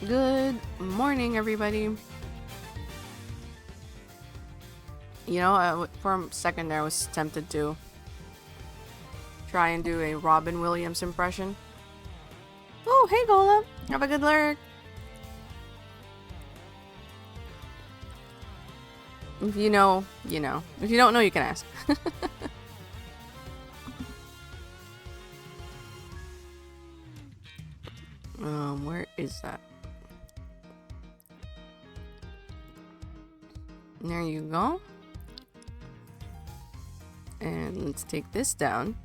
Good morning, everybody. You know, for a second there, I was tempted to try and do a Robin Williams impression. Oh, hey, Gola. Have a good lurk. If you know, you know. If you don't know, you can ask. Where is that? There you go. And let's take this down.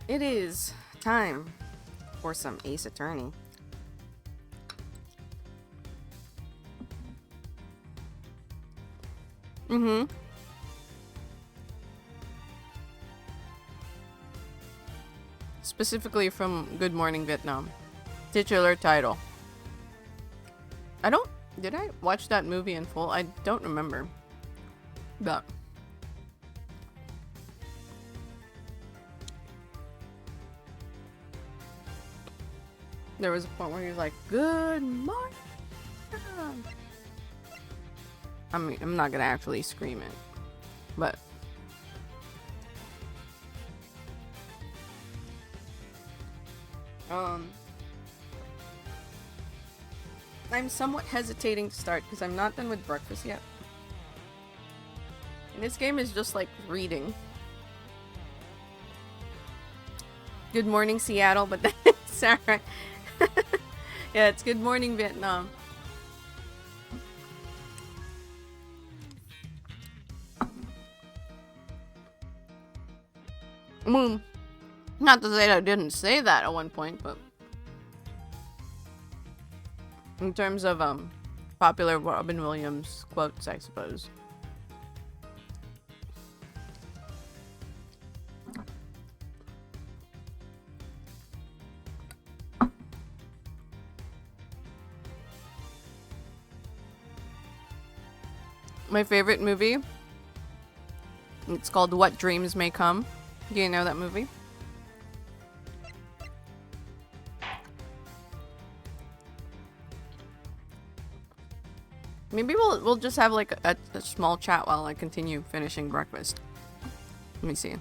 It is time for some Ace Attorney. Specifically from Good Morning Vietnam. Titular title. Did I watch that movie in full? I don't remember. But there was a point where he was like, "Good morning." I mean, I'm not gonna actually scream it, but I'm somewhat hesitating to start because I'm not done with breakfast yet. And this game is just like reading. Good morning, Seattle, but that's alright. Yeah, it's Good Morning Vietnam. Not to say that I didn't say that at one point, but in terms of popular Robin Williams quotes, I suppose. My favorite movie, it's called What Dreams May Come. Do you know that movie? Maybe we'll just have like a small chat while I continue finishing breakfast. Let me see.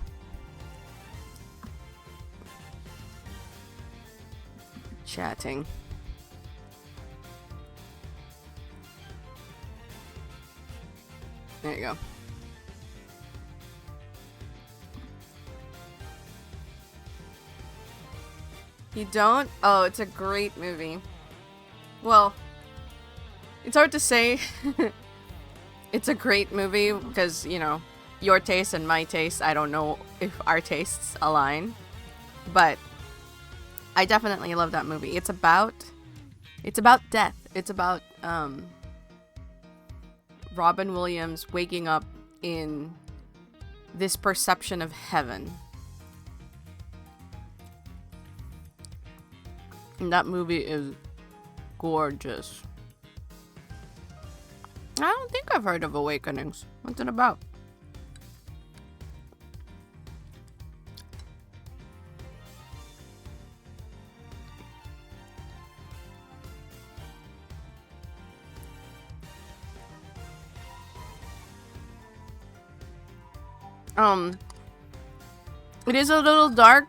Chatting. There you go. You don't? Oh, it's a great movie. Well, it's hard to say. It's a great movie because, you know, your taste and my taste, I don't know if our tastes align. But I definitely love that movie. It's about death. It's about Robin Williams waking up in this perception of heaven. And that movie is gorgeous. I don't think I've heard of Awakenings. What's it about? It is a little dark.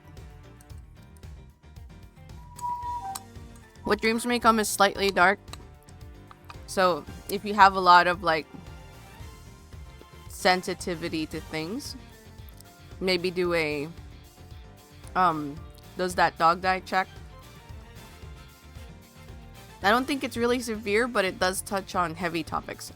What Dreams May Come is slightly dark. So if you have a lot of like sensitivity to things, maybe do a does that dog die check. I don't think it's really severe, but it does touch on heavy topics.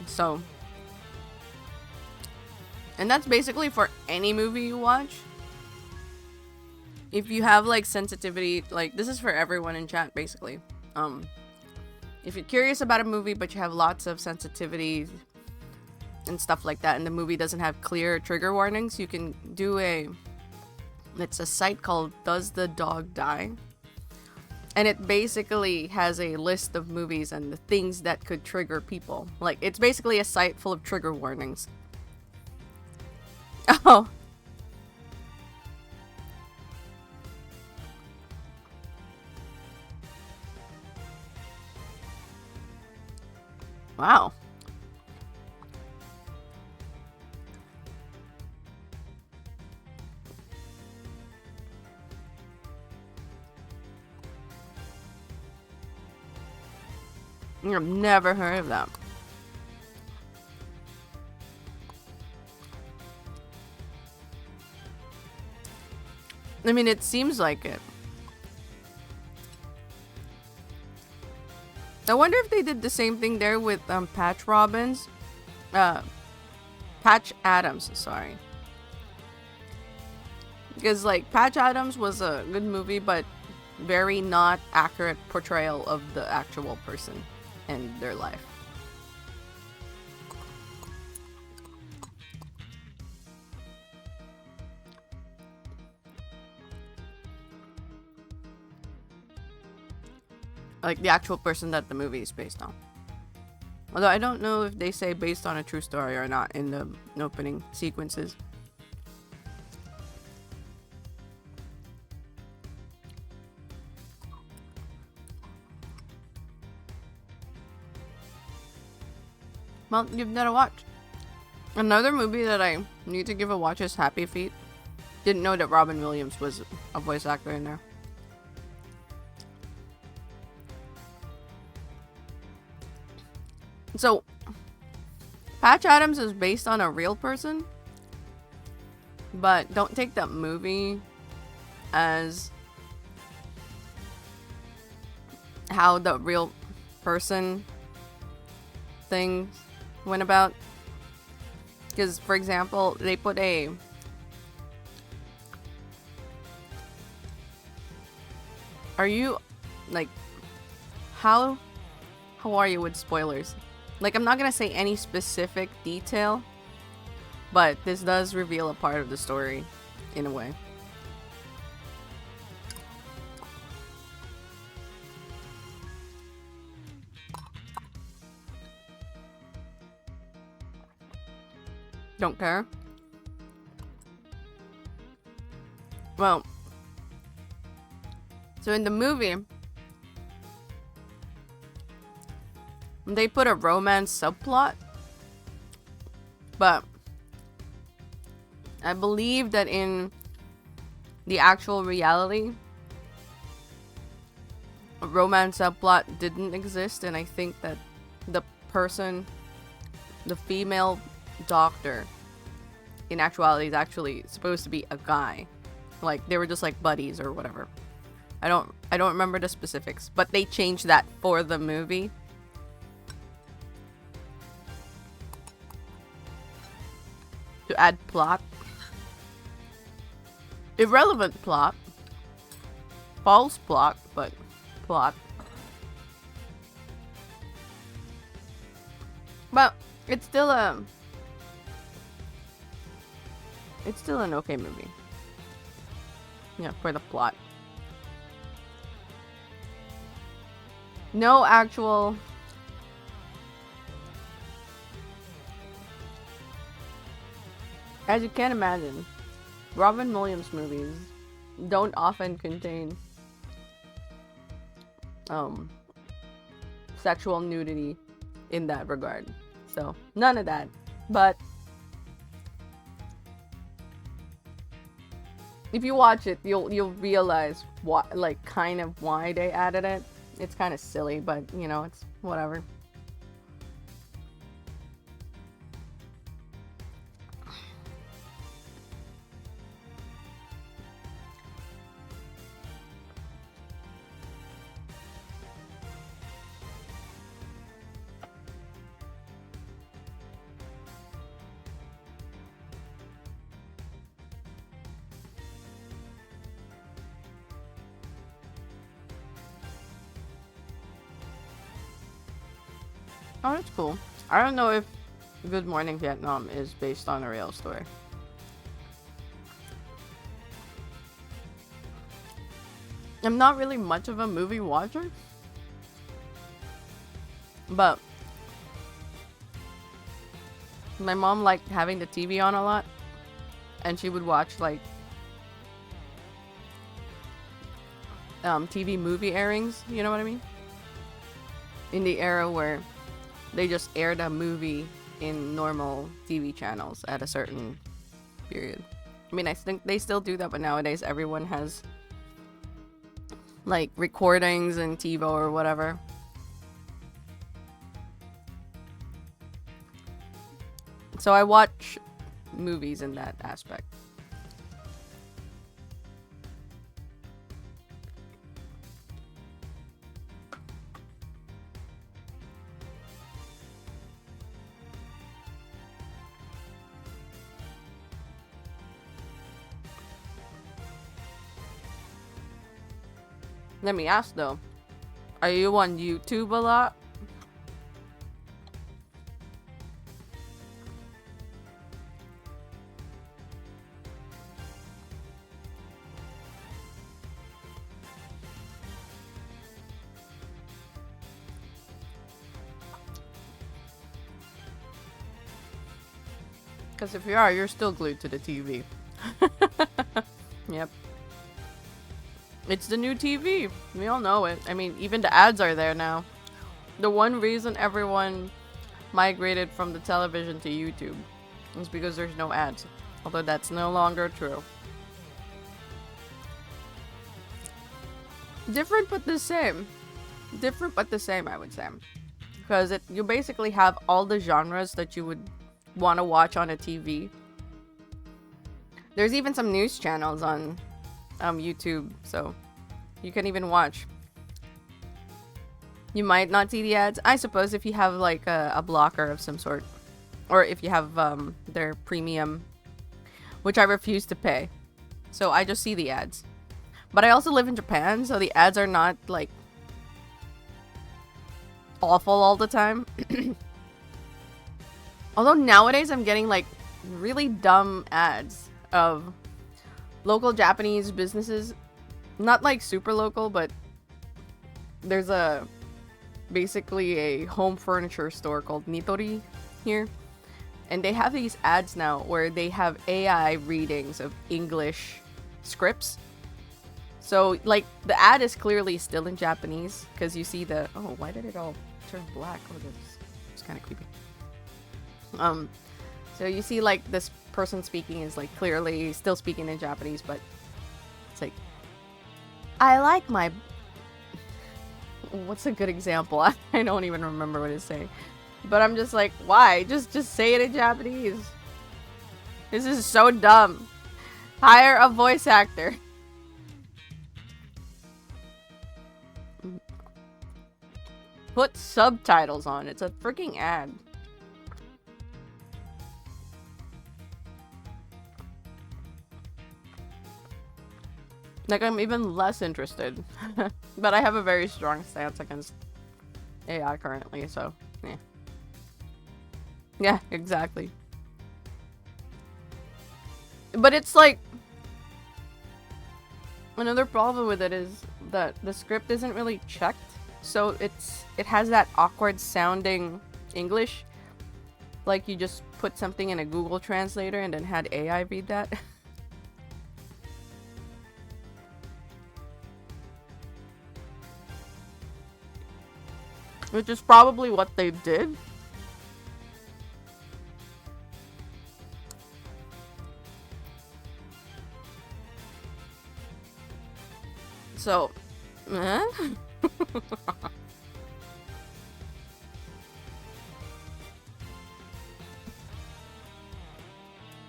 So, and that's basically for any movie you watch. If you have like sensitivity, like this is for everyone in chat basically. If you're curious about a movie but you have lots of sensitivity and stuff like that and the movie doesn't have clear trigger warnings, you can do it's a site called Does the Dog Die? And it basically has a list of movies and the things that could trigger people. Like, it's basically a site full of trigger warnings. Oh. Wow. I've never heard of that. I mean, it seems like it. I wonder if they did the same thing there with Patch Robbins. Patch Adams, sorry. Because, like, Patch Adams was a good movie, but very not accurate portrayal of the actual person and their life. Like, the actual person that the movie is based on. Although I don't know if they say based on a true story or not in the opening sequences. Well, you've got to watch. Another movie that I need to give a watch is Happy Feet. Didn't know that Robin Williams was a voice actor in there. So, Patch Adams is based on a real person, but don't take that movie as how the real person thing went about. Because, for example, they put a... Are you, like, how are you with spoilers? Like, I'm not gonna say any specific detail, but this does reveal a part of the story, in a way. Don't care? Well, so in the movie, they put a romance subplot, but I believe that in the actual reality, a romance subplot didn't exist, and I think that the person, the female doctor, in actuality is actually supposed to be a guy. Like, they were just like buddies or whatever. I don't remember the specifics, but they changed that for the movie. To add plot. Irrelevant plot. False plot, but plot. But it's still an okay movie. Yeah, for the plot. No actual... As you can imagine, Robin Williams movies don't often contain sexual nudity in that regard. So, none of that. But if you watch it, you'll realize what, like, kind of why they added it. It's kind of silly, but you know, it's whatever. Oh, that's cool. I don't know if Good Morning Vietnam is based on a real story. I'm not really much of a movie watcher, but my mom liked having the TV on a lot, and she would watch like TV movie airings, you know what I mean? In the era where they just aired a movie in normal TV channels at a certain period. I mean, I think they still do that, but nowadays everyone has like recordings and TiVo or whatever. So I watch movies in that aspect. Let me ask though, are you on YouTube a lot? Because if you are, you're still glued to the TV. Yep. It's the new TV. We all know it. I mean, even the ads are there now. The one reason everyone migrated from the television to YouTube is because there's no ads. Although that's no longer true. Different but the same. Different but the same, I would say. Because you basically have all the genres that you would want to watch on a TV. There's even some news channels on YouTube, so you can even watch. You might not see the ads, I suppose, if you have like a blocker of some sort, or if you have their premium, which I refuse to pay, so I just see the ads. But I also live in Japan, so the ads are not like awful all the time. Although nowadays I'm getting like really dumb ads of local Japanese businesses. Not like super local, but there's basically a home furniture store called Nitori here. And they have these ads now where they have AI readings of English scripts. So like the ad is clearly still in Japanese because you see the, oh, why did it all turn black? Oh, it's kind of creepy. So you see like this person speaking is like clearly still speaking in Japanese, but it's like, I like my, what's a good example? I don't even remember what it's saying, but I'm just like, why? Just say it in Japanese. This is so dumb. Hire a voice actor. Put subtitles on. It's a freaking ad. Like, I'm even less interested. But I have a very strong stance against AI currently, so, yeah. Yeah, exactly. But it's like, another problem with it is that the script isn't really checked, so it has that awkward sounding English. Like you just put something in a Google Translator and then had AI read that. Which is probably what they did. So,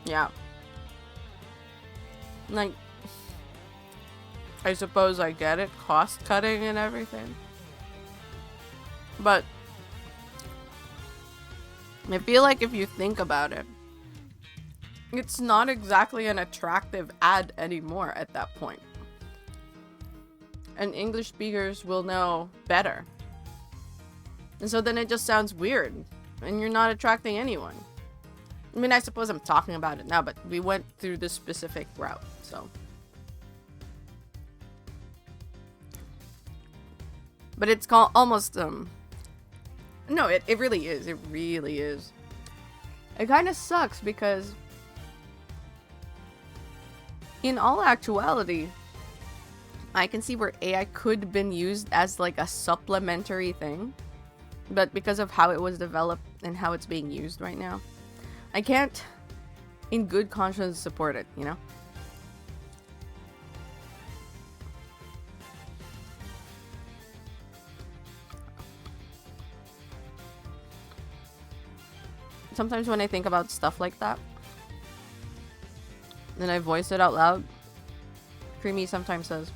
yeah. Like, I suppose I get it, cost cutting and everything. But I feel like if you think about it, it's not exactly an attractive ad anymore at that point. And English speakers will know better. And so then it just sounds weird. And you're not attracting anyone. I mean, I suppose I'm talking about it now, but we went through this specific route, so. But it's called almost, no, it really is. It really is. It kind of sucks because in all actuality, I can see where AI could have been used as like a supplementary thing. But because of how it was developed and how it's being used right now, I can't in good conscience support it, you know? Sometimes when I think about stuff like that, and I voice it out loud, Creamy sometimes says,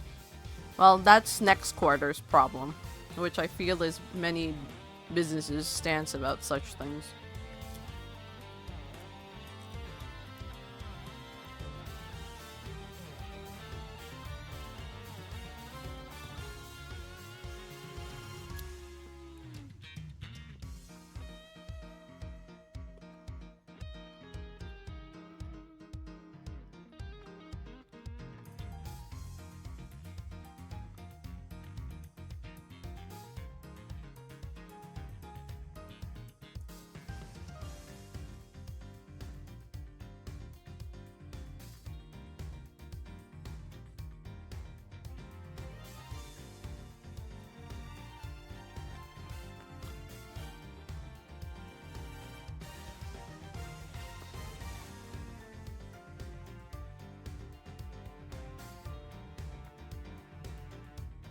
well, that's next quarter's problem, which I feel is many businesses' stance about such things.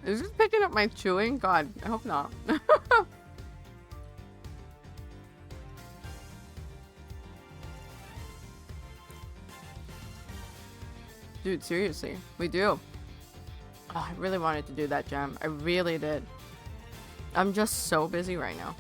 Is this picking up my chewing? God, I hope not. Dude, seriously, we do. Oh, I really wanted to do that jam. I really did. I'm just so busy right now.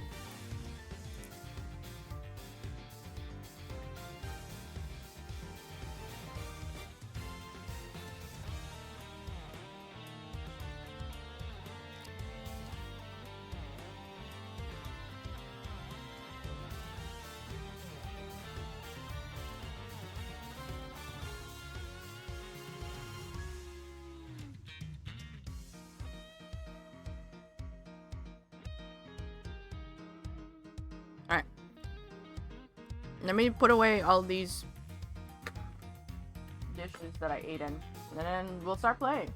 Let me put away all these dishes that I ate in, and then we'll start playing.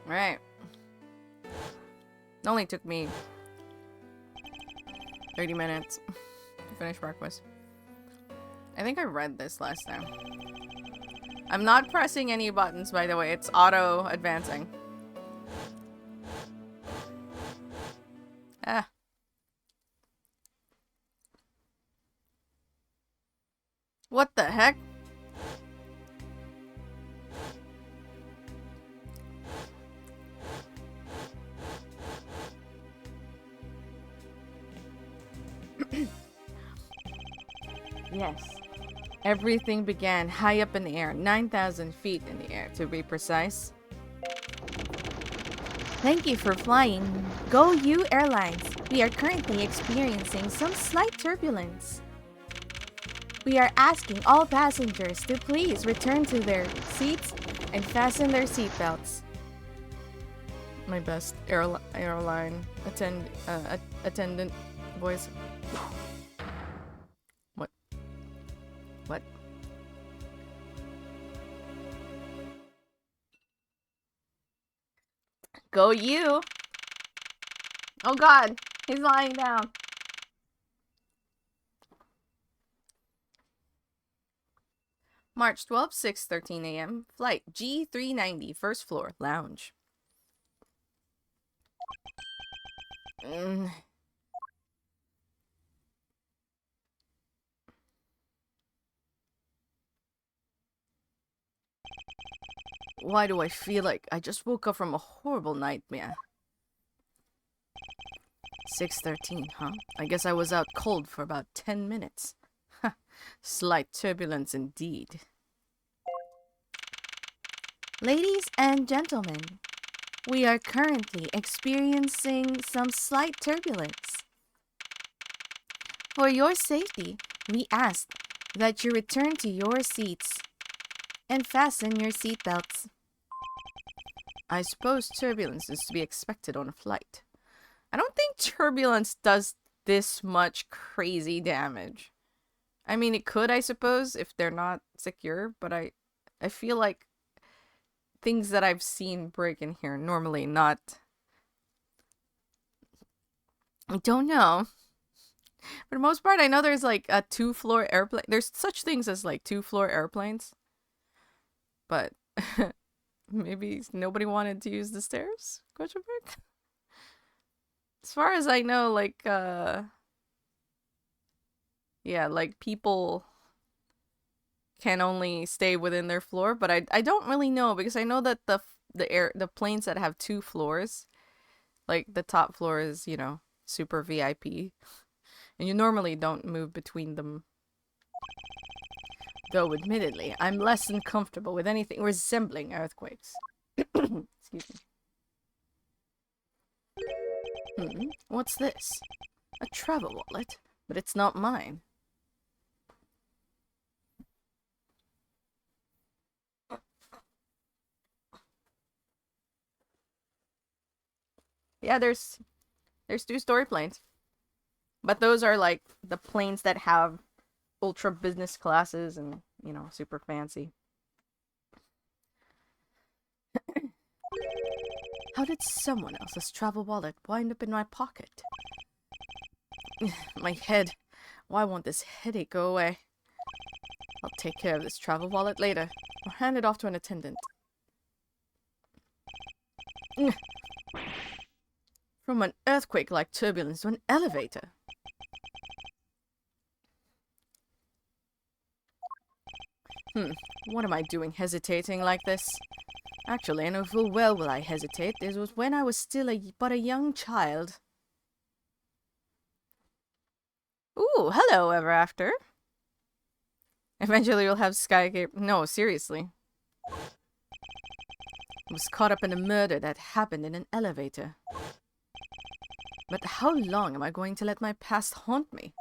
Right. It only took me 30 minutes to finish breakfast. I think I read this last time. I'm not pressing any buttons, by the way. It's auto advancing. Ah. What the heck? Yes. Everything began high up in the air, 9,000 feet in the air, to be precise. Thank you for flying Go You Airlines. We are currently experiencing some slight turbulence. We are asking all passengers to please return to their seats and fasten their seatbelts. My best airline attendant voice. What? What? Go you! Oh god, he's lying down. March 12th, 6:13 a.m. Flight G390, first floor, lounge. Why do I feel like I just woke up from a horrible nightmare? 6:13, huh? I guess I was out cold for about 10 minutes. Slight turbulence indeed. Ladies and gentlemen, we are currently experiencing some slight turbulence. For your safety, we ask that you return to your seats and fasten your seatbelts. I suppose turbulence is to be expected on a flight. I don't think turbulence does this much crazy damage. I mean, it could, I suppose, if they're not secure, but I feel like things that I've seen break in here normally not. I don't know. For the most part, I know there's like a 2-floor airplane. There's such things as like 2-floor airplanes. But maybe nobody wanted to use the stairs? Question mark? As far as I know, like, yeah, like people can only stay within their floor, but I don't really know because I know that the planes that have 2 floors, like the top floor is, you know, super VIP, and you normally don't move between them. Though admittedly, I'm less than comfortable with anything resembling earthquakes. Excuse me. What's this? A travel wallet, but it's not mine. Yeah, there's 2-story planes. But those are like the planes that have ultra business classes and, you know, super fancy. How did someone else's travel wallet wind up in my pocket? My head. Why won't this headache go away? I'll take care of this travel wallet later, or hand it off to an attendant. From an earthquake-like turbulence to an elevator. What am I doing hesitating like this? Actually, I know full well will I hesitate. This was when I was still but a young child. Ooh, hello, ever after. Eventually you'll have Skycape. No, seriously. I was caught up in a murder that happened in an elevator. But how long am I going to let my past haunt me?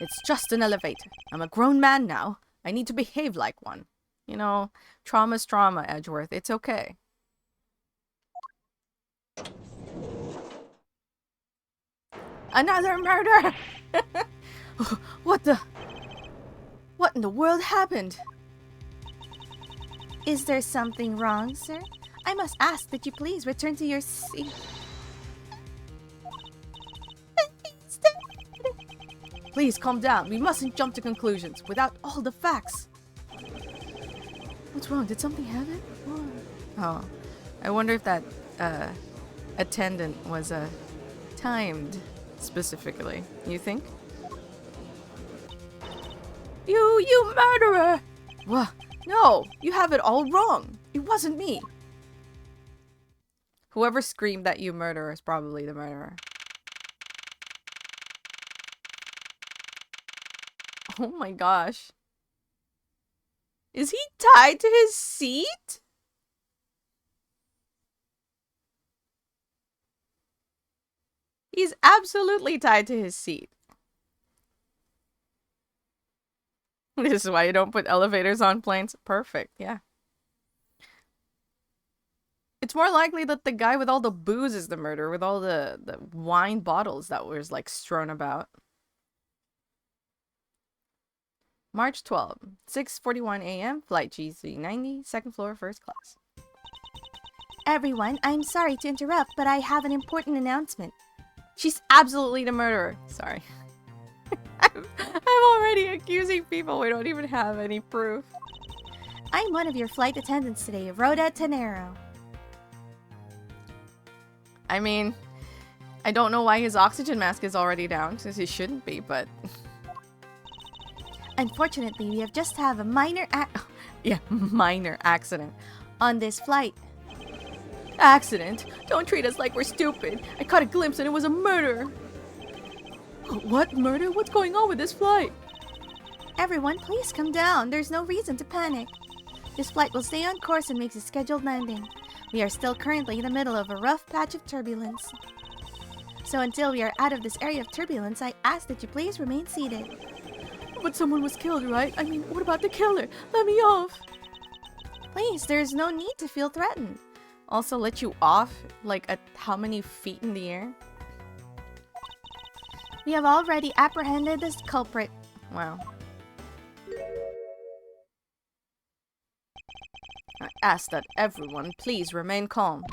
It's just an elevator. I'm a grown man now. I need to behave like one. You know, trauma's trauma, Edgeworth. It's okay. Another murder! What in the world happened? Is there something wrong, sir? I must ask that you please return to your seat. Please calm down. We mustn't jump to conclusions without all the facts. What's wrong? Did something happen? Oh, I wonder if that attendant was timed specifically. You think? You murderer! What? No, you have it all wrong. It wasn't me. Whoever screamed that you murderer is probably the murderer. Oh my gosh. Is he tied to his seat? He's absolutely tied to his seat. This is why you don't put elevators on planes. Perfect, yeah. It's more likely that the guy with all the booze is the murderer, with all the wine bottles that was like strewn about. March 12, 6:41 a.m., flight GC90, second floor, first class. Everyone, I'm sorry to interrupt, but I have an important announcement. She's absolutely the murderer. Sorry. I'm already accusing people. We don't even have any proof. I'm one of your flight attendants today, Rhoda Tenero. I mean, I don't know why his oxygen mask is already down, since he shouldn't be, but... Unfortunately, we have just have a minor minor accident. On this flight. Accident? Don't treat us like we're stupid. I caught a glimpse and it was a murder. What murder? What's going on with this flight? Everyone, please come down. There's no reason to panic. This flight will stay on course and makes a scheduled landing. We are still currently in the middle of a rough patch of turbulence. So until we are out of this area of turbulence, I ask that you please remain seated. But someone was killed, right? I mean, what about the killer? Let me off. Please, there's no need to feel threatened. Also let you off? Like at how many feet in the air? We have already apprehended this culprit. Wow. I ask that everyone please remain calm.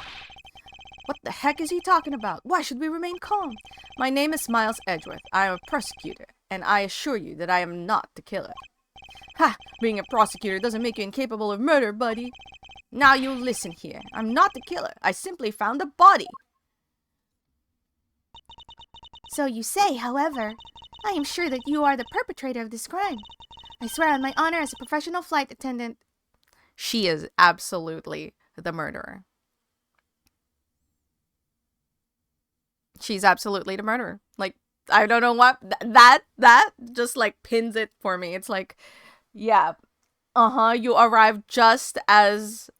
What the heck is he talking about? Why should we remain calm? My name is Miles Edgeworth. I am a prosecutor, and I assure you that I am not the killer. Ha! Being a prosecutor doesn't make you incapable of murder, buddy. Now you listen here. I'm not the killer. I simply found a body. So you say, however. I am sure that you are the perpetrator of this crime. I swear on my honor as a professional flight attendant. She is absolutely the murderer. She's absolutely the murderer. Like, I don't know what that just like pins it for me. It's like, yeah, you arrived just as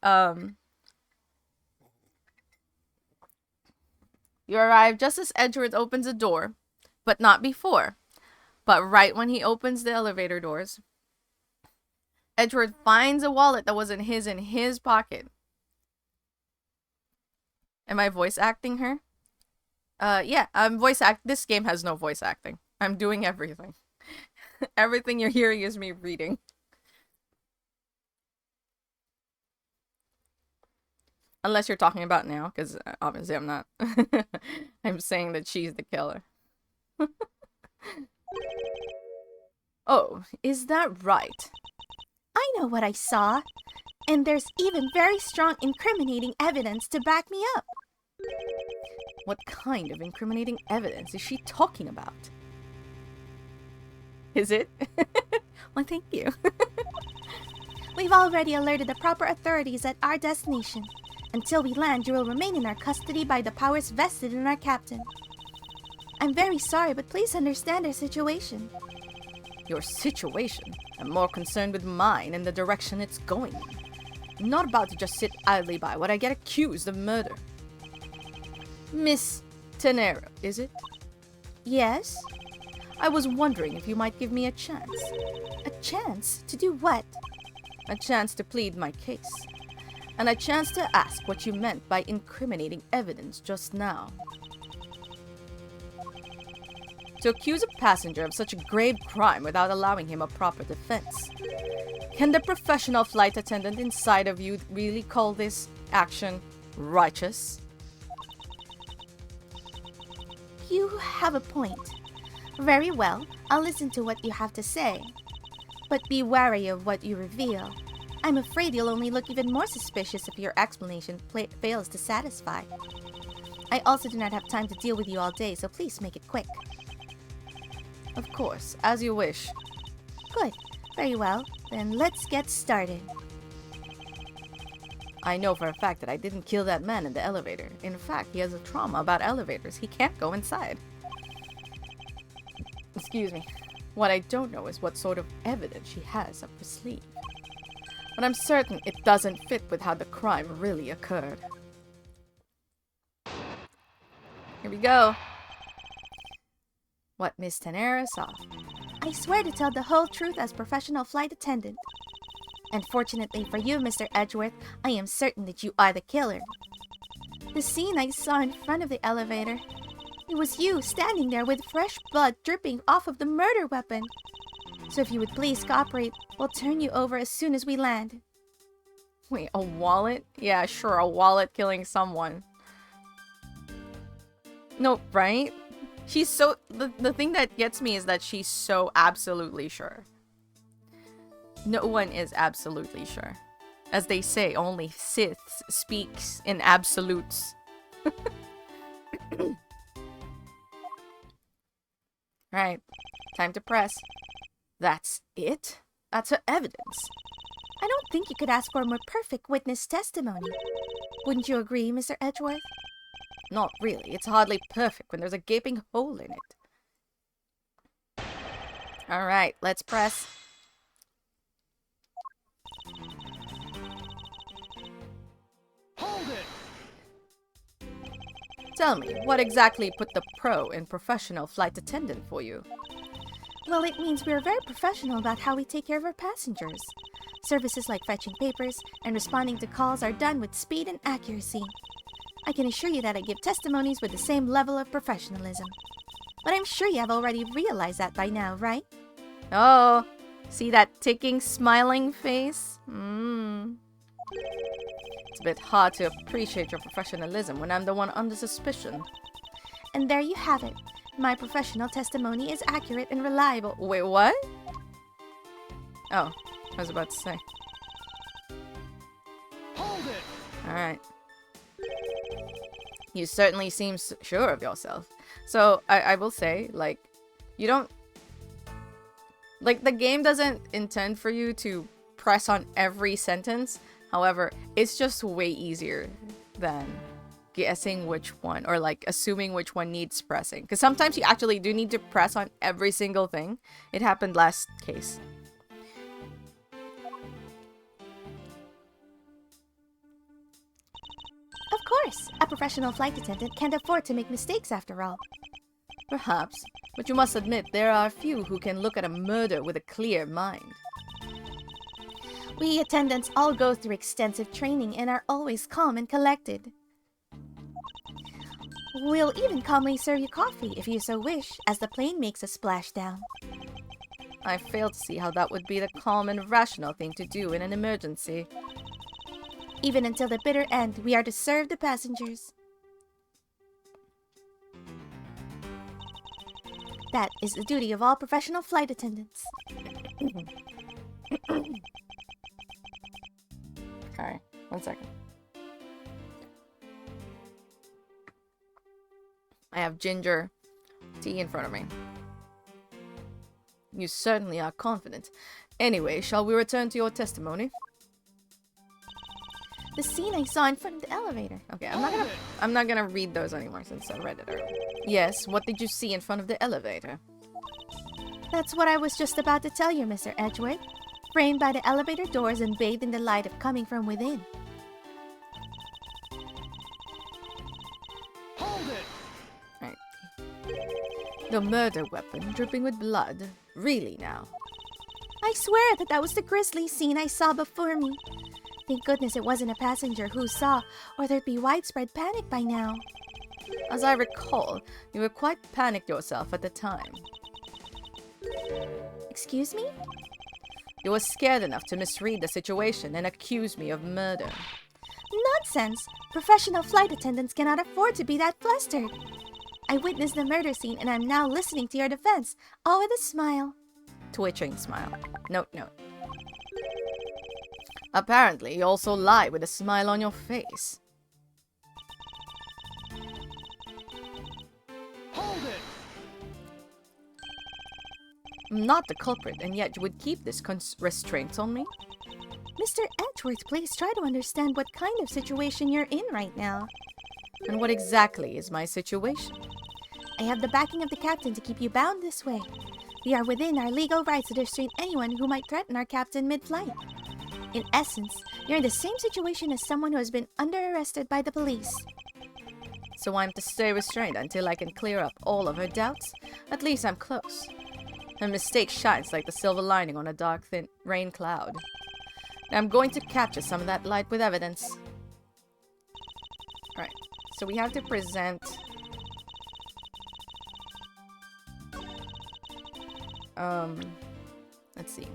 Edgeworth opens the door, but not before. But right when he opens the elevator doors, Edgeworth finds a wallet that was in his pocket. Am I voice acting her? Yeah, I'm this game has no voice acting. I'm doing everything. Everything you're hearing is me reading. Unless you're talking about now, because obviously I'm not. I'm saying that she's the killer. Oh, is that right? I know what I saw. And there's even very strong incriminating evidence to back me up. What kind of incriminating evidence is she talking about? Is it? Well, thank you. We've already alerted the proper authorities at our destination. Until we land, you will remain in our custody by the powers vested in our captain. I'm very sorry, but please understand our situation. Your situation? I'm more concerned with mine and the direction it's going. I'm not about to just sit idly by when I get accused of murder. Miss Tenero, is it? Yes? I was wondering if you might give me a chance. A chance? To do what? A chance to plead my case. And a chance to ask what you meant by incriminating evidence just now. To accuse a passenger of such a grave crime without allowing him a proper defense. Can the professional flight attendant inside of you really call this action righteous? You have a point. Very well, I'll listen to what you have to say. But be wary of what you reveal. I'm afraid you'll only look even more suspicious if your explanation fails to satisfy. I also do not have time to deal with you all day, so please make it quick. Of course, as you wish. Good. Very well. Then let's get started. I know for a fact that I didn't kill that man in the elevator. In fact, he has a trauma about elevators. He can't go inside. Excuse me. What I don't know is what sort of evidence she has up her sleeve. But I'm certain it doesn't fit with how the crime really occurred. Here we go. What Miss Tenera saw. I swear to tell the whole truth as professional flight attendant. Unfortunately for you, Mr. Edgeworth, I am certain that you are the killer. The scene I saw in front of the elevator. It was you standing there with fresh blood dripping off of the murder weapon. So if you would please cooperate, we'll turn you over as soon as we land. Wait, a wallet? Yeah, sure, a wallet killing someone. No, right? She's so... The thing that gets me is that she's so absolutely sure. No one is absolutely sure. As they say, only Siths speaks in absolutes. Alright, time to press. That's it? That's her evidence. I don't think you could ask for a more perfect witness testimony. Wouldn't you agree, Mr. Edgeworth? Not really. It's hardly perfect when there's a gaping hole in it. Alright, let's press. Hold it! Tell me, what exactly put the pro in professional flight attendant for you? Well, it means we are very professional about how we take care of our passengers. Services like fetching papers and responding to calls are done with speed and accuracy. I can assure you that I give testimonies with the same level of professionalism. But I'm sure you have already realized that by now, right? Oh, see that ticking, smiling face? It's a bit hard to appreciate your professionalism when I'm the one under suspicion. And there you have it. My professional testimony is accurate and reliable. Wait, what? Oh, I was about to say. Hold it! Alright. You certainly seem sure of yourself. So, I will say, like, you don't... Like, the game doesn't intend for you to press on every sentence. However, it's just way easier than guessing which one, or like assuming which one needs pressing. Because sometimes you actually do need to press on every single thing. It happened last case. Of course, a professional flight attendant can't afford to make mistakes after all. Perhaps, but you must admit there are few who can look at a murder with a clear mind. We attendants all go through extensive training and are always calm and collected. We'll even calmly serve you coffee if you so wish, as the plane makes a splashdown. I fail to see how that would be the calm and rational thing to do in an emergency. Even until the bitter end, we are to serve the passengers. That is the duty of all professional flight attendants. Okay, 1 second. I have ginger tea in front of me. You certainly are confident. Anyway, shall we return to your testimony? The scene I saw in front of the elevator. Okay, I'm not gonna read those anymore since I read it earlier. Yes, what did you see in front of the elevator? That's what I was just about to tell you, Mr. Edgeworth. Framed by the elevator doors and bathed in the light of coming from within. Hold it! Right. The murder weapon dripping with blood. Really now? I swear that was the grisly scene I saw before me. Thank goodness it wasn't a passenger who saw, or there'd be widespread panic by now. As I recall, you were quite panicked yourself at the time. Excuse me? You were scared enough to misread the situation and accuse me of murder. Nonsense! Professional flight attendants cannot afford to be that flustered. I witnessed the murder scene and I'm now listening to your defense, all with a smile. Twitching smile. Note. Apparently, you also lie with a smile on your face. Hold it! I'm not the culprit, and yet you would keep this restraint on me? Mr. Edgeworth, please try to understand what kind of situation you're in right now. And what exactly is my situation? I have the backing of the captain to keep you bound this way. We are within our legal rights to restrain anyone who might threaten our captain mid-flight. In essence, you're in the same situation as someone who has been under-arrested by the police. So I'm to stay restrained until I can clear up all of her doubts? At least I'm close. Her mistake shines like the silver lining on a dark, thin rain cloud. And I'm going to capture some of that light with evidence. Alright, so we have to present... let's see.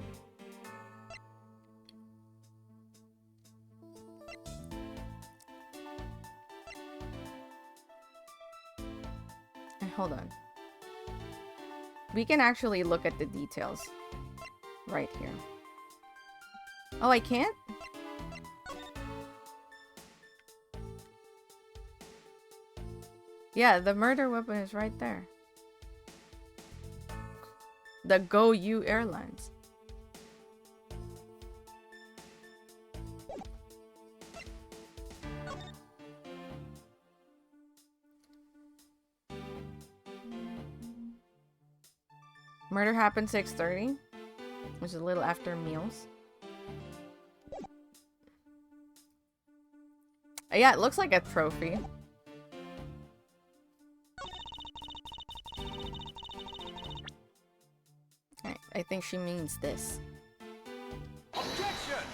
Hold on. We can actually look at the details right here. Oh, I can't? Yeah, the murder weapon is right there. The Go You Airlines. Murder happened 6:30, which is a little after meals. Yeah, it looks like a trophy. I think she means this. Objection!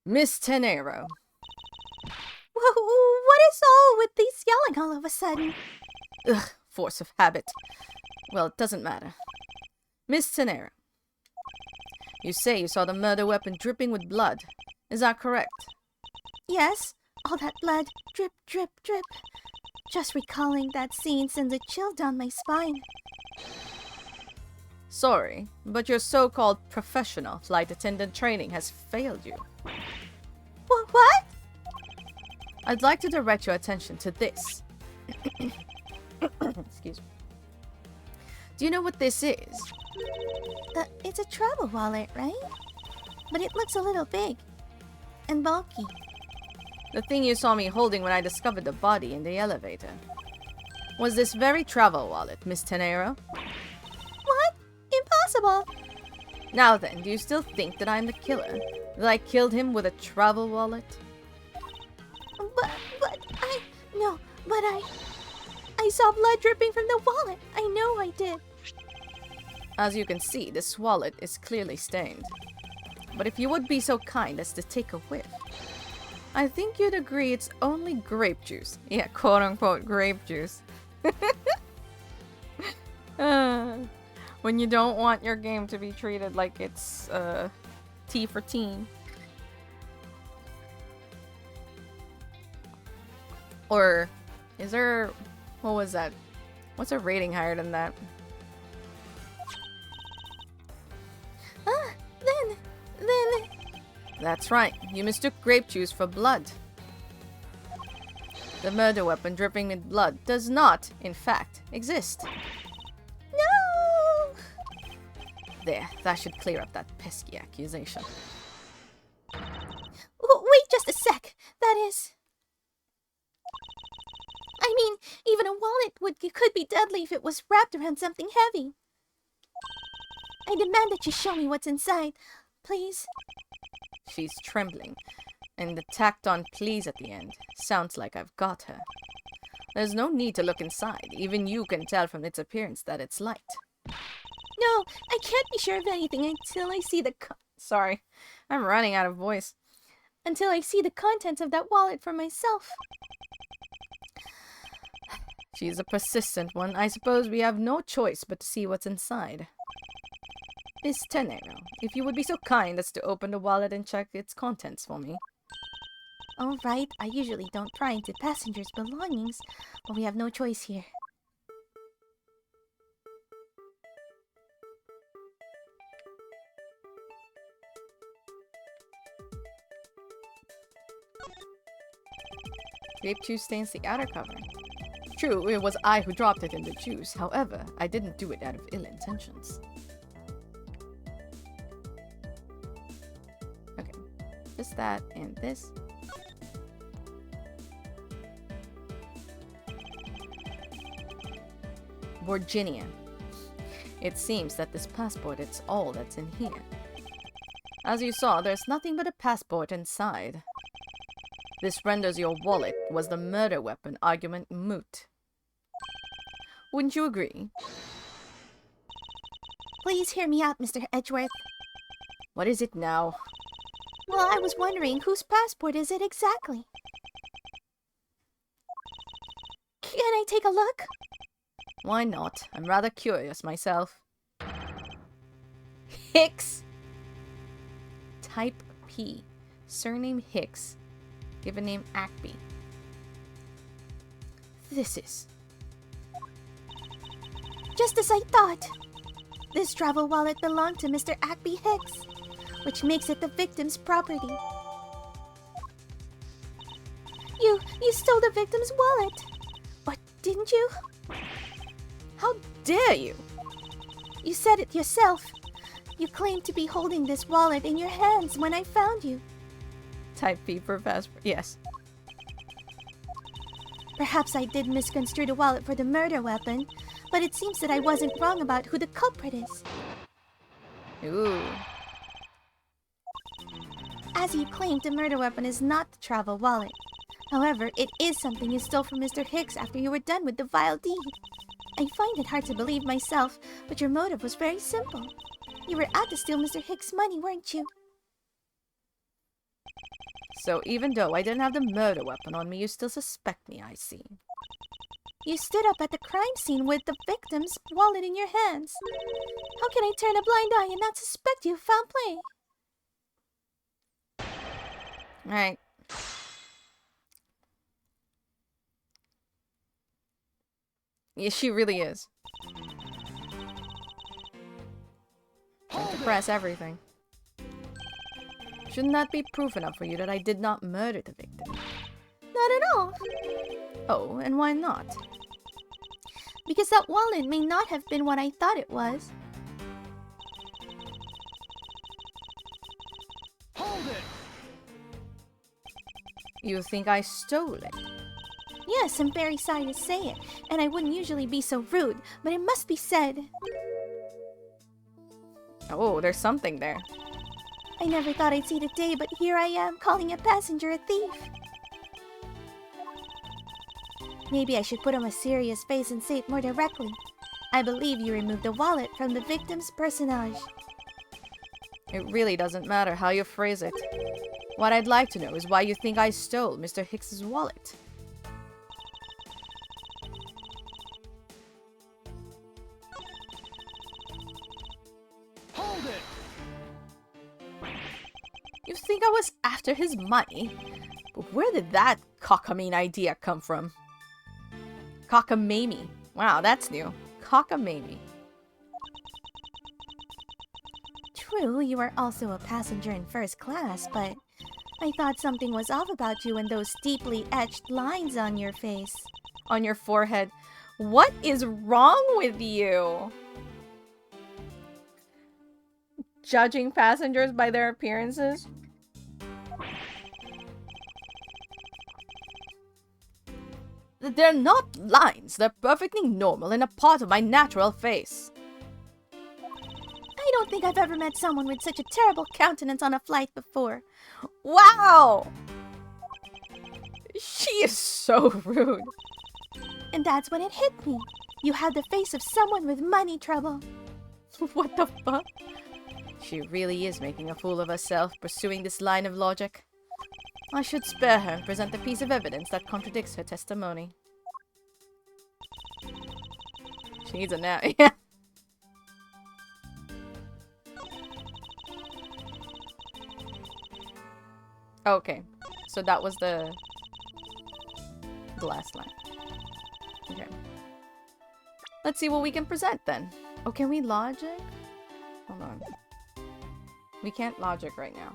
Miss Tenero. What is all with these yelling all of a sudden? Ugh, force of habit. Well, it doesn't matter. Miss Tenero, you say you saw the murder weapon dripping with blood. Is that correct? Yes, all that blood, drip, drip, drip. Just recalling that scene sends a chill down my spine. Sorry, but your so-called professional flight attendant training has failed you. What? I'd like to direct your attention to this. Excuse me. Do you know what this is? It's a travel wallet, right? But it looks a little big. And bulky. The thing you saw me holding when I discovered the body in the elevator. Was this very travel wallet, Miss Tenero? What? Impossible! Now then, do you still think that I'm the killer? That I killed him with a travel wallet? But I saw blood dripping from the wallet. I know I did. As you can see, this wallet is clearly stained. But if you would be so kind as to take a whiff, I think you'd agree it's only grape juice. Yeah, quote-unquote grape juice. When you don't want your game to be treated like it's tea for teen. Or is there... what was that? What's a rating higher than that? Then... That's right. You mistook grape juice for blood. The murder weapon dripping with blood does not, in fact, exist. No! There, that should clear up that pesky accusation. Wait just a sec. That is... I mean, even a wallet could be deadly if it was wrapped around something heavy. I demand that you show me what's inside. Please? She's trembling, and the tacked-on please at the end sounds like I've got her. There's no need to look inside. Even you can tell from its appearance that it's light. No, I can't be sure of anything until I see the Sorry, I'm running out of voice. Until I see the contents of that wallet for myself. She's a persistent one. I suppose we have no choice but to see what's inside. Miss Tenero, if you would be so kind as to open the wallet and check its contents for me. All right, I usually don't pry into passengers' belongings, but we have no choice here. Grape juice stains the outer cover. True, it was I who dropped it in the juice. However, I didn't do it out of ill intentions. Okay, just that and this. Virginia. It seems that this passport is all that's in here. As you saw, there's nothing but a passport inside. This renders your wallet was the murder weapon argument moot. Wouldn't you agree? Please hear me out, Mr. Edgeworth. What is it now? Well, I was wondering whose passport is it exactly? Can I take a look? Why not? I'm rather curious myself. Hicks! Type P. Surname Hicks. Given name Acby. This is... Just as I thought. This travel wallet belonged to Mr. Acby Hicks, which makes it the victim's property. You stole the victim's wallet. Or didn't you? How dare you? You said it yourself. You claimed to be holding this wallet in your hands when I found you. Type P for passport. Yes. Perhaps I did misconstrue the wallet for the murder weapon, but it seems that I wasn't wrong about who the culprit is. Ooh. As you claimed, the murder weapon is not the travel wallet. However, it is something you stole from Mr. Hicks after you were done with the vile deed. I find it hard to believe myself, but your motive was very simple. You were out to steal Mr. Hicks' money, weren't you? So even though I didn't have the murder weapon on me, you still suspect me, I see. You stood up at the crime scene with the victim's wallet in your hands. How can I turn a blind eye and not suspect you of foul play? Alright. Yeah, she really is. Trying to press everything. Shouldn't that be proof enough for you that I did not murder the victim? Not at all. Oh, and why not? Because that wallet may not have been what I thought it was. Hold it! You think I stole it? Yes, I'm very sorry to say it, and I wouldn't usually be so rude, but it must be said. Oh, there's something there. I never thought I'd see the day, but here I am calling a passenger a thief. Maybe I should put on a serious face and say it more directly. I believe you removed the wallet from the victim's personage. It really doesn't matter how you phrase it. What I'd like to know is why you think I stole Mr. Hicks's wallet. Hold it! You think I was after his money? But where did that cockamamie idea come from? Cockamamie. Wow, that's new. Cockamamie. True, you are also a passenger in first class, but I thought something was off about you and those deeply etched lines on your face. On your forehead. What is wrong with you? Judging passengers by their appearances? They're not lines. They're perfectly normal and a part of my natural face. I don't think I've ever met someone with such a terrible countenance on a flight before. Wow! She is so rude. And that's when it hit me. You had the face of someone with money trouble. What the fuck? She really is making a fool of herself, pursuing this line of logic. I should spare her and present a piece of evidence that contradicts her testimony. She needs a nap. Yeah. Okay, so that was the last line. Okay. Let's see what we can present then. Oh, can we logic? Hold on. We can't logic right now.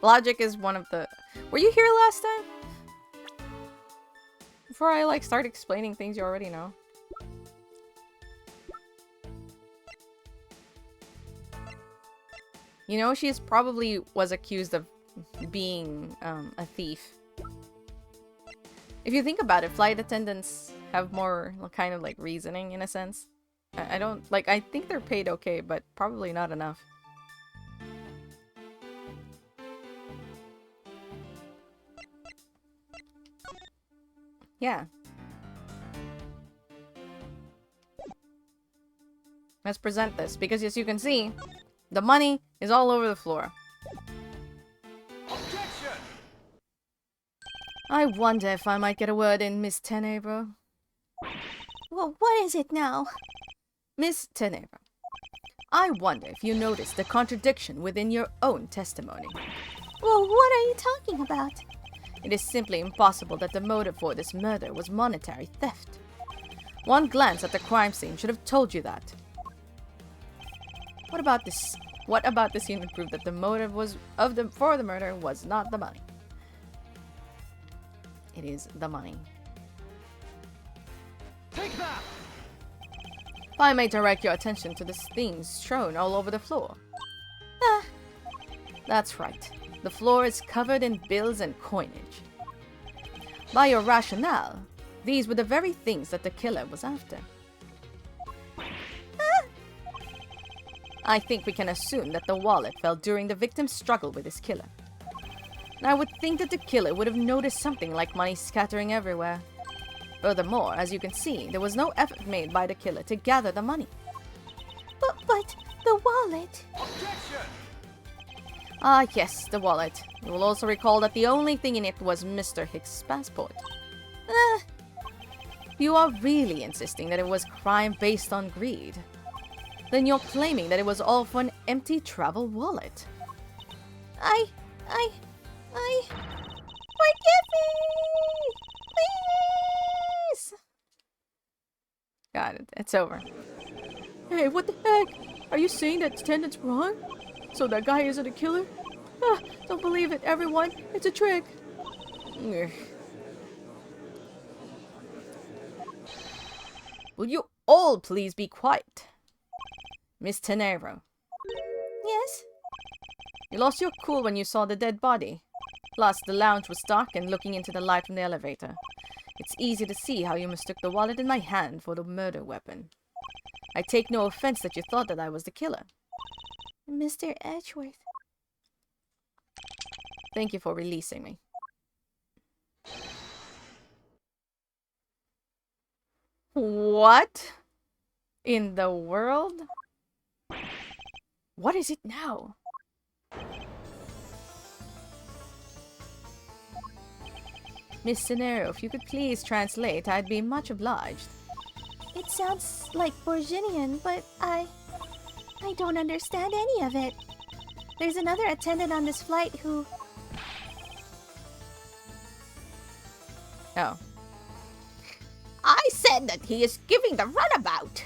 Logic is one of the... Were you here last time? Before I, like, start explaining things you already know. You know, she probably was accused of being a thief. If you think about it, flight attendants have more kind of like reasoning in a sense. I don't, like, I think they're paid okay, but probably not enough. Yeah. Let's present this, because as you can see, the money is all over the floor. Objection! I wonder if I might get a word in, Miss Tenebro. Well, what is it now? Miss Tenebro, I wonder if you noticed the contradiction within your own testimony. Well, what are you talking about? It is simply impossible that the motive for this murder was monetary theft. One glance at the crime scene should have told you that. What about this scene would prove that the motive for the murder was not the money? It is the money. Take that! If I may direct your attention to the things strewn all over the floor. Ah, That's right. The floor is covered in bills and coinage. By your rationale, these were the very things that the killer was after. I think we can assume that the wallet fell during the victim's struggle with his killer. And I would think that the killer would have noticed something like money scattering everywhere. Furthermore, as you can see, there was no effort made by the killer to gather the money. but the wallet. Objection! Ah, yes, the wallet. You will also recall that the only thing in it was Mr. Hicks' passport. You are really insisting that it was crime based on greed. Then you're claiming that it was all for an empty travel wallet. Forgive me! Please! Got it. It's over. Hey, what the heck? Are you saying that attendant's wrong? So that guy isn't a killer? Don't believe it, everyone. It's a trick. Ugh. Will you all please be quiet? Miss Tenebro, Yes? you lost your cool when you saw the dead body. Plus, the lounge was dark and looking into the light from the elevator. It's easy to see how you mistook the wallet in my hand for the murder weapon. I take no offense that you thought that I was the killer. Mr. Edgeworth. Thank you for releasing me. What in the world? What is it now? Miss Scenario, if you could please translate, I'd be much obliged. It sounds like Borginian, but I don't understand any of it. There's another attendant on this flight who... Oh. I said that he is giving the runabout.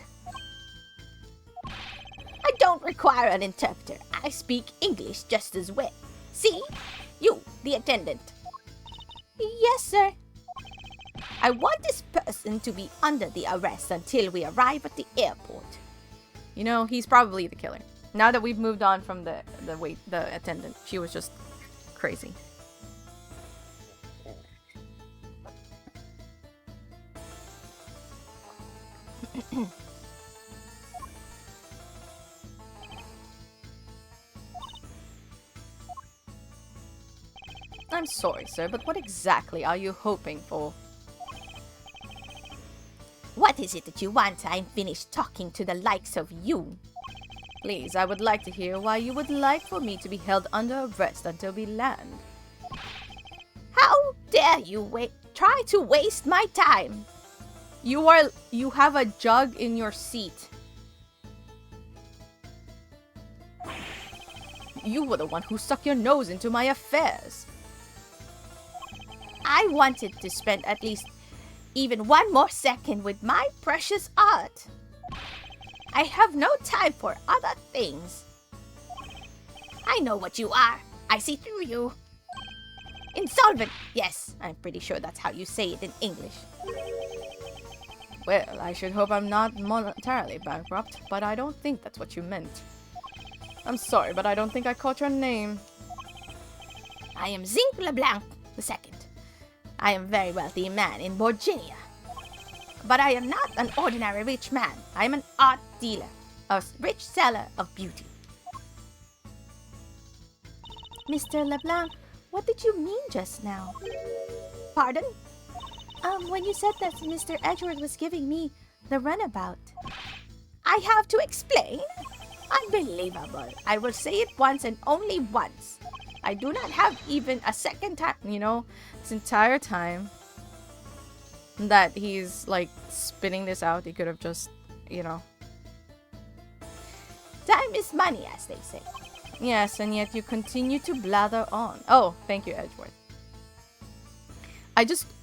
I don't require an interpreter. I speak English just as well. See? You, the attendant. Yes, sir. I want this person to be under the arrest until we arrive at the airport. You know, he's probably the killer. Now that we've moved on from the attendant, she was just crazy. I'm sorry, sir, but what exactly are you hoping for? What is it that you want? I'm finished talking to the likes of you. Please, I would like to hear why you would like for me to be held under arrest until we land. How dare you try to waste my time? You have a jug in your seat. You were the one who stuck your nose into my affairs. I wanted to spend at least even one more second with my precious art. I have no time for other things. I know what you are. I see through you. Insolvent. Yes, I'm pretty sure that's how you say it in English. Well, I should hope I'm not monetarily bankrupt, but I don't think that's what you meant. I'm sorry, but I don't think I caught your name. I am Zinc LeBlanc II. I am a very wealthy man in Borginia. But I am not an ordinary rich man. I am an art dealer, a rich seller of beauty. Mr. LeBlanc, what did you mean just now? Pardon? When you said that Mr. Edgeworth was giving me the runabout. I have to explain? Unbelievable. I will say it once and only once. I do not have even a second time. You know, this entire time that he's like spinning this out, he could have just, you know. Time is money, as they say. Yes, and yet you continue to blather on. Oh, thank you, Edgeworth.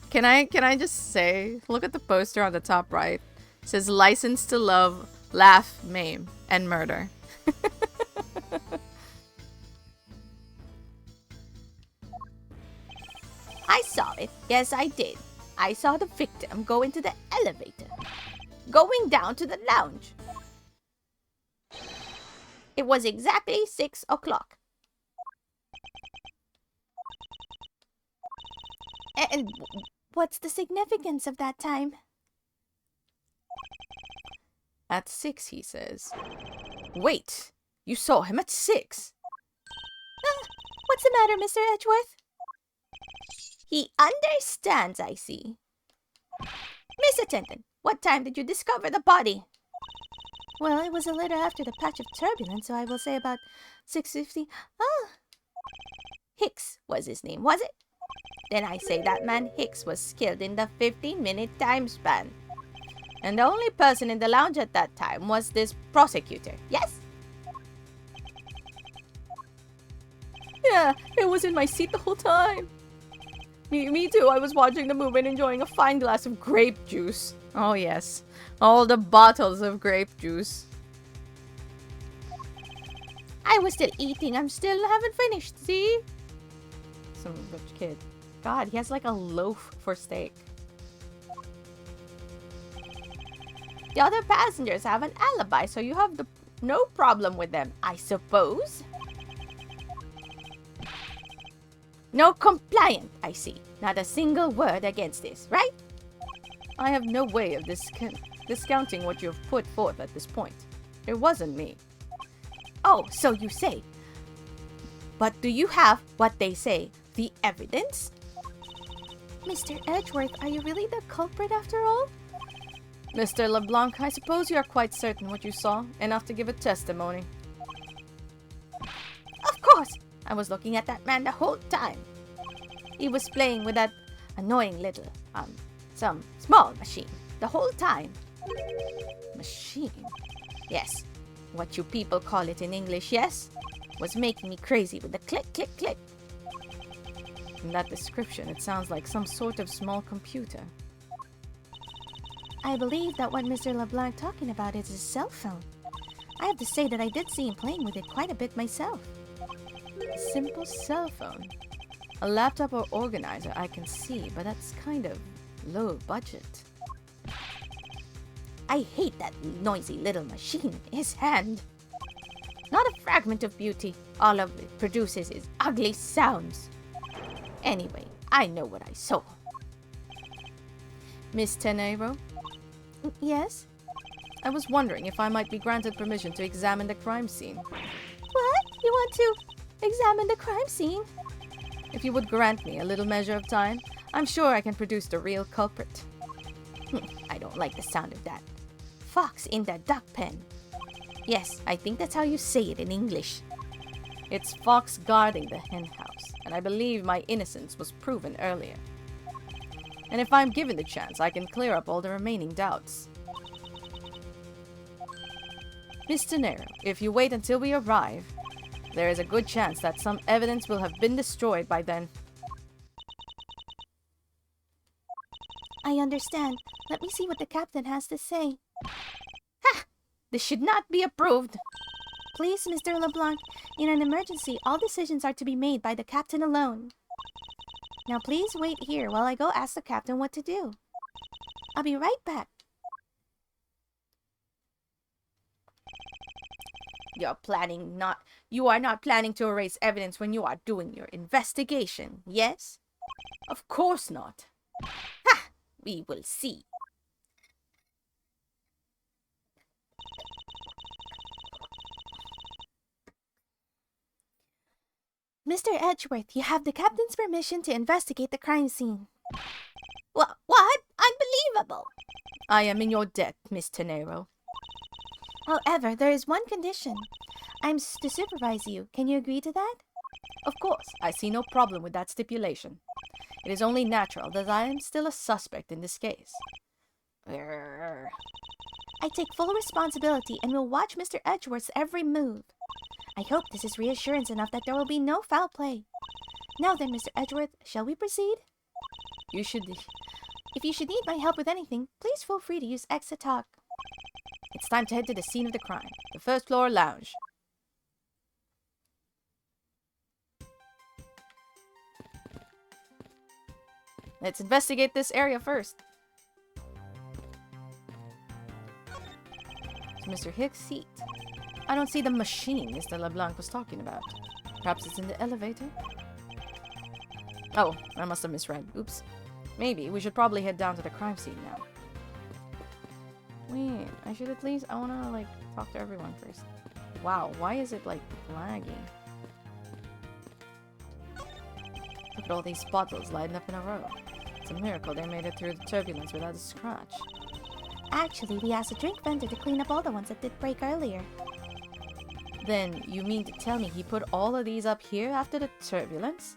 Can I just say, look at the poster on the top right. It says license to love, laugh, maim, and murder. I saw it. Yes, I did. I saw the victim go into the elevator, going down to the lounge. It was exactly 6 o'clock. And what's the significance of that time? At 6, he says. Wait, you saw him at 6? What's the matter, Mr. Edgeworth? He understands, I see. Miss Attendant, what time did you discover the body? Well, it was a little after the patch of turbulence, so I will say about 6:50. Hicks was his name, was it? Then I say that man Hicks was killed in the 15-minute time span. And the only person in the lounge at that time was this prosecutor, yes? Yeah, it was in my seat the whole time. Me too. I was watching the movie and enjoying a fine glass of grape juice. Oh yes, all the bottles of grape juice. I was still eating. I haven't finished, see? Some rich kid. God, he has like a loaf for steak. The other passengers have an alibi, so you have no problem with them, I suppose? No compliant, I see. Not a single word against this, right? I have no way of discounting what you have put forth at this point. It wasn't me. Oh, so you say. But do you have what they say, the evidence? Mr. Edgeworth, are you really the culprit after all? Mr. LeBlanc, I suppose you are quite certain what you saw, enough to give a testimony. Of course! I was looking at that man the whole time. He was playing with that annoying little, some small machine the whole time. Machine? Yes, what you people call it in English, yes? Was making me crazy with the click, click, click. From that description, it sounds like some sort of small computer. I believe that what Mr. LeBlanc talking about is his cell phone. I have to say that I did see him playing with it quite a bit myself. A simple cell phone. A laptop or organizer I can see, but that's kind of low budget. I hate that noisy little machine in his hand. Not a fragment of beauty. All of it produces is ugly sounds. Anyway, I know what I saw. Miss Tenero, Yes? I was wondering if I might be granted permission to examine the crime scene. What? You want to examine the crime scene? If you would grant me a little measure of time, I'm sure I can produce the real culprit. I don't like the sound of that. Fox in the duck pen. Yes, I think that's how you say it in English. It's Fox guarding the hen house, and I believe my innocence was proven earlier. And if I'm given the chance, I can clear up all the remaining doubts. Mr. Nero, if you wait until we arrive, there is a good chance that some evidence will have been destroyed by then. I understand. Let me see what the captain has to say. Ha! This should not be approved. Please, Mr. LeBlanc, in an emergency, all decisions are to be made by the captain alone. Now please wait here while I go ask the captain what to do. I'll be right back. You are not planning to erase evidence when you are doing your investigation, yes? Of course not. Ha! We will see. Mr. Edgeworth, you have the captain's permission to investigate the crime scene. What? Unbelievable! I am in your debt, Miss Tenero. However, there is one condition. I'm to supervise you. Can you agree to that? Of course, I see no problem with that stipulation. It is only natural that I am still a suspect in this case. I take full responsibility and will watch Mr. Edgeworth's every move. I hope this is reassurance enough that there will be no foul play. Now then, Mr. Edgeworth, shall we proceed? If you should need my help with anything, please feel free to use X to talk. It's time to head to the scene of the crime, the first floor lounge. Let's investigate this area first. It's Mr. Hicks' seat. I don't see the machine Mr. LeBlanc was talking about. Perhaps it's in the elevator? Oh, I must have misread. Oops. Maybe. We should probably head down to the crime scene now. Wait, I should at least... I wanna, like, talk to everyone first. Wow, why is it, like, lagging? Look at all these bottles lined up in a row. It's a miracle they made it through the turbulence without a scratch. Actually, we asked a drink vendor to clean up all the ones that did break earlier. Then, you mean to tell me he put all of these up here after the turbulence?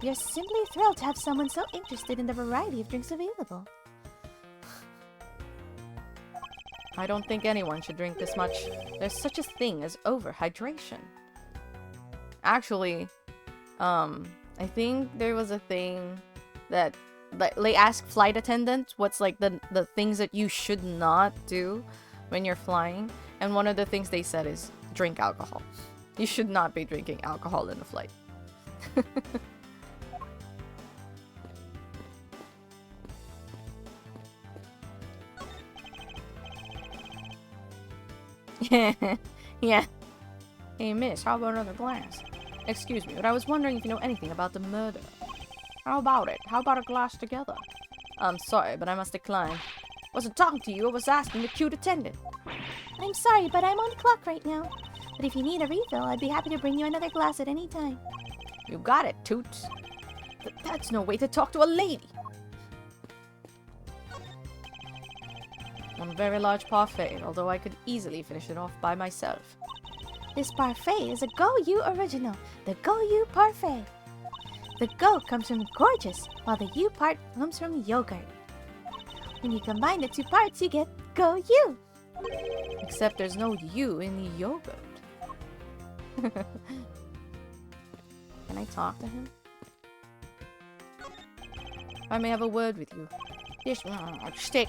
We are simply thrilled to have someone so interested in the variety of drinks available. I don't think anyone should drink this much. There's such a thing as overhydration. Actually, I think there was a thing that they ask flight attendants what's like the things that you should not do when you're flying, and one of the things they said is drink alcohol. You should not be drinking alcohol in a flight. Yeah. Hey, miss, how about another glass? Excuse me, but I was wondering if you know anything about the murder. How about it? How about a glass together? I'm sorry, but I must decline. Wasn't talking to you, I was asking the cute attendant. I'm sorry, but I'm on the clock right now. But if you need a refill, I'd be happy to bring you another glass at any time. You got it, Toots. That's no way to talk to a lady. One very large parfait, although I could easily finish it off by myself. This parfait is a Go-You original, the Go-You parfait. The Go comes from gorgeous, while the U part comes from yogurt. When you combine the two parts, you get Go-You. Except there's no U in the yogurt. Can I talk to him? I may have a word with you. This steak,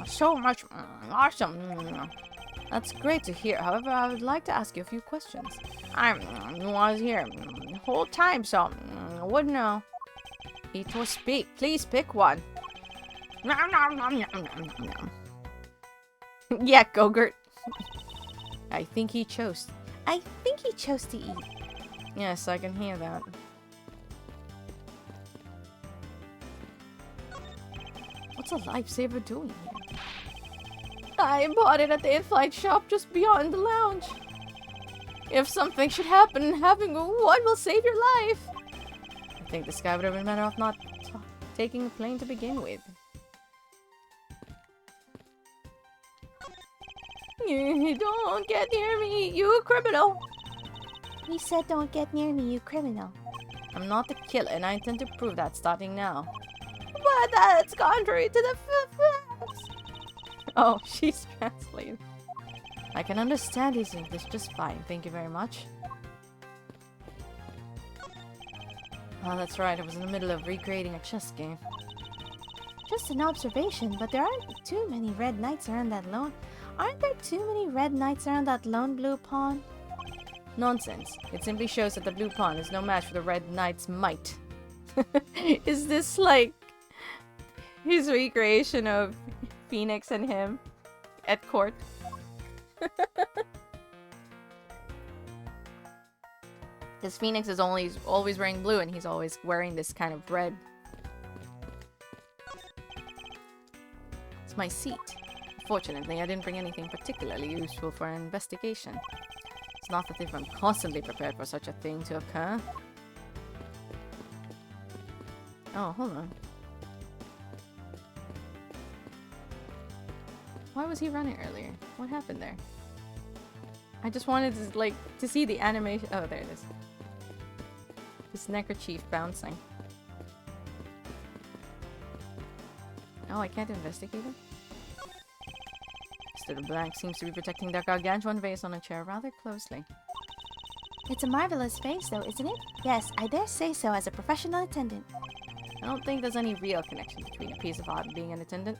so much awesome. That's great to hear. However, I would like to ask you a few questions. I was here the whole time, so I wouldn't know. Eat or speak. Please pick one. Yeah, Gogurt. I think he chose. I think he chose to eat. Yes, I can hear that. What's a lifesaver doing here? I bought it at the in-flight shop just beyond the lounge. If something should happen, having one will save your life. I think this guy would have been better off not taking a plane to begin with. Don't get near me, you criminal. He said don't get near me, you criminal. I'm not the killer, and I intend to prove that starting now. But that's contrary to the facts. Oh, she's translating. I can understand his English just fine, thank you very much. Oh, that's right, I was in the middle of recreating a chess game. Just an observation, but there aren't too many red knights around that lone... Aren't there too many red knights around that lone blue pawn? Nonsense. It simply shows that the blue pawn is no match for the red knight's might. Is this like his recreation of Phoenix and him at court? Because Phoenix is always wearing blue and he's always wearing this kind of red. It's my seat. Fortunately, I didn't bring anything particularly useful for an investigation. It's not as if I'm constantly prepared for such a thing to occur. Oh, hold on. Why was he running earlier? What happened there? I just wanted to, like, to see the animation. Oh, there it is. This neckerchief bouncing. Oh, I can't investigate it? Mr. LeBlanc seems to be protecting the gargantuan vase on a chair rather closely. It's a marvelous vase, though, isn't it? Yes, I dare say so as a professional attendant. I don't think there's any real connection between a piece of art and being an attendant.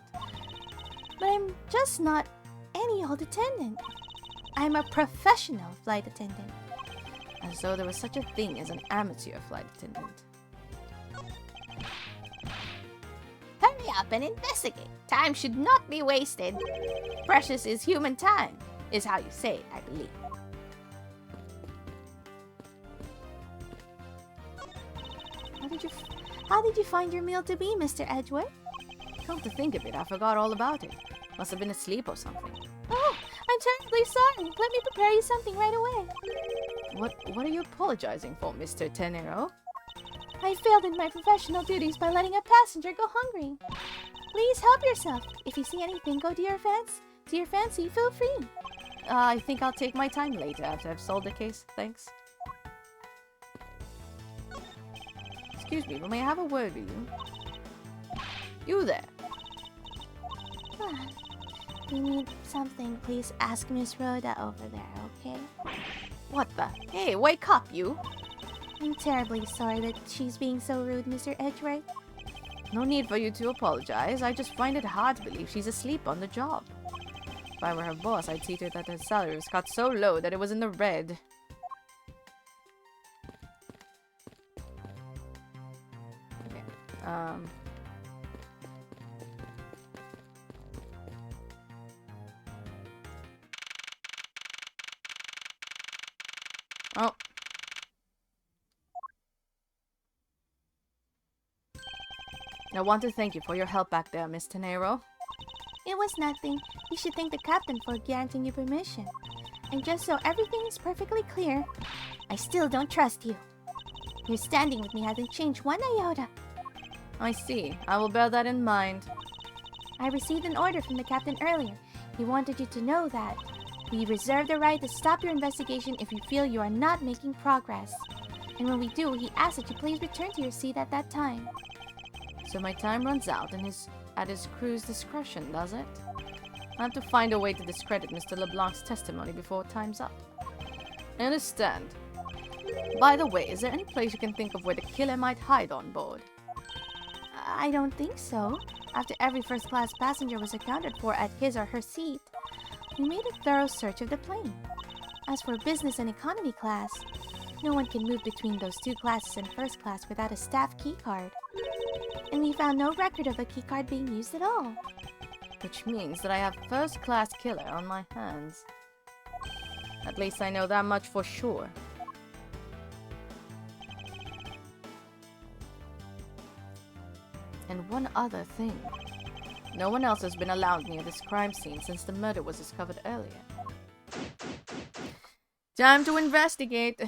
But I'm just not any old attendant. I'm a professional flight attendant. As though there was such a thing as an amateur flight attendant. Hurry up and investigate. Time should not be wasted. Precious is human time, is how you say it, I believe. How did you find your meal to be, Mr. Edgeworth? Come to think of it, I forgot all about it. Must have been asleep or something. Oh, I'm terribly sorry. Let me prepare you something right away. What are you apologizing for, Mr. Tenero? I failed in my professional duties by letting a passenger go hungry. Please help yourself. If you see anything go to your fancy, feel free. I think I'll take my time later after I've solved the case, thanks. Excuse me, but may I have a word with you? You there. If you need something, please ask Miss Rhoda over there, okay? What the? Hey, wake up, you! I'm terribly sorry that she's being so rude, Mr. Edgeworth. No need for you to apologize. I just find it hard to believe she's asleep on the job. If I were her boss, I'd see to it that her salary was cut so low that it was in the red. Okay, Oh. I want to thank you for your help back there, Miss Tenero. It was nothing. You should thank the captain for granting you permission. And just so everything is perfectly clear, I still don't trust you. Your standing with me hasn't changed one iota. I see. I will bear that in mind. I received an order from the captain earlier. He wanted you to know that we reserve the right to stop your investigation if we feel you are not making progress. And when we do, he asks that you please return to your seat at that time. So my time runs out and is at his crew's discretion, does it? I have to find a way to discredit Mr. LeBlanc's testimony before time's up. I understand. By the way, is there any place you can think of where the killer might hide on board? I don't think so. After every first-class passenger was accounted for at his or her seat, we made a thorough search of the plane. As for business and economy class, no one can move between those two classes in first class without a staff keycard. And we found no record of a keycard being used at all. Which means that I have first-class killer on my hands. At least I know that much for sure. And one other thing. No one else has been allowed near this crime scene since the murder was discovered earlier. Time to investigate.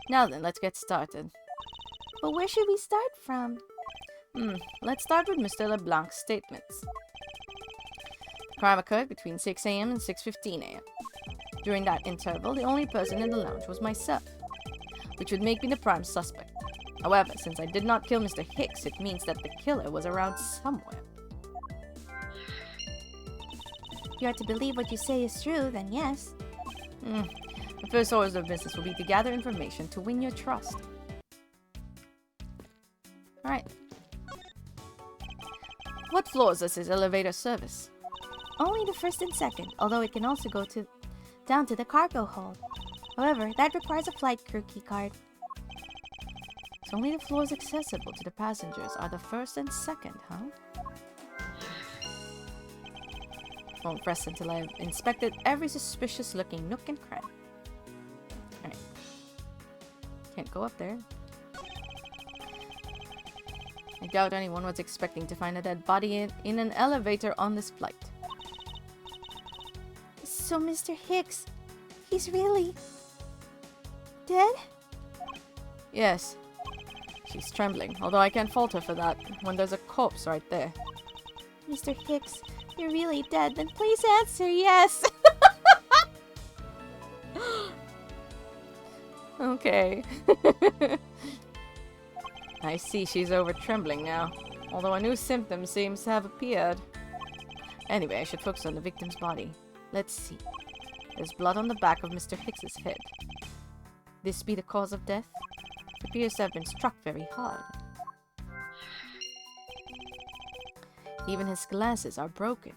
Now then, let's get started. But where should we start from? Let's start with Mr. LeBlanc's statements. The crime occurred between 6 a.m. and 6:15 a.m. During that interval, the only person in the lounge was myself, which would make me the prime suspect. However, since I did not kill Mr. Hicks, it means that the killer was around somewhere. If you are to believe what you say is true, then yes. The first orders of business will be to gather information to win your trust. Alright. What floors does this elevator service? Only the first and second, although it can also go down to the cargo hold. However, that requires a flight crew keycard. So only the floors accessible to the passengers are the first and second, huh? Won't rest until I've inspected every suspicious-looking nook and cranny. Alright. Can't go up there. I doubt anyone was expecting to find a dead body in an elevator on this flight. So Mr. Hicks, he's really dead? Yes. She's trembling, although I can't fault her for that when there's a corpse right there. Mr. Hicks, you're really dead, then please answer yes. Okay. I see she's over trembling now, although a new symptom seems to have appeared. Anyway, I should focus on the victim's body. Let's see. There's blood on the back of Mr. Hicks's head. This be the cause of death? It appears to have been struck very hard. Even his glasses are broken.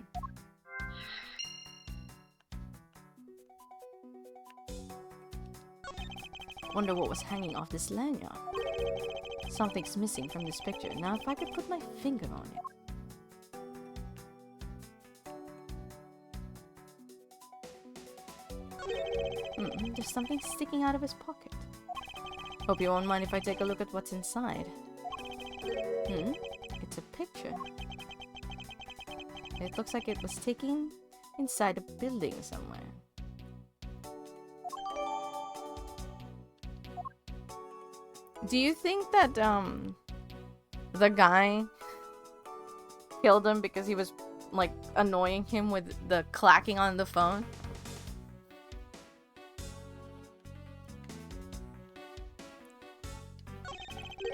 Wonder what was hanging off this lanyard. Something's missing from this picture. Now if I could put my finger on it. There's something sticking out of his pocket. Hope you won't mind if I take a look at what's inside. It's a picture. It looks like it was taken inside a building somewhere. Do you think that the guy killed him because he was like annoying him with the clacking on the phone?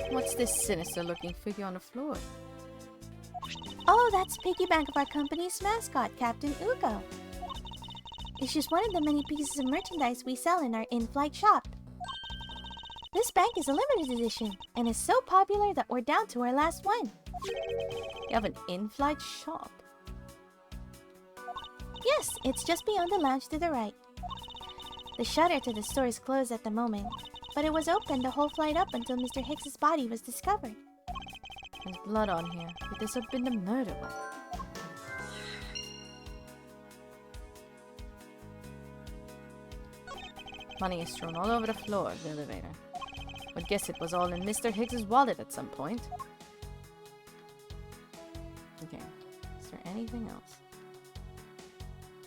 What's this sinister looking figure on the floor? Oh, that's Piggy Bank of our company's mascot, Captain Ugo. It's just one of the many pieces of merchandise we sell in our in-flight shop. This bank is a limited edition, and is so popular that we're down to our last one. You have an in-flight shop? Yes, it's just beyond the lounge to the right. The shutter to the store is closed at the moment, but it was open the whole flight up until Mr. Hicks's body was discovered. There's blood on here. Could this have been the murder one? Money is strewn all over the floor of the elevator. Would guess it was all in Mr. Higgs's wallet at some point. Okay. Is there anything else?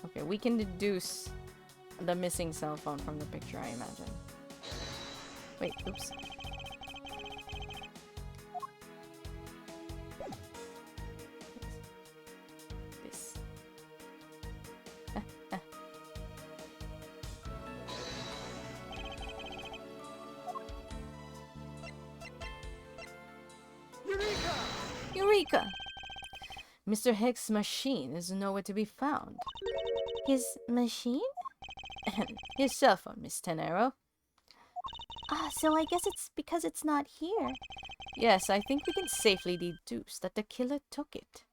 Okay, we can deduce the missing cell phone from the picture, I imagine. Wait, oops. This. Eureka! Mr. Hicks' machine is nowhere to be found. His machine? His cell phone, Miss Tenero. Ah, so I guess it's because it's not here. Yes, I think we can safely deduce that the killer took it.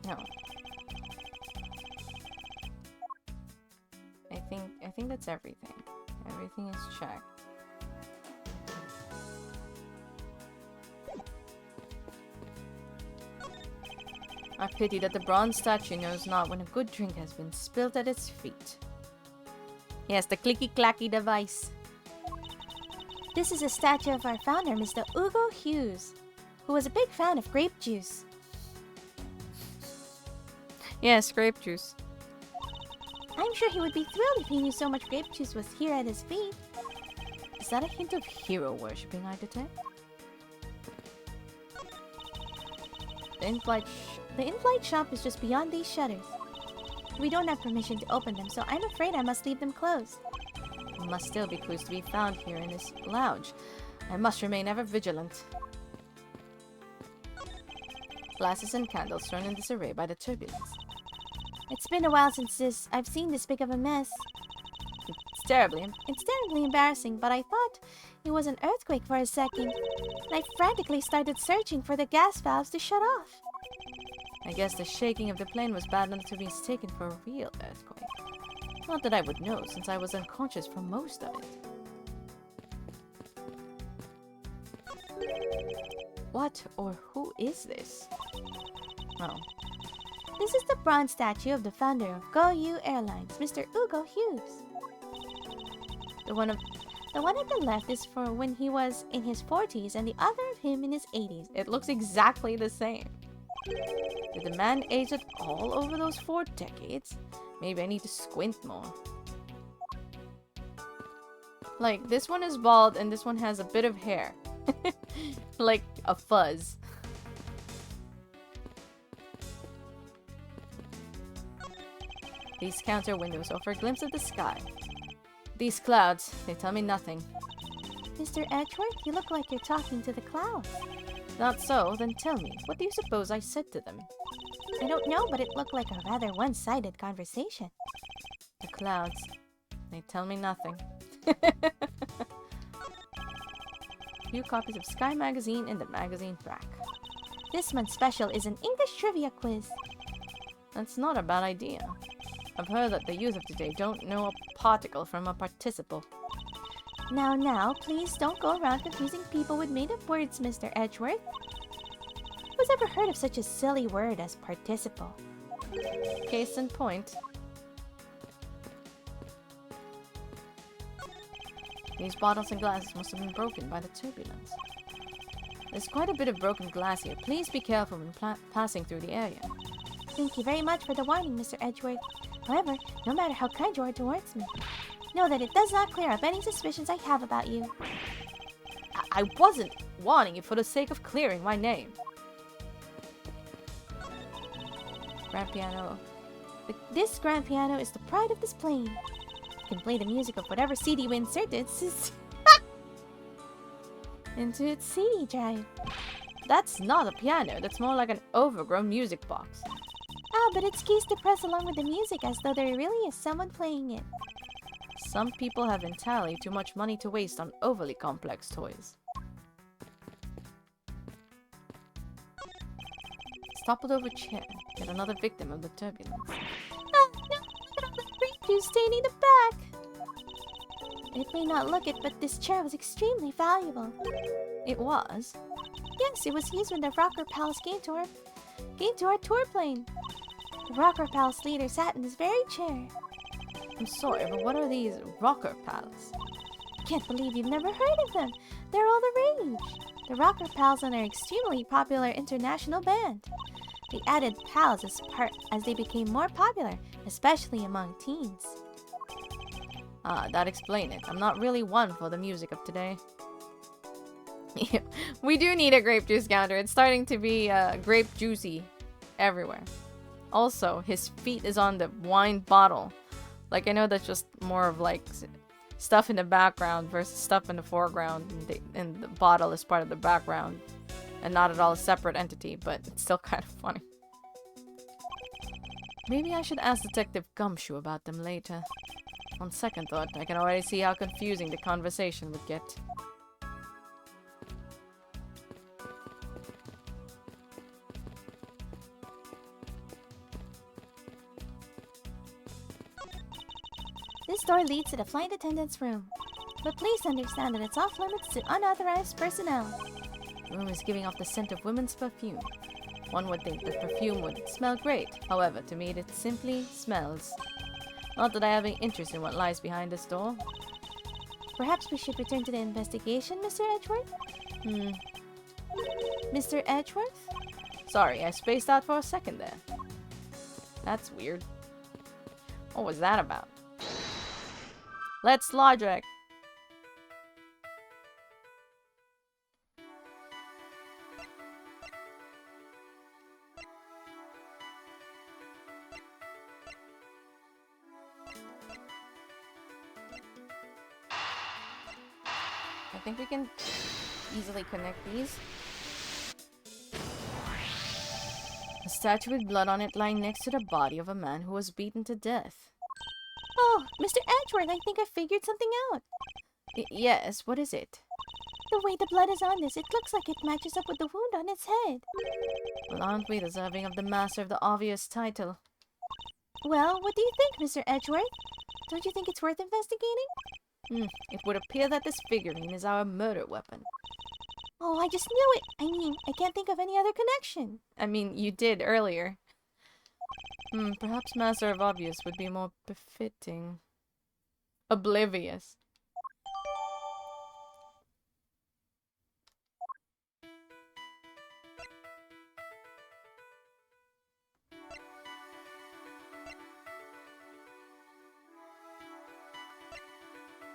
No. I think that's everything. Everything is checked. I pity that the bronze statue knows not when a good drink has been spilt at its feet. Yes, the clicky-clacky device. This is a statue of our founder, Mr. Ugo Hughes, who was a big fan of grape juice. Yes, grape juice. I'm sure he would be thrilled if he knew so much grape juice was here at his feet. Is that a hint of hero worshipping I detect? The in-flight shop is just beyond these shutters. We don't have permission to open them, so I'm afraid I must leave them closed. There must still be clues to be found here in this lounge. I must remain ever vigilant. Glasses and candles thrown in disarray by the turbulence. It's been a while since I've seen this big of a mess. It's terribly embarrassing, but I thought it was an earthquake for a second. And I frantically started searching for the gas valves to shut off. I guess the shaking of the plane was bad enough to be mistaken for a real earthquake. Not that I would know, since I was unconscious for most of it. What or who is this? Oh. This is the bronze statue of the founder of Go Airlines, Mr. Ugo Hughes. The one of The one at the left is for when he was in his 40s and the other of him in his 80s. It looks exactly the same. Did the man age at all over those 4 decades? Maybe I need to squint more. Like, this one is bald and this one has a bit of hair. Like a fuzz. These counter windows offer a glimpse of the sky. These clouds, they tell me nothing. Mr. Edgeworth, you look like you're talking to the clouds. Not so, then tell me, what do you suppose I said to them? I don't know, but it looked like a rather one-sided conversation. The clouds, they tell me nothing. Few copies of Sky magazine in the magazine rack. This month's special is an English trivia quiz. That's not a bad idea. I've heard that the youth of today don't know a particle from a participle. Now, please don't go around confusing people with made-up words, Mr. Edgeworth. Who's ever heard of such a silly word as participle? Case in point. These bottles and glasses must have been broken by the turbulence. There's quite a bit of broken glass here. Please be careful when passing through the area. Thank you very much for the warning, Mr. Edgeworth. However, no matter how kind you are towards me, know that it does not clear up any suspicions I have about you. I wasn't warning you for the sake of clearing my name. Grand piano. This grand piano is the pride of this plane. You can play the music of whatever CD we inserted into its CD drive. That's not a piano. That's more like an overgrown music box. Ah, but it's keys to press along with the music as though there really is someone playing it. Some people have entirely too much money to waste on overly complex toys. Toppled over chair. Yet another victim of the turbulence. Oh, no! Grape juice staining the back! It may not look it, but this chair was extremely valuable. It was? Yes, it was used when the Rocker Pals came to our tour plane. The Rocker Pals leader sat in this very chair. I'm sorry, but what are these Rocker Pals? Can't believe you've never heard of them. They're all the rage. The Rocker Pals are an extremely popular international band. They added pals as they became more popular, especially among teens. Ah, that explains it. I'm not really one for the music of today. We do need a grape juice counter. It's starting to be grape juicy everywhere. Also, his feet is on the wine bottle. Like, I know that's just more of like stuff in the background versus stuff in the foreground, and the bottle is part of the background and not at all a separate entity, but it's still kind of funny. Maybe I should ask Detective Gumshoe about them later. On second thought, I can already see how confusing the conversation would get. This door leads to the flight attendant's room. But please understand that it's off limits to unauthorized personnel. The room is giving off the scent of women's perfume. One would think that perfume would smell great. However, to me it simply smells. Not that I have any interest in what lies behind this door. Perhaps we should return to the investigation, Mr. Edgeworth? Mr. Edgeworth? Sorry, I spaced out for a second there. That's weird. What was that about? Let's logic. I think we can easily connect these. A statue with blood on it lying next to the body of a man who was beaten to death. Oh, Mr. Edgeworth, I think I figured something out. Yes, what is it? The way the blood is on this, it looks like it matches up with the wound on its head. Well, aren't we deserving of the master of the obvious title? Well, what do you think, Mr. Edgeworth? Don't you think it's worth investigating? It would appear that this figurine is our murder weapon. Oh, I just knew it! I mean, I can't think of any other connection. I mean, you did earlier. Perhaps Master of Obvious would be more befitting. Oblivious.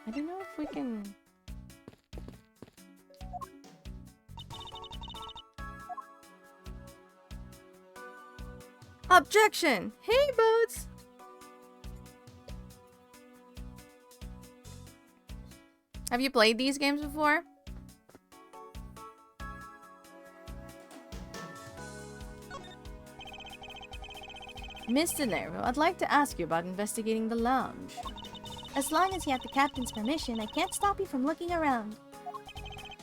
I don't know if we can... Objection! Hey, Boots! Have you played these games before? Mr. Nero, I'd like to ask you about investigating the lounge. As long as you have the captain's permission, I can't stop you from looking around.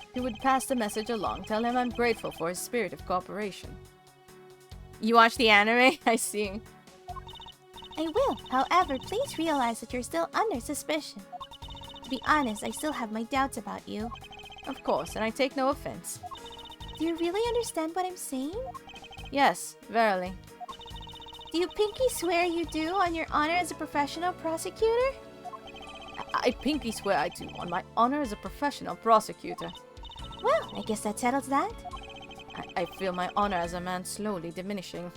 If you would pass the message along, tell him I'm grateful for his spirit of cooperation. You watch the anime? I see. I will. However, please realize that you're still under suspicion. To be honest, I still have my doubts about you. Of course, and I take no offense. Do you really understand what I'm saying? Yes, verily. Do you pinky swear you do on your honor as a professional prosecutor? I pinky swear I do on my honor as a professional prosecutor. Well, I guess that settles that. I feel my honor as a man slowly diminishing.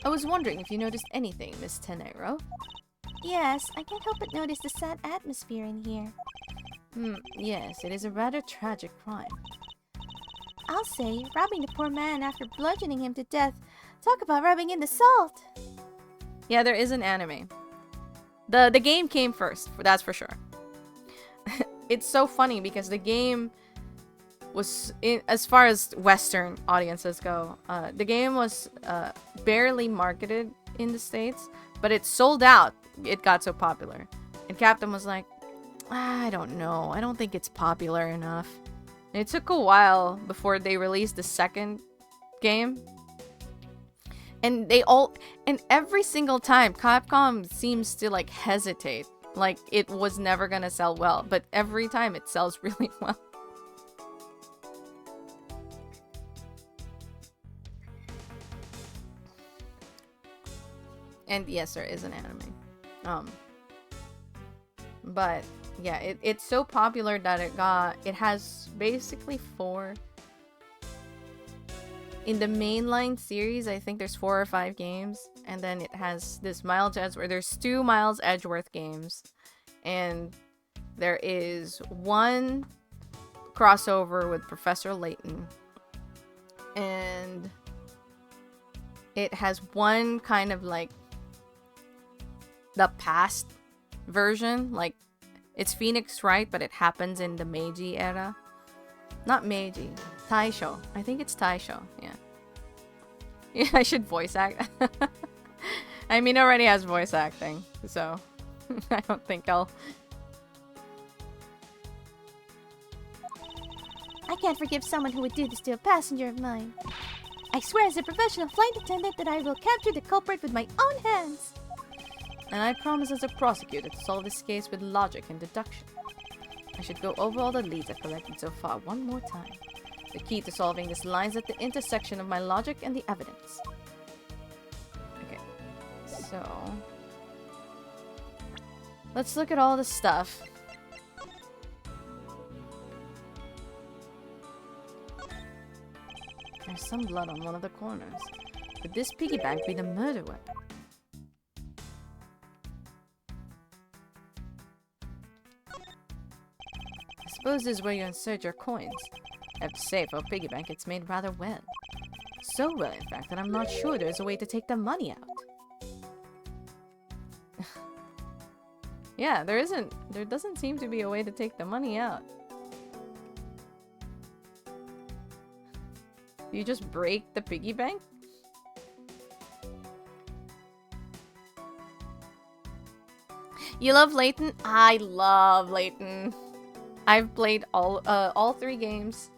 I was wondering if you noticed anything, Miss Tenero. Yes, I can't help but notice the sad atmosphere in here. Yes, it is a rather tragic crime. I'll say, robbing the poor man after bludgeoning him to death. Talk about rubbing in the salt. Yeah, there is an anime. The game came first, that's for sure. It's so funny because the game was, as far as Western audiences go, the game was barely marketed in the States, but it sold out. It got so popular. And Captain was like, I don't know. I don't think it's popular enough. And it took a while before they released the second game. And every single time, Capcom seems to like hesitate. Like it was never gonna sell well, but every time it sells really well. And yes, there is an anime. But yeah, it's so popular that it has basically 4 in the mainline series. I think there's 4 or 5 games, and then it has this Miles Edgeworth. There's 2 Miles Edgeworth games, and there is 1 crossover with Professor Layton, and it has 1 kind of like the past version, like it's Phoenix Wright, but it happens in the Meiji era. Not Meiji, Taisho. I think it's Taisho. Yeah. Yeah, I should voice act. I mean, it already has voice acting, so I don't think I'll. I can't forgive someone who would do this to a passenger of mine. I swear as a professional flight attendant that I will capture the culprit with my own hands. And I promise as a prosecutor to solve this case with logic and deduction. I should go over all the leads I've collected so far one more time. The key to solving this lies at the intersection of my logic and the evidence. Okay, so let's look at all the stuff. There's some blood on one of the corners. Could this piggy bank be the murder weapon? I suppose this is where you insert your coins. I have to say, for a piggy bank, it's made rather well. So well, in fact, that I'm not sure there's a way to take the money out. Yeah, there isn't. There doesn't seem to be a way to take the money out. Do you just break the piggy bank? You love Layton? I love Layton. I've played all 3 games.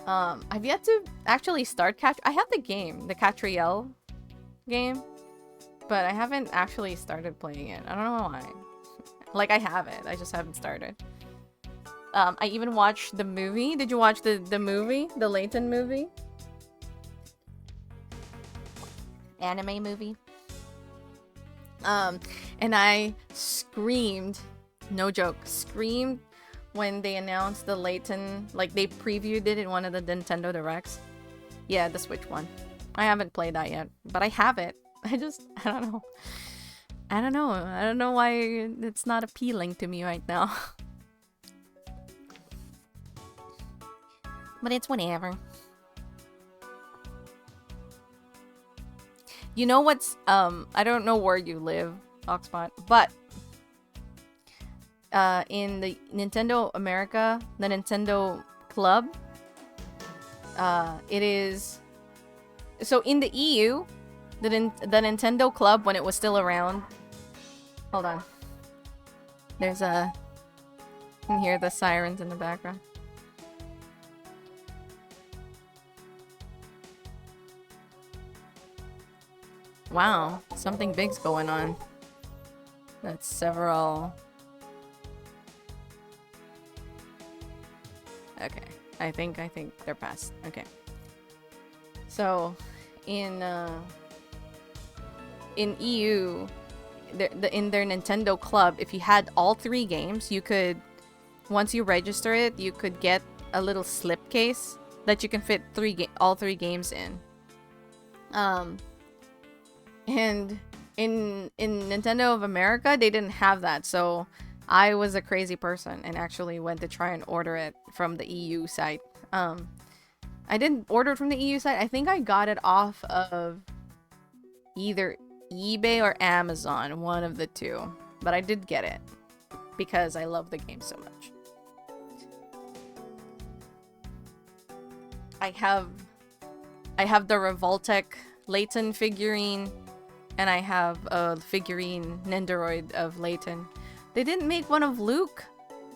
I've yet to actually start I have the game, the Catriel game, but I haven't actually started playing it. I don't know why. Like, I have it, I just haven't started. I even watched the movie. Did you watch the movie? The Layton movie? Anime movie? And I screamed, no joke, screamed when they announced the Layton, like they previewed it in one of the Nintendo Directs. Yeah, the Switch one. I haven't played that yet, but I have it. I don't know. I don't know. I don't know why it's not appealing to me right now. But it's whatever. You know what's I don't know where you live, Oxbot, but in the Nintendo America, the Nintendo Club, it is so in the EU, the Nintendo Club, when it was still around. Hold on. There's a... You can hear the sirens in the background. Wow, something big's going on. That's several... Okay, I think they're past. Okay. So, in EU, in their Nintendo Club, if you had all 3 games, you could, once you register it, you could get a little slipcase that you can fit all 3 games in. And in Nintendo of America, they didn't have that, so I was a crazy person and actually went to try and order it from the EU site. I didn't order it from the EU site. I think I got it off of either eBay or Amazon, one of the two. But I did get it because I love the game so much. I have the Revoltech Layton figurine, and I have a figurine Nendoroid of Layton. They didn't make one of Luke.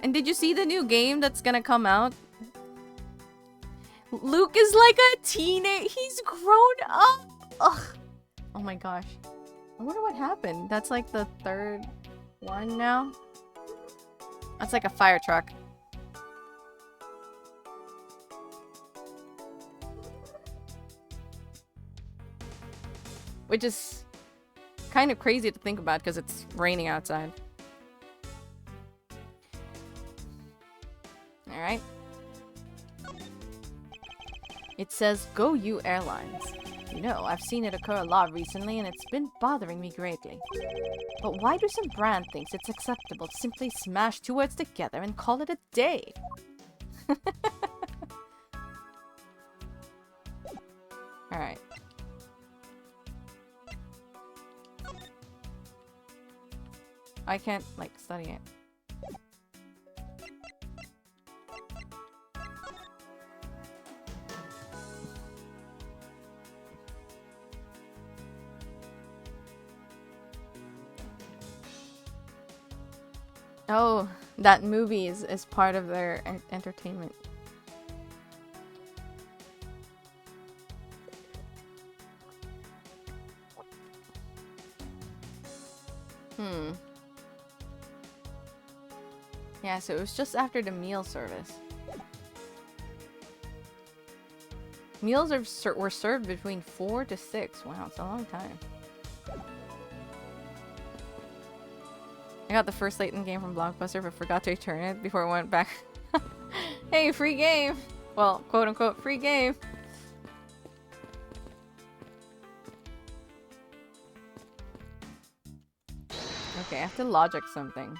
And did you see the new game that's gonna come out? Luke is like a teenage. He's grown up. Ugh. Oh my gosh. I wonder what happened. That's like the 3rd one now. That's like a fire truck. Which is kind of crazy to think about because it's raining outside. Alright. It says, Go You Airlines. You know, I've seen it occur a lot recently and it's been bothering me greatly. But why do some brand thinks it's acceptable to simply smash 2 words together and call it a day? Alright. I can't, like, study it. Oh, that movie is part of their entertainment. Yeah, so it was just after the meal service. Meals were served between 4 to 6. Wow, it's a long time. I got the first Layton game from Blockbuster, but forgot to return it before it went back. Hey, free game! Well, quote-unquote, free game. Okay, I have to logic something.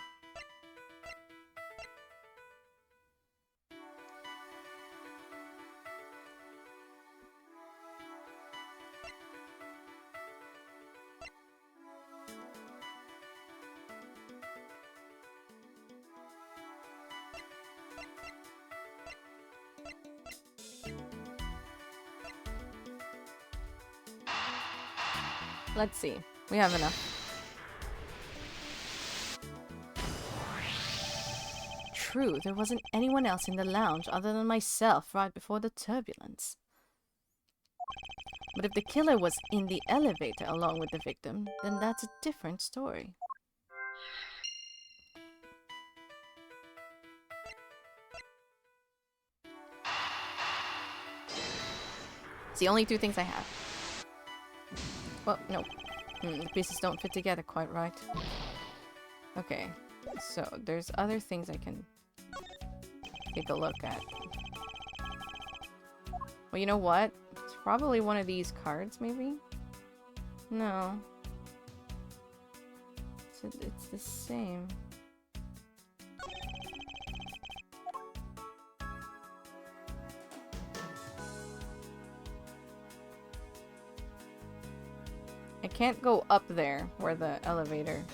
Let's see. We have enough. True, there wasn't anyone else in the lounge other than myself right before the turbulence. But if the killer was in the elevator along with the victim, then that's a different story. It's the only 2 things I have. Well, no. The pieces don't fit together quite right. Okay, so there's other things I can take a look at. Well, you know what? It's probably one of these cards, maybe? No. So it's the same. I can't go up there where the elevator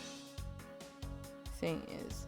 thing is.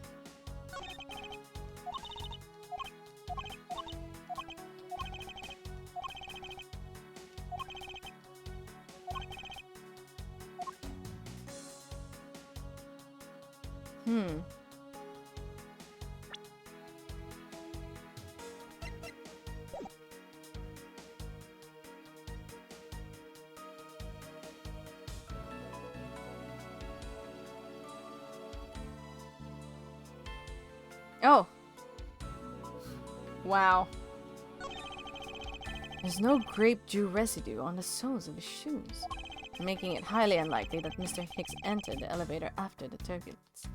Oh. Wow. There's no grape juice residue on the soles of his shoes, making it highly unlikely that Mr. Hicks entered the elevator after the turbulence.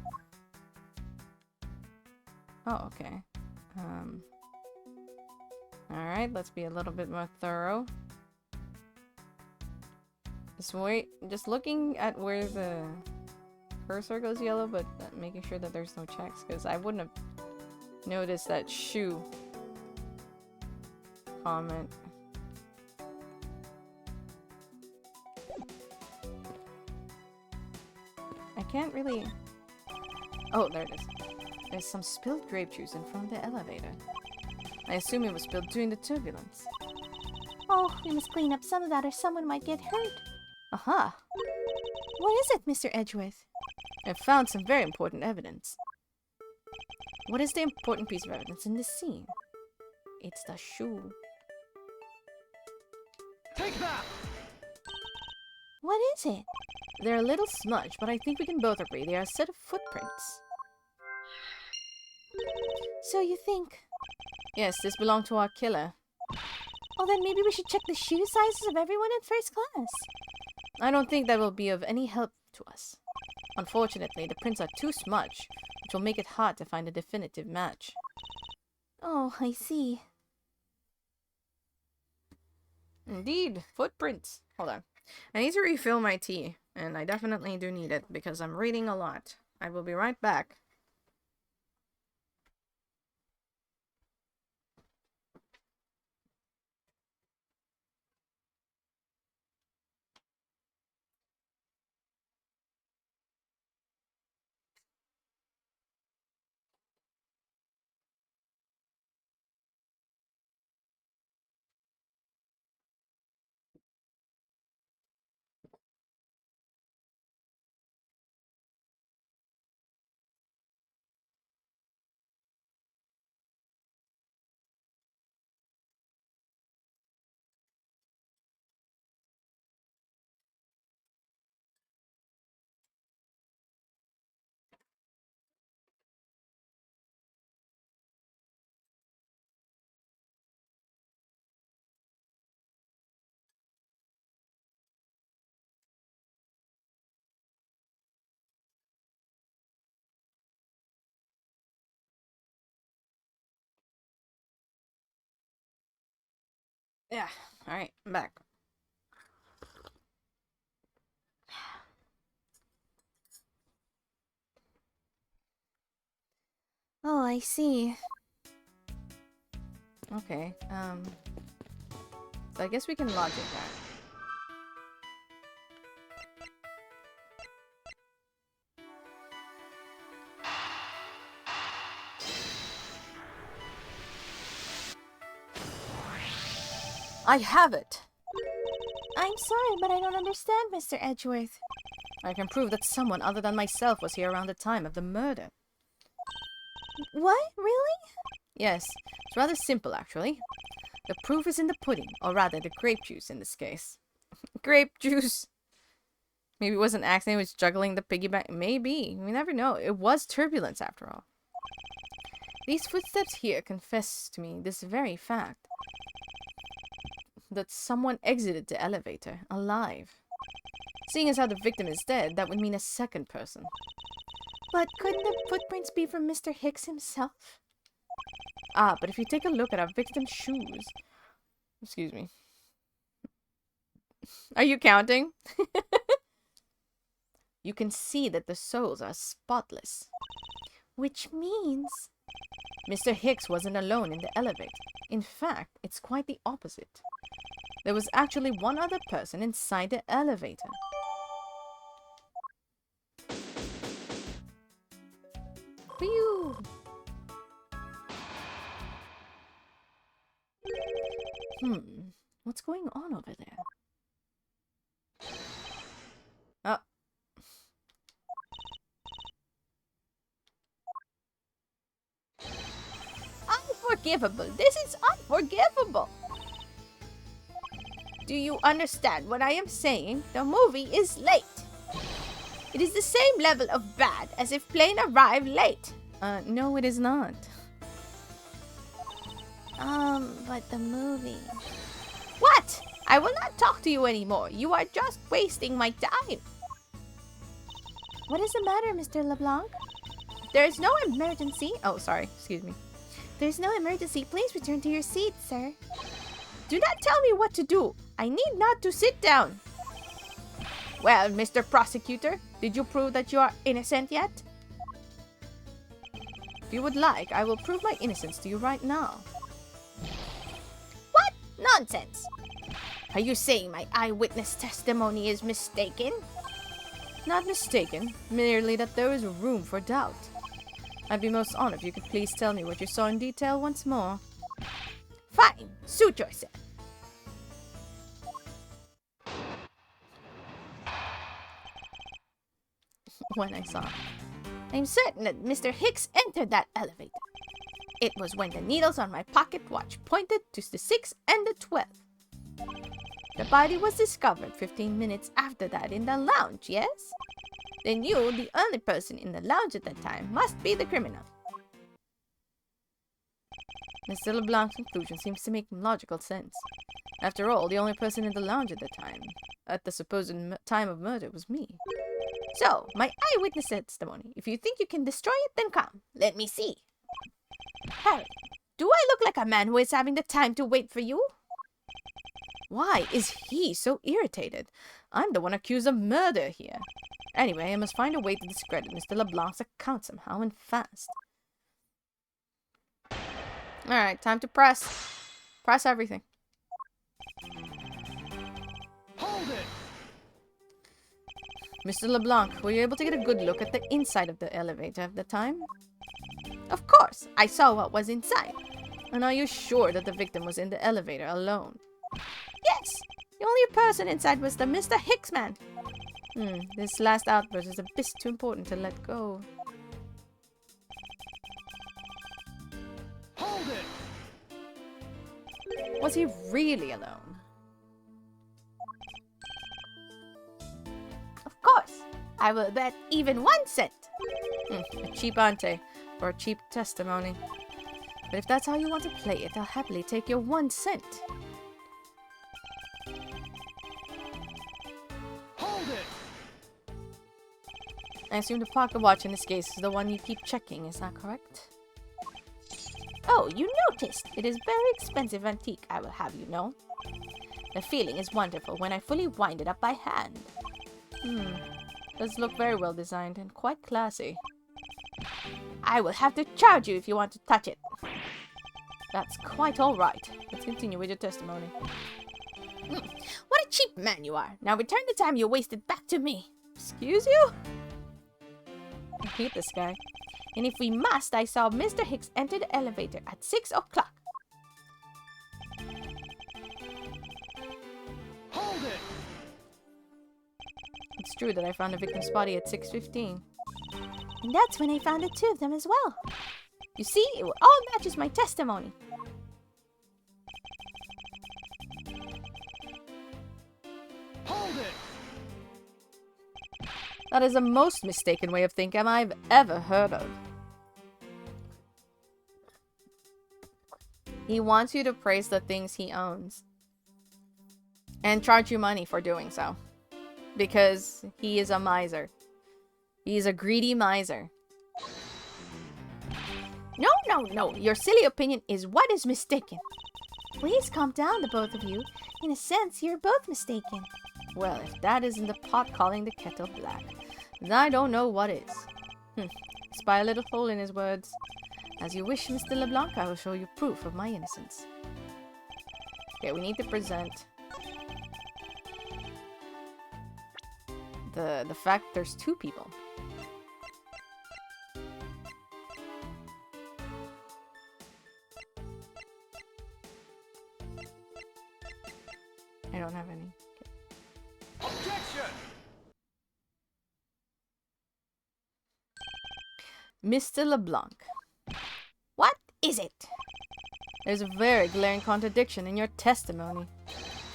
Oh, okay. Alright, let's be a little bit more thorough. Just looking at where the cursor goes yellow, but making sure that there's no checks, because I wouldn't have noticed that shoe comment. I can't really... Oh, there it is. There's some spilled grape juice in front of the elevator. I assume it was spilled during the turbulence. Oh, we must clean up some of that or someone might get hurt. Aha! What is it, Mr. Edgeworth? I've found some very important evidence. What is the important piece of evidence in this scene? It's the shoe. Take that! What is it? They're a little smudged, but I think we can both agree they are a set of footprints. So you think... Yes, this belonged to our killer. Oh, then maybe we should check the shoe sizes of everyone in first class. I don't think that will be of any help to us. Unfortunately, the prints are too smudged, which will make it hard to find a definitive match. Oh, I see. Indeed, footprints. Hold on. I need to refill my tea, and I definitely do need it because I'm reading a lot. I will be right back. Yeah, alright, I'm back. Oh, I see. Okay, so I guess we can logic that. I have it! I'm sorry, but I don't understand, Mr. Edgeworth. I can prove that someone other than myself was here around the time of the murder. What? Really? Yes, it's rather simple actually. The proof is in the pudding, or rather the grape juice in this case. Grape juice! Maybe it was an accident, it was juggling the piggyback. Maybe, we never know. It was turbulence after all. These footsteps here confess to me this very fact. That someone exited the elevator, alive. Seeing as how the victim is dead, that would mean a second person. But couldn't the footprints be from Mr. Hicks himself? Ah, but if you take a look at our victim's shoes... Excuse me. Are you counting? You can see that the soles are spotless. Which means... Mr. Hicks wasn't alone in the elevator. In fact, it's quite the opposite. There was actually one other person inside the elevator. Phew! What's going on over there? Oh. Unforgivable! This is unforgivable! Do you understand what I am saying? The movie is late. It is the same level of bad as if plane arrived late. No, it is not. But the movie... What? I will not talk to you anymore. You are just wasting my time. What is the matter, Mr. LeBlanc? There is no emergency. Oh, sorry. Excuse me. There's no emergency. Please return to your seat, sir. Do not tell me what to do. I need not to sit down. Well, Mr. Prosecutor, did you prove that you are innocent yet? If you would like, I will prove my innocence to you right now. What nonsense! Are you saying my eyewitness testimony is mistaken? Not mistaken, merely that there is room for doubt. I'd be most honored if you could please tell me what you saw in detail once more. Fine, suit yourself. When I saw. I'm certain that Mr. Hicks entered that elevator. It was when the needles on my pocket watch pointed to the 6 and the 12. The body was discovered 15 minutes after that in the lounge, yes? Then you, the only person in the lounge at that time, must be the criminal. Mr. LeBlanc's conclusion seems to make logical sense. After all, the only person in the lounge at the supposed time of murder, was me. So, my eyewitness testimony. If you think you can destroy it, then come. Let me see. Harry, do I look like a man who is having the time to wait for you? Why is he so irritated? I'm the one accused of murder here. Anyway, I must find a way to discredit Mr. LeBlanc's account somehow and fast. Alright, time to press. Press everything. Hold it! Mr. LeBlanc, were you able to get a good look at the inside of the elevator at the time? Of course, I saw what was inside. And are you sure that the victim was in the elevator alone? Yes, the only person inside was the Mr. Hicks man. This last outburst is a bit too important to let go. Hold it! Was he really alone? Of course, I will bet even 1 cent. A cheap ante for a cheap testimony. But if that's how you want to play it, I'll happily take your 1 cent. Hold it! I assume the pocket watch in this case is the one you keep checking, is that correct? Oh, you noticed. It is very expensive antique, I will have you know. The feeling is wonderful when I fully wind it up by hand. Does look very well designed and quite classy. I will have to charge you if you want to touch it. That's quite alright. Let's continue with your testimony. What a cheap man you are. Now return the time you wasted back to me. Excuse you? I hate this guy. And if we must, I saw Mr. Hicks enter the elevator at 6 o'clock. Hold it! It's true that I found the victim's body at 6:15. And that's when I found the 2 of them as well. You see, it all matches my testimony. Hold it! That is the most mistaken way of thinking I've ever heard of. He wants you to praise the things he owns. And charge you money for doing so. Because he is a miser. He is a greedy miser. No. Your silly opinion is what is mistaken. Please calm down, the both of you. In a sense, you're both mistaken. Well, if that isn't the pot calling the kettle black. then I don't know what is. Spy a little hole in his words. As you wish, Mr. LeBlanc, I will show you proof of my innocence. Okay, we need to present the fact there's two people. I don't have any. Objection! Mr. LeBlanc, What is it? there's a very glaring contradiction in your testimony.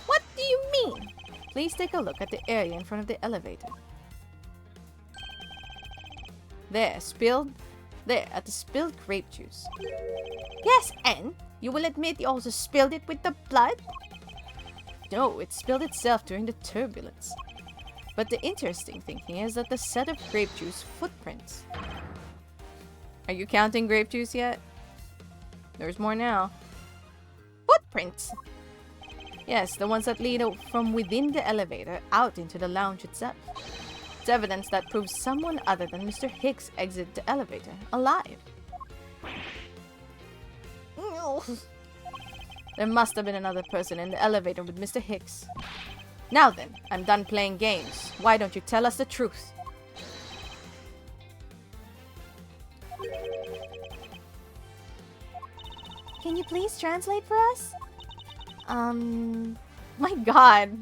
What do you mean? Please take a look at the area in front of the elevator. There, at the spilled grape juice. Yes, and you will admit you also spilled it with the blood? No, it spilled itself during the turbulence. But the interesting thing here is that the set of grape juice footprints. Are you counting grape juice yet? There's more now. Footprints? Yes, the ones that lead from within the elevator out into the lounge itself. It's evidence that proves someone other than Mr. Hicks exited the elevator alive. No. There must have been another person in the elevator with Mr. Hicks. Now then, I'm done playing games. Why don't you tell us the truth? Can you please translate for us? My god.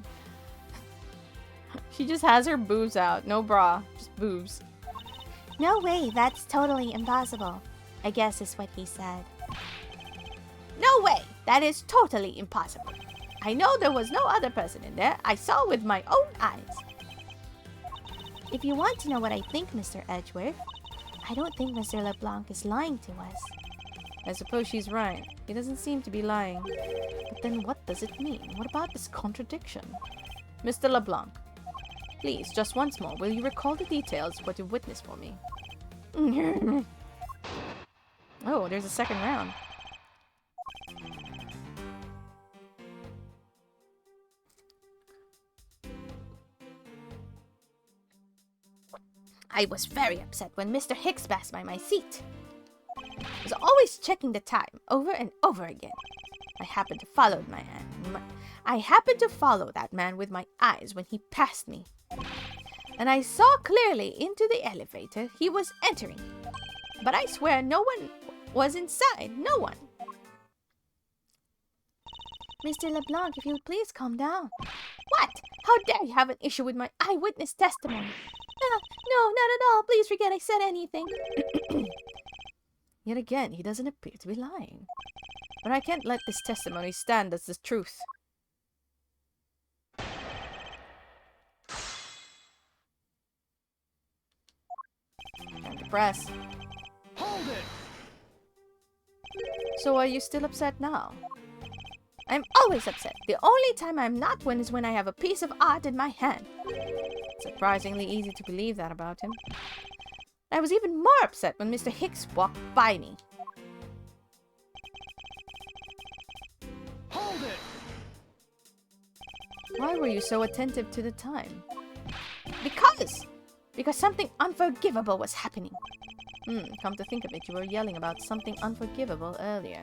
She just has her boobs out. No bra, just boobs. No way, that's totally impossible. I guess is what he said. No way! That is totally impossible. I know there was no other person in there. I saw with my own eyes. If you want to know what I think, Mr. Edgeworth, I don't think Mr. LeBlanc is lying to us. I suppose she's right. He doesn't seem to be lying. But then what does it mean? What about this contradiction? Mr. LeBlanc, please, just once more, will you recall the details of what you witnessed for me? Oh, there's a second round. I was very upset when Mr. Hicks passed by my seat. I was always checking the time over and over again. I happened to follow that man with my eyes when he passed me. And I saw clearly into the elevator he was entering. But I swear no one was inside. No one. Mr. LeBlanc, if you would please calm down. What? How dare you have an issue with my eyewitness testimony? No, not at all. Please forget I said anything. Yet again, he doesn't appear to be lying. But I can't let this testimony stand as the truth. Time to press. Hold it! So are you still upset now? I'm always upset. The only time I'm not is when I have a piece of art in my hand. Surprisingly easy to believe that about him. I was even more upset when Mr. Hicks walked by me. Hold it! Why were you so attentive to the time? Because something unforgivable was happening. Come to think of it, you were yelling about something unforgivable earlier.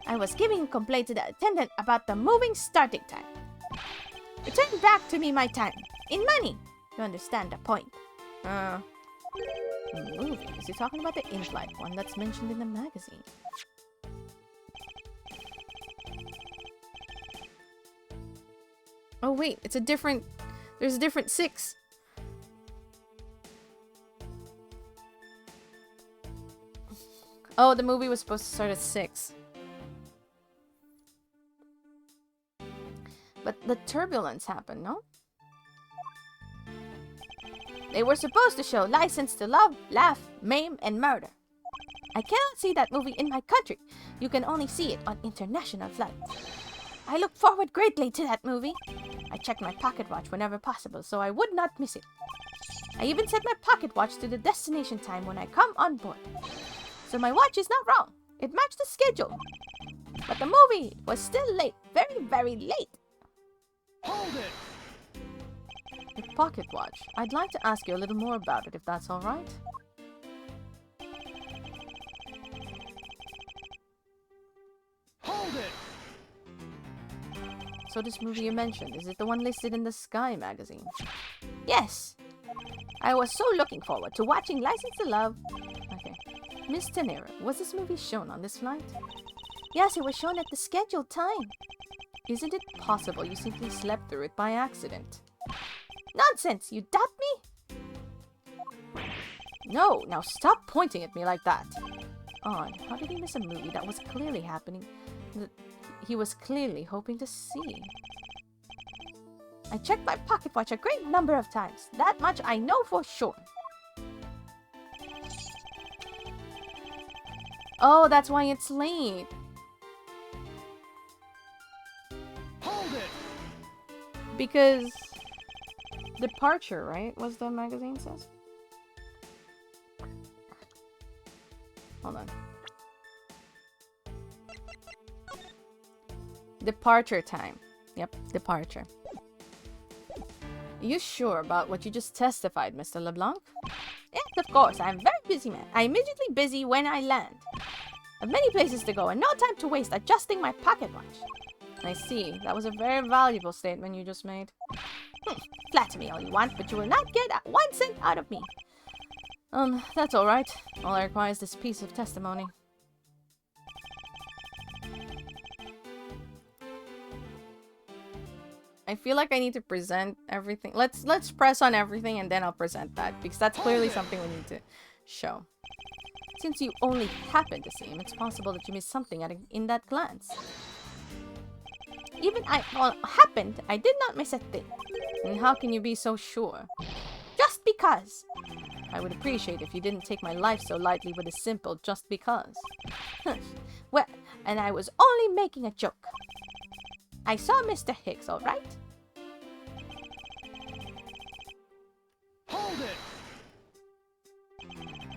I was giving a complaint to the attendant about the moving starting time. Return back to me my time. In money. You understand the point. Movie? Is he talking about the in-flight one that's mentioned in the magazine? Oh wait, it's a different... There's a different 6. Oh, the movie was supposed to start at 6. But the turbulence happened, no? They were supposed to show License to Love, Laugh, Maim, and Murder. I cannot see that movie in my country. You can only see it on international flights. I look forward greatly to that movie. I check my pocket watch whenever possible so I would not miss it. I even set my pocket watch to the destination time when I come on board. So my watch is not wrong. It matched the schedule. But the movie was still late. Very, very late. Hold it! The pocket watch. I'd like to ask you a little more about it, if that's alright. Hold it! So this movie you mentioned, is it the one listed in the Sky magazine? Yes. I was so looking forward to watching License to Love. Okay. Miss Tenera, was this movie shown on this flight? Yes, it was shown at the scheduled time. Isn't it possible you simply slept through it by accident? Nonsense! You doubt me? No, now stop pointing at me like that. Odd, how did he miss a movie that was clearly happening, that he was clearly hoping to see? I checked my pocket watch a great number of times. That much I know for sure. Oh, that's why it's late. Hold it! Because departure, right? Was the magazine says? Hold on. Departure time. Yep, departure. Are you sure about what you just testified, Mr. LeBlanc? Yes, of course. I'm very busy man. I'm immediately busy when I land. I've many places to go and no time to waste adjusting my pocket watch. I see. That was a very valuable statement you just made. Flatter me all you want, but you will not get 1 cent out of me. That's alright. All I require is this piece of testimony. I feel like I need to present everything. Let's press on everything and then I'll present that, because that's clearly something we need to show. Since you only happened to see him, it's possible that you missed something in that glance. Even happened, I did not miss a thing. And how can you be so sure? Just because. I would appreciate if you didn't take my life so lightly with a simple just because. Well, and I was only making a joke. I saw Mr. Hicks, all right? Hold it!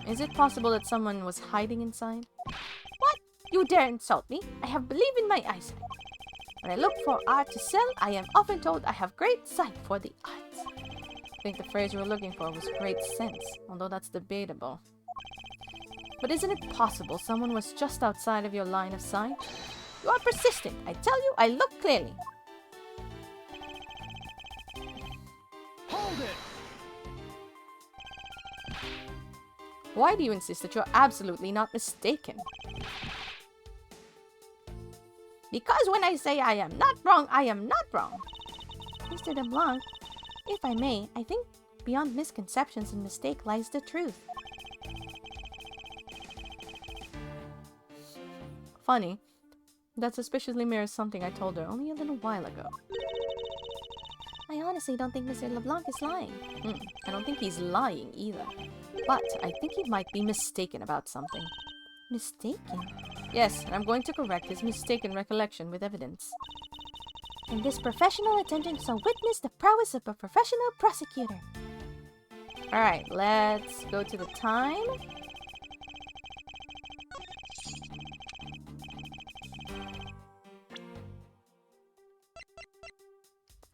Is it possible that someone was hiding inside? What? You dare insult me? I have belief in my eyesight. When I look for art to sell, I am often told I have great sight for the arts. I think the phrase you were looking for was great sense, although that's debatable. But isn't it possible someone was just outside of your line of sight? You are persistent. I tell you, I look clearly. Hold it! Why do you insist that you're absolutely not mistaken? Because when I say I am not wrong, I am not wrong. Mr. LeBlanc, if I may, I think beyond misconceptions and mistake lies the truth. Funny. That suspiciously mirrors something I told her only a little while ago. I honestly don't think Mr. LeBlanc is lying. I don't think he's lying either. But I think he might be mistaken about something. Mistaken? Yes, and I'm going to correct his mistaken recollection with evidence. And this professional attendant shall witness the prowess of a professional prosecutor. Alright, let's go to the time.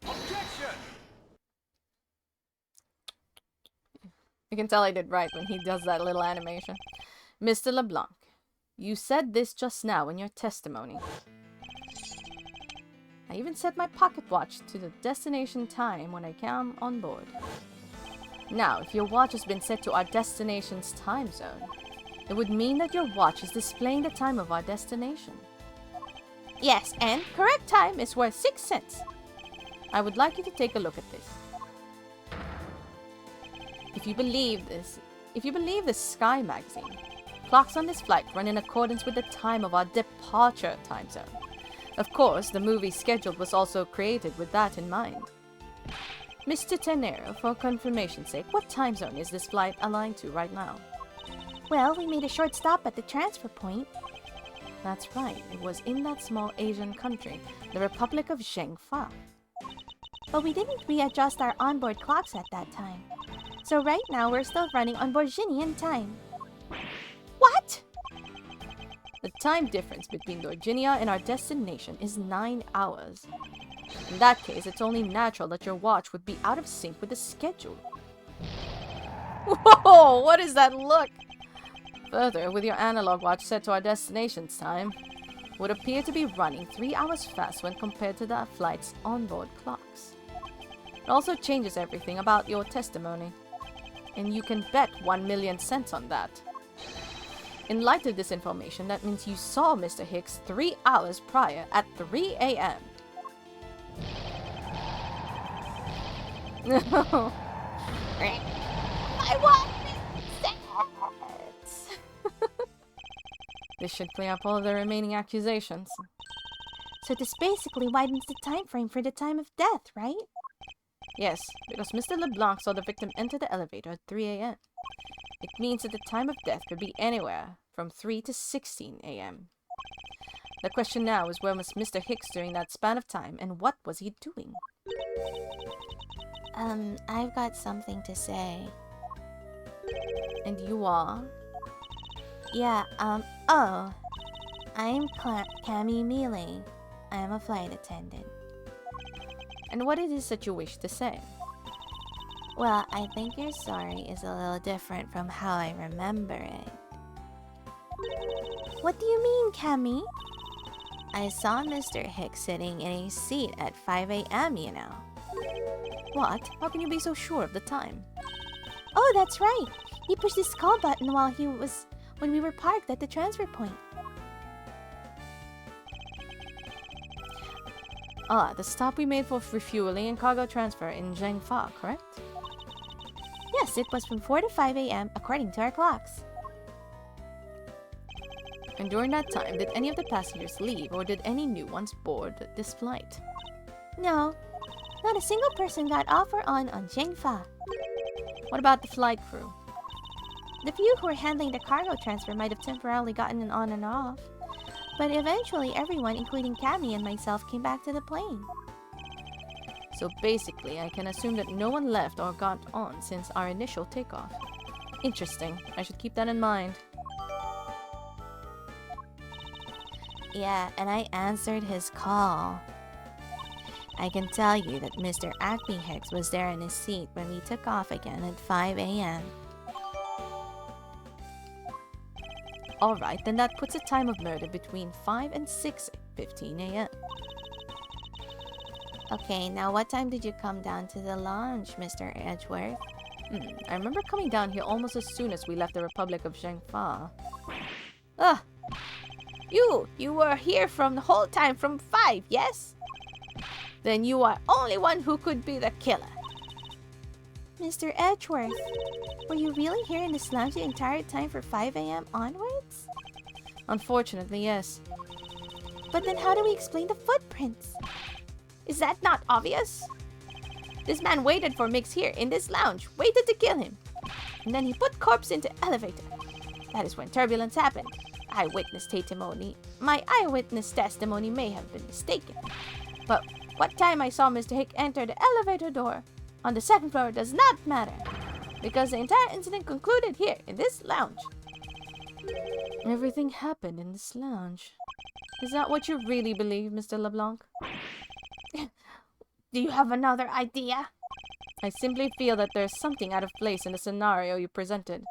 Objection! You can tell I did right when he does that little animation. Mr. LeBlanc, you said this just now in your testimony. I even set my pocket watch to the destination time when I came on board. Now, if your watch has been set to our destination's time zone, it would mean that your watch is displaying the time of our destination. Yes, and correct time is worth 6 cents. I would like you to take a look at this. If you believe the Sky magazine, clocks on this flight run in accordance with the time of our departure time zone. Of course, the movie schedule was also created with that in mind. Mr. Tenero, for confirmation's sake, what time zone is this flight aligned to right now? Well, we made a short stop at the transfer point. That's right, it was in that small Asian country, the Republic of Zhengfa. But we didn't readjust our onboard clocks at that time. So right now, we're still running on Borginian time. What? The time difference between Virginia and our destination is 9 hours. In that case, it's only natural that your watch would be out of sync with the schedule. Whoa, what is that look? Further, with your analog watch set to our destination's time, would appear to be running 3 hours fast when compared to the flight's onboard clocks. It also changes everything about your testimony, and you can bet 1,000,000 cents on that. In light of this information, that means you saw Mr. Hicks 3 hours prior at 3 a.m. No. I want this. This should clear up all of the remaining accusations. So this basically widens the time frame for the time of death, right? Yes, because Mr. LeBlanc saw the victim enter the elevator at 3 a.m. It means that the time of death could be anywhere from 3 to 16 a.m. The question now is, where was Mr. Hicks during that span of time, and what was he doing? I've got something to say. And you are? Yeah, I'm Cammy Mealy. I'm a flight attendant. And what it is that you wish to say? Well, I think your story is a little different from how I remember it. What do you mean, Cammy? I saw Mr. Hicks sitting in a seat at 5 a.m., you know. What? How can you be so sure of the time? Oh, that's right. He pushed his call button when we were parked at the transfer point. Ah, the stop we made for refueling and cargo transfer in Zhengfa, correct? Yes, it was from 4 to 5 a.m. according to our clocks. And during that time, did any of the passengers leave, or did any new ones board this flight? No, not a single person got off or on Zhengfa. What about the flight crew? The few who were handling the cargo transfer might have temporarily gotten an on and off. But eventually everyone, including Cammy and myself, came back to the plane. So basically, I can assume that no one left or got on since our initial takeoff. Interesting. I should keep that in mind. Yeah, and I answered his call. I can tell you that Mr. Acme Hicks was there in his seat when we took off again at 5 a.m. Alright, then that puts a time of murder between 5 and 6:15 a.m. Okay, now what time did you come down to the lounge, Mr. Edgeworth? I remember coming down here almost as soon as we left the Republic of Zhengfa. Ah! You were here from the whole time from 5, yes? Then you are only one who could be the killer. Mr. Edgeworth, were you really here in this lounge the entire time for 5 a.m. onwards? Unfortunately, yes. But then how do we explain the footprints? Is that not obvious? This man waited for Mix here in this lounge, waited to kill him. And then he put corpse into elevator. That is when turbulence happened. My eyewitness testimony may have been mistaken. But what time I saw Mr. Hick enter the elevator door on the second floor does not matter, because the entire incident concluded here in this lounge. Everything happened in this lounge. Is that what you really believe, Mr. LeBlanc? Do you have another idea? I simply feel that there's something out of place in the scenario you presented.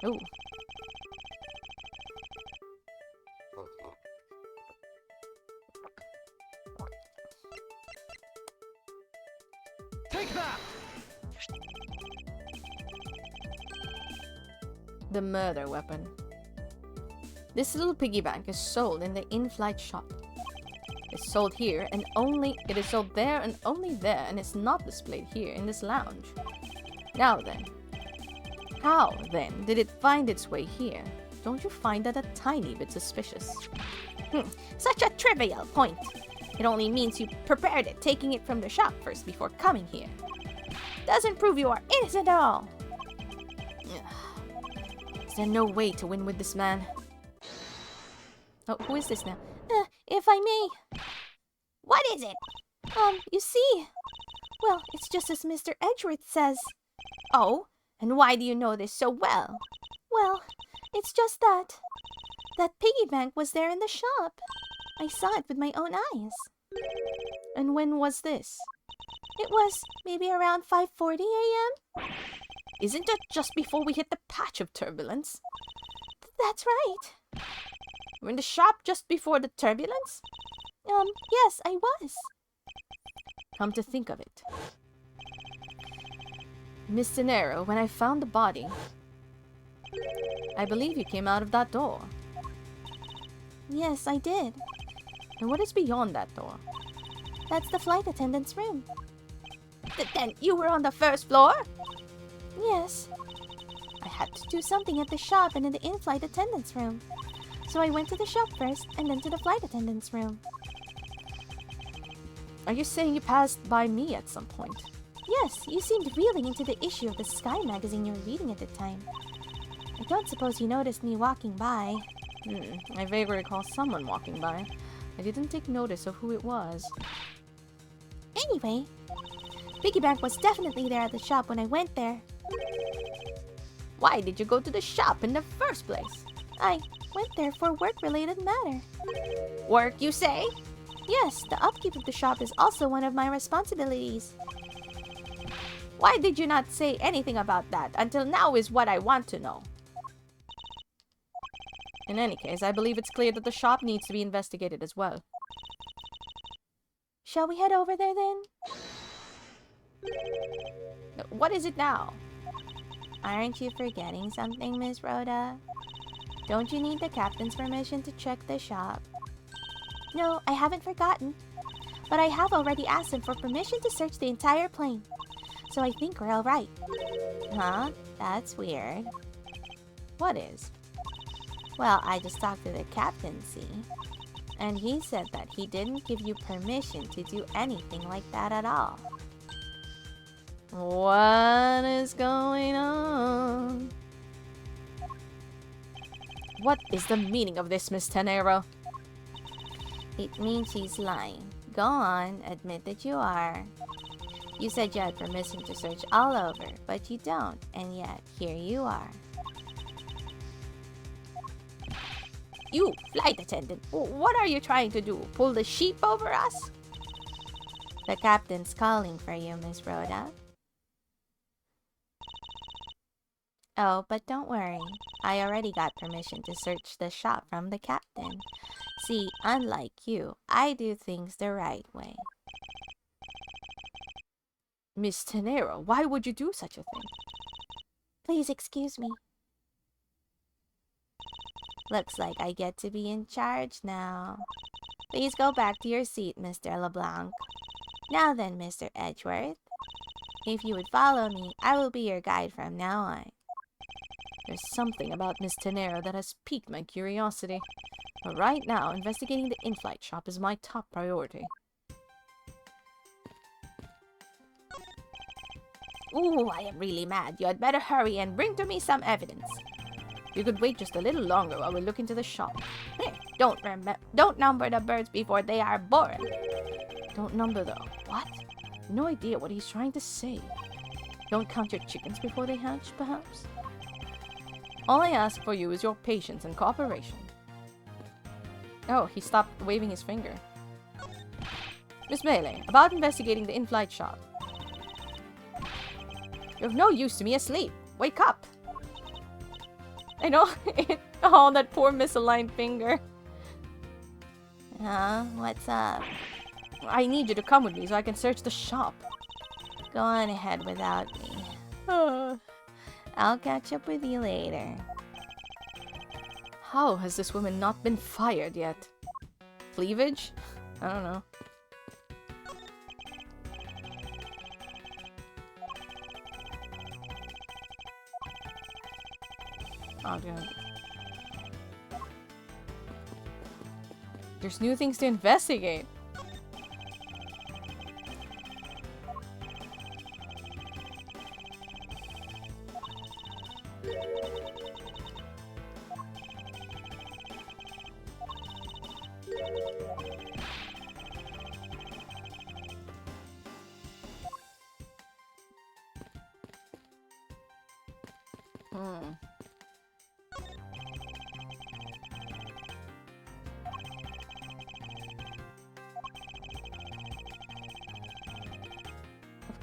Ooh. Take that! The murder weapon. This little piggy bank is sold in the in-flight shop. It's sold here and only it is sold there and only there, and it's not displayed here in this lounge. Now then, how then did it find its way here? Don't you find that a tiny bit suspicious? Such a trivial point. It only means you prepared it, taking it from the shop first before coming here. Doesn't prove you are innocent at all. Is there no way to win with this man? Oh, who is this now? If I may. What is it? You see. Well, it's just as Mr. Edgeworth says. Oh, and why do you know this so well? Well, it's just that piggy bank was there in the shop. I saw it with my own eyes. And when was this? It was maybe around 5:40 a.m. Isn't that just before we hit the patch of turbulence? That's right. We're in the shop just before the turbulence? Yes, I was. Come to think of it. Miss Tenero, when I found the body, I believe you came out of that door. Yes, I did. And what is beyond that door? That's the flight attendant's room. Then you were on the first floor? Yes. I had to do something at the shop and in the in-flight attendant's room. So I went to the shop first and then to the flight attendant's room. Are you saying you passed by me at some point? Yes, you seemed really into the issue of the Sky magazine you were reading at the time. I don't suppose you noticed me walking by. I vaguely recall someone walking by. I didn't take notice of who it was. Anyway, Piggy Bank was definitely there at the shop when I went there. Why did you go to the shop in the first place? I went there for work-related matter. Work, you say? Yes, the upkeep of the shop is also one of my responsibilities. Why did you not say anything about that until now is what I want to know. In any case, I believe it's clear that the shop needs to be investigated as well. Shall we head over there then? What is it now? Aren't you forgetting something, Miss Rhoda? Don't you need the captain's permission to check the shop? No, I haven't forgotten. But I have already asked him for permission to search the entire plane. So I think we're all right. Huh? That's weird. What is? Well, I just talked to the captain, see? And he said that he didn't give you permission to do anything like that at all. What is going on? What is the meaning of this, Miss Tenero? It means she's lying. Go on, admit that you are. You said you had permission to search all over, but you don't, and yet here you are. You, flight attendant, what are you trying to do? Pull the sheep over us? The captain's calling for you, Miss Rhoda. Oh, but don't worry. I already got permission to search the shop from the captain. See, unlike you, I do things the right way. Miss Tenero, why would you do such a thing? Please excuse me. Looks like I get to be in charge now. Please go back to your seat, Mr. LeBlanc. Now then, Mr. Edgeworth. If you would follow me, I will be your guide from now on. There's something about Miss Tenero that has piqued my curiosity. But right now, investigating the in-flight shop is my top priority. Ooh, I am really mad. You had better hurry and bring to me some evidence. You could wait just a little longer while we look into the shop. Hey, don't number the birds before they are born. Don't number though. What? No idea what he's trying to say. Don't count your chickens before they hatch, perhaps? All I ask for you is your patience and cooperation. Oh, he stopped waving his finger. Miss Bailey, about investigating the in-flight shop. You're of no use to me asleep. Wake up! I know. Oh, that poor misaligned finger. Huh? What's up? I need you to come with me so I can search the shop. Go on ahead without me. I'll catch up with you later. How has this woman not been fired yet? Cleavage? I don't know. Oh, God. There's new things to investigate.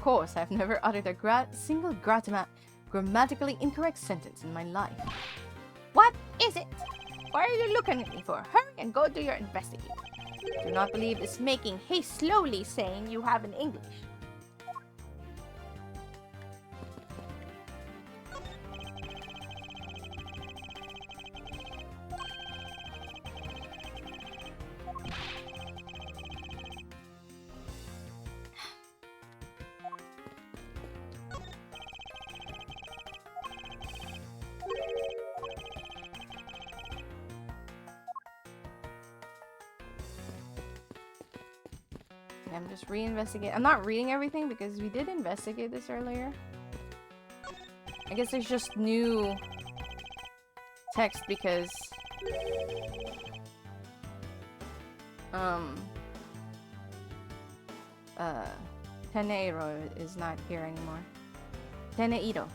course, I've never uttered a single grammatically incorrect sentence in my life. What is it? What are you looking at me for? Hurry and go do your investigating. Do not believe this making haste slowly saying you have in English. I'm just reinvestigating. I'm not reading everything because we did investigate this earlier. I guess there's just new text because Teneiro is not here anymore. Teneiro.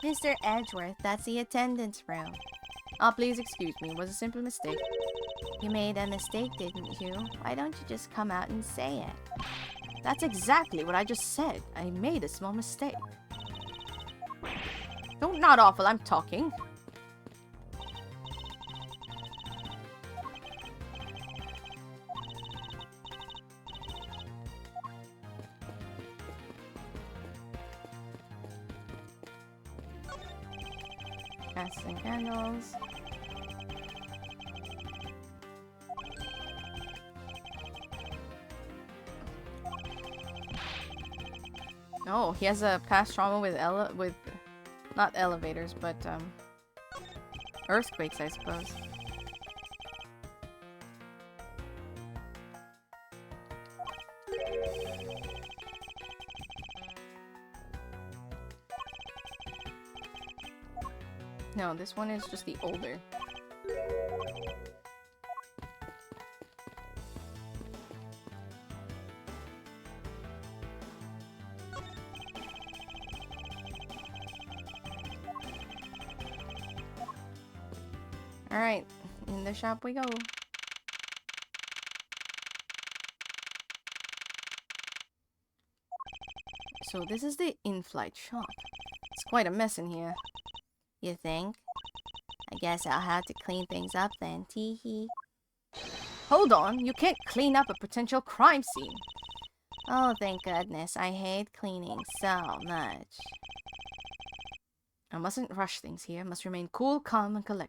Mr. Edgeworth, that's the attendance room. Oh, please excuse me. It was a simple mistake. You made a mistake, didn't you? Why don't you just come out and say it? That's exactly what I just said. I made a small mistake. Don't nod off while I'm talking. Casting candles. Oh, he has a past trauma with not elevators, but earthquakes, I suppose. No, this one is just the older. Alright, in the shop we go. So this is the in-flight shop. It's quite a mess in here. You think? I guess I'll have to clean things up then, teehee. Hold on, you can't clean up a potential crime scene. Oh, thank goodness. I hate cleaning so much. I mustn't rush things here. Must remain cool, calm, and collected.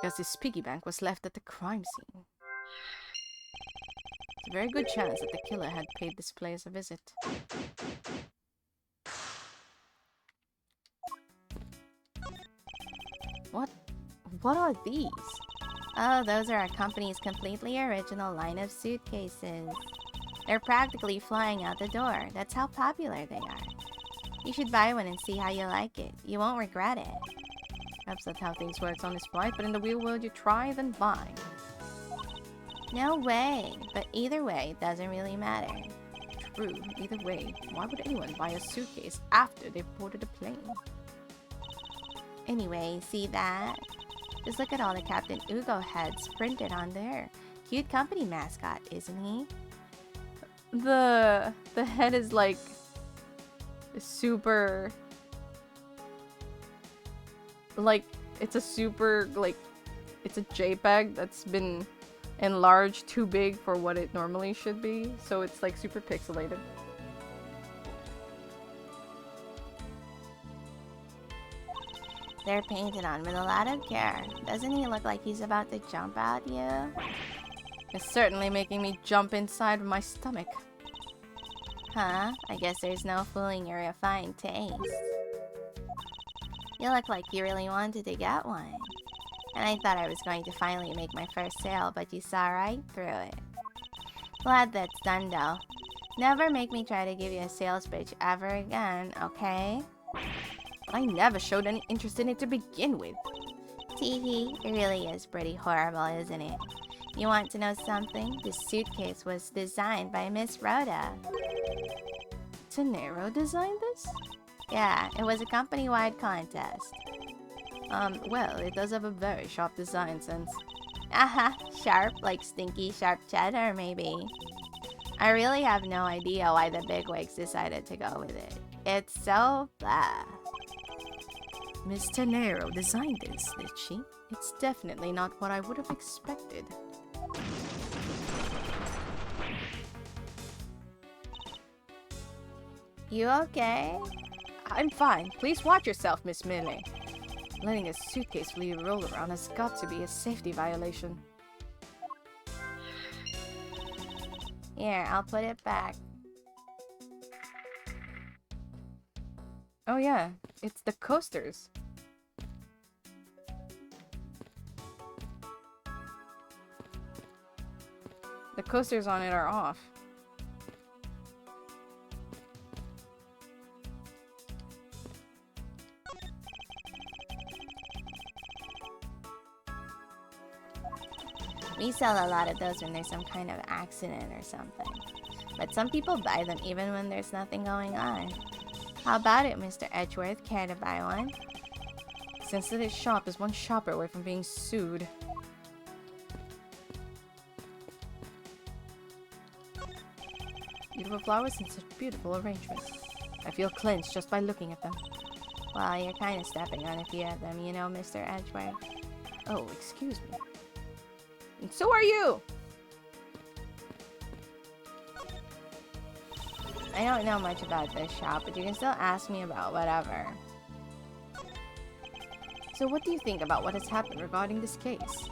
Because this piggy bank was left at the crime scene. It's a very good chance that the killer had paid this place a visit. What are these? Oh, those are our company's completely original line of suitcases. They're practically flying out the door. That's how popular they are. You should buy one and see how you like it. You won't regret it. Perhaps that's how things work on this flight, but in the real world you try, then buy. No way. But either way, it doesn't really matter. True, either way. Why would anyone buy a suitcase after they've boarded a plane? Anyway, see that? Just look at all the Captain Ugo heads printed on there. Cute company mascot, isn't he? The head is like super, like it's a super, like it's a JPEG that's been enlarged too big for what it normally should be, so it's like super pixelated. They're painted on with a lot of care. Doesn't he look like he's about to jump at you? It's certainly making me jump inside of my stomach. Huh? I guess there's no fooling your refined taste. You look like you really wanted to get one. And I thought I was going to finally make my first sale, but you saw right through it. Glad that's done though. Never make me try to give you a sales pitch ever again, okay? I never showed any interest in it to begin with. Teehee, it really is pretty horrible, isn't it? You want to know something? This suitcase was designed by Miss Rhoda. Tenero designed this? Yeah, it was a company-wide contest. Well, it does have a very sharp design sense. Aha, sharp like stinky sharp cheddar, maybe. I really have no idea why the bigwigs decided to go with it. It's so blah. Miss Tenero designed this, did she? It's definitely not what I would have expected. You okay? I'm fine. Please watch yourself, Miss Melee. Letting a suitcase flee roll around has got to be a safety violation. Here, I'll put it back. Oh yeah, it's the coasters. The coasters on it are off. We sell a lot of those when there's some kind of accident or something. But some people buy them even when there's nothing going on. How about it, Mr. Edgeworth? Care to buy one? Since this shop is one shopper away from being sued. Beautiful flowers in such beautiful arrangements. I feel cleansed just by looking at them. Well, you're kind of stepping on a few of them, you know, Mr. Edgeworth. Oh, excuse me. And so are you! I don't know much about this shop, but you can still ask me about whatever. So what do you think about what has happened regarding this case?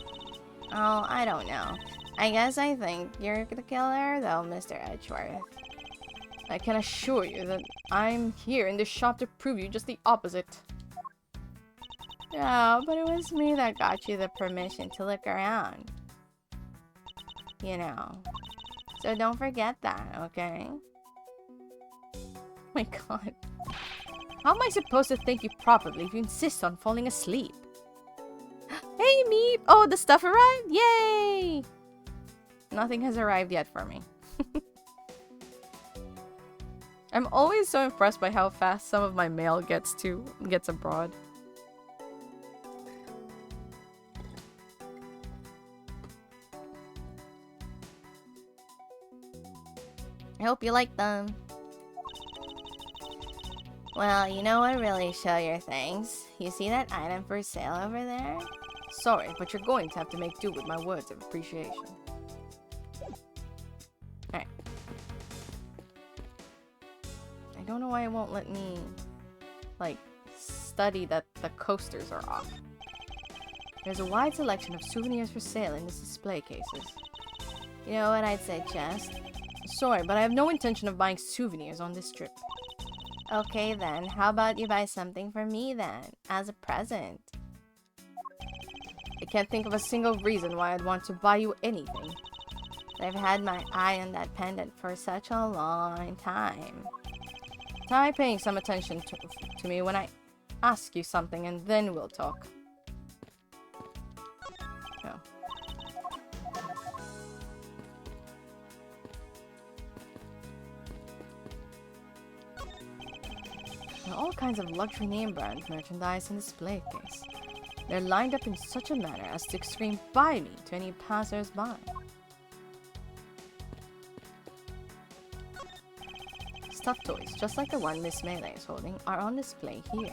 Oh, I don't know. I guess I think you're the killer, though, Mr. Edgeworth. I can assure you that I'm here in this shop to prove you just the opposite. Yeah, but it was me that got you the permission to look around. You know. So don't forget that, okay? Oh my god. How am I supposed to thank you properly if you insist on falling asleep? Hey, Meep! Oh, the stuff arrived? Yay! Nothing has arrived yet for me. I'm always so impressed by how fast some of my mail gets abroad. I hope you like them. Well, you know what really show your things? You see that item for sale over there? Sorry, but you're going to have to make do with my words of appreciation. Alright. I don't know why it won't let me, like, study that the coasters are off. There's a wide selection of souvenirs for sale in this display cases. You know what I'd suggest? Sorry, but I have no intention of buying souvenirs on this trip. Okay then, how about you buy something for me then, as a present? I can't think of a single reason why I'd want to buy you anything. I've had my eye on that pendant for such a long time. Try paying some attention to me when I ask you something, and then we'll talk. Oh. There are all kinds of luxury name brand merchandise in display case. They're lined up in such a manner as to scream "buy me" to any passers-by. Stuffed toys, just like the one Miss Melee is holding, are on display here.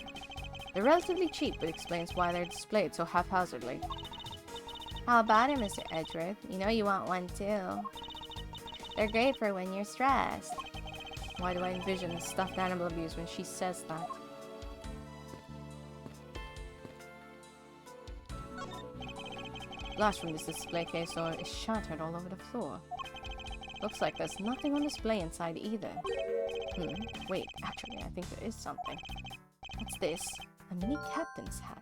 They're relatively cheap, but explains why they're displayed so haphazardly. How about it, Mr. Edgeworth? You know you want one too. They're great for when you're stressed. Why do I envision a stuffed animal abuse when she says that? Glass from this display case is shattered all over the floor. Looks like there's nothing on display inside either. Wait, actually, I think there is something. What's this? A mini captain's hat.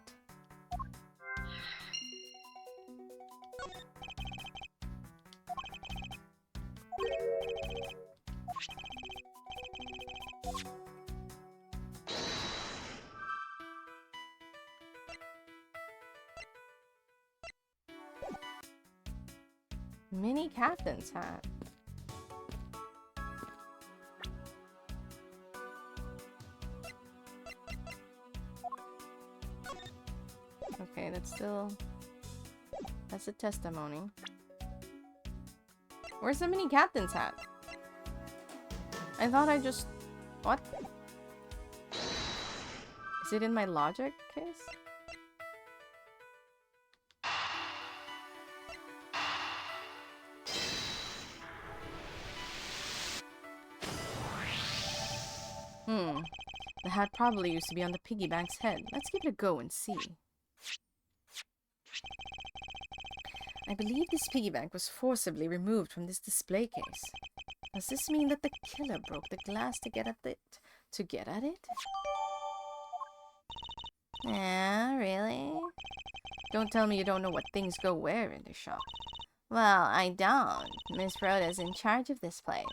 Mini captain's hat. Okay, that's a testimony. Where's the mini captain's hat? I thought I just... What? Is it in my logic case? The hat probably used to be on the piggy bank's head. Let's give it a go and see. I believe this piggy bank was forcibly removed from this display case. Does this mean that the killer broke the glass to get at it? Yeah, really? Don't tell me you don't know what things go where in the shop. Well, I don't. Miss Rhoda's in charge of this place.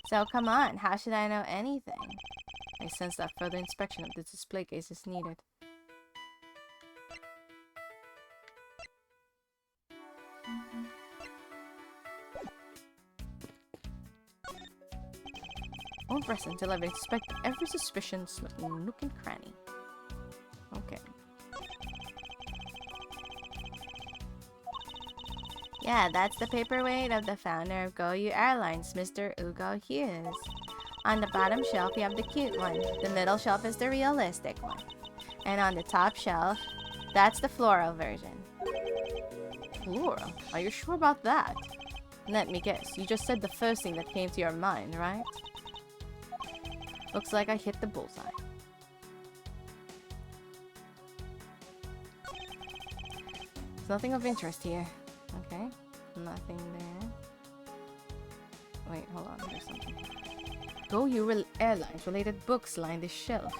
So come on, how should I know anything? I sense that further inspection of the display case is needed. Won't rest until I've inspected every suspicious nook and cranny. Okay. Yeah, that's the paperweight of the founder of GoU Airlines, Mr. Ugo Hughes. On the bottom shelf, you have the cute one. The middle shelf is the realistic one. And on the top shelf, that's the floral version. Floral? Are you sure about that? Let me guess, you just said the first thing that came to your mind, right? Looks like I hit the bullseye. There's nothing of interest here. Okay, nothing there. Wait, hold on, there's something. GoU Airlines related books line this shelf.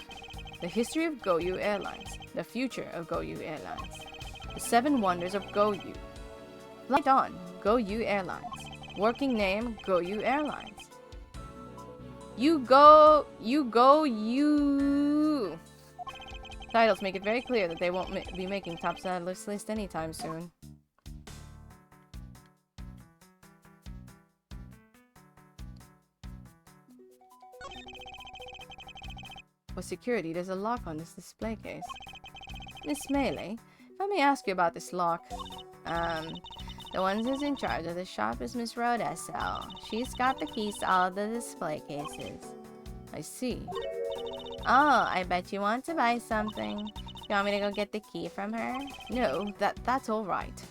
The history of GoU Airlines. The future of GoU Airlines. The 7 wonders of GoU. Flight on, GoU Airlines. Working name, GoU Airlines. You. Titles make it very clear that they won't be making top sellers list anytime soon. For security, there's a lock on this display case. Miss Melee, if I may ask you about this lock. The one who's in charge of the shop is Miss Rhoda, so she's got the keys to all of the display cases. I see. Oh, I bet you want to buy something. You want me to go get the key from her? No, that's all right.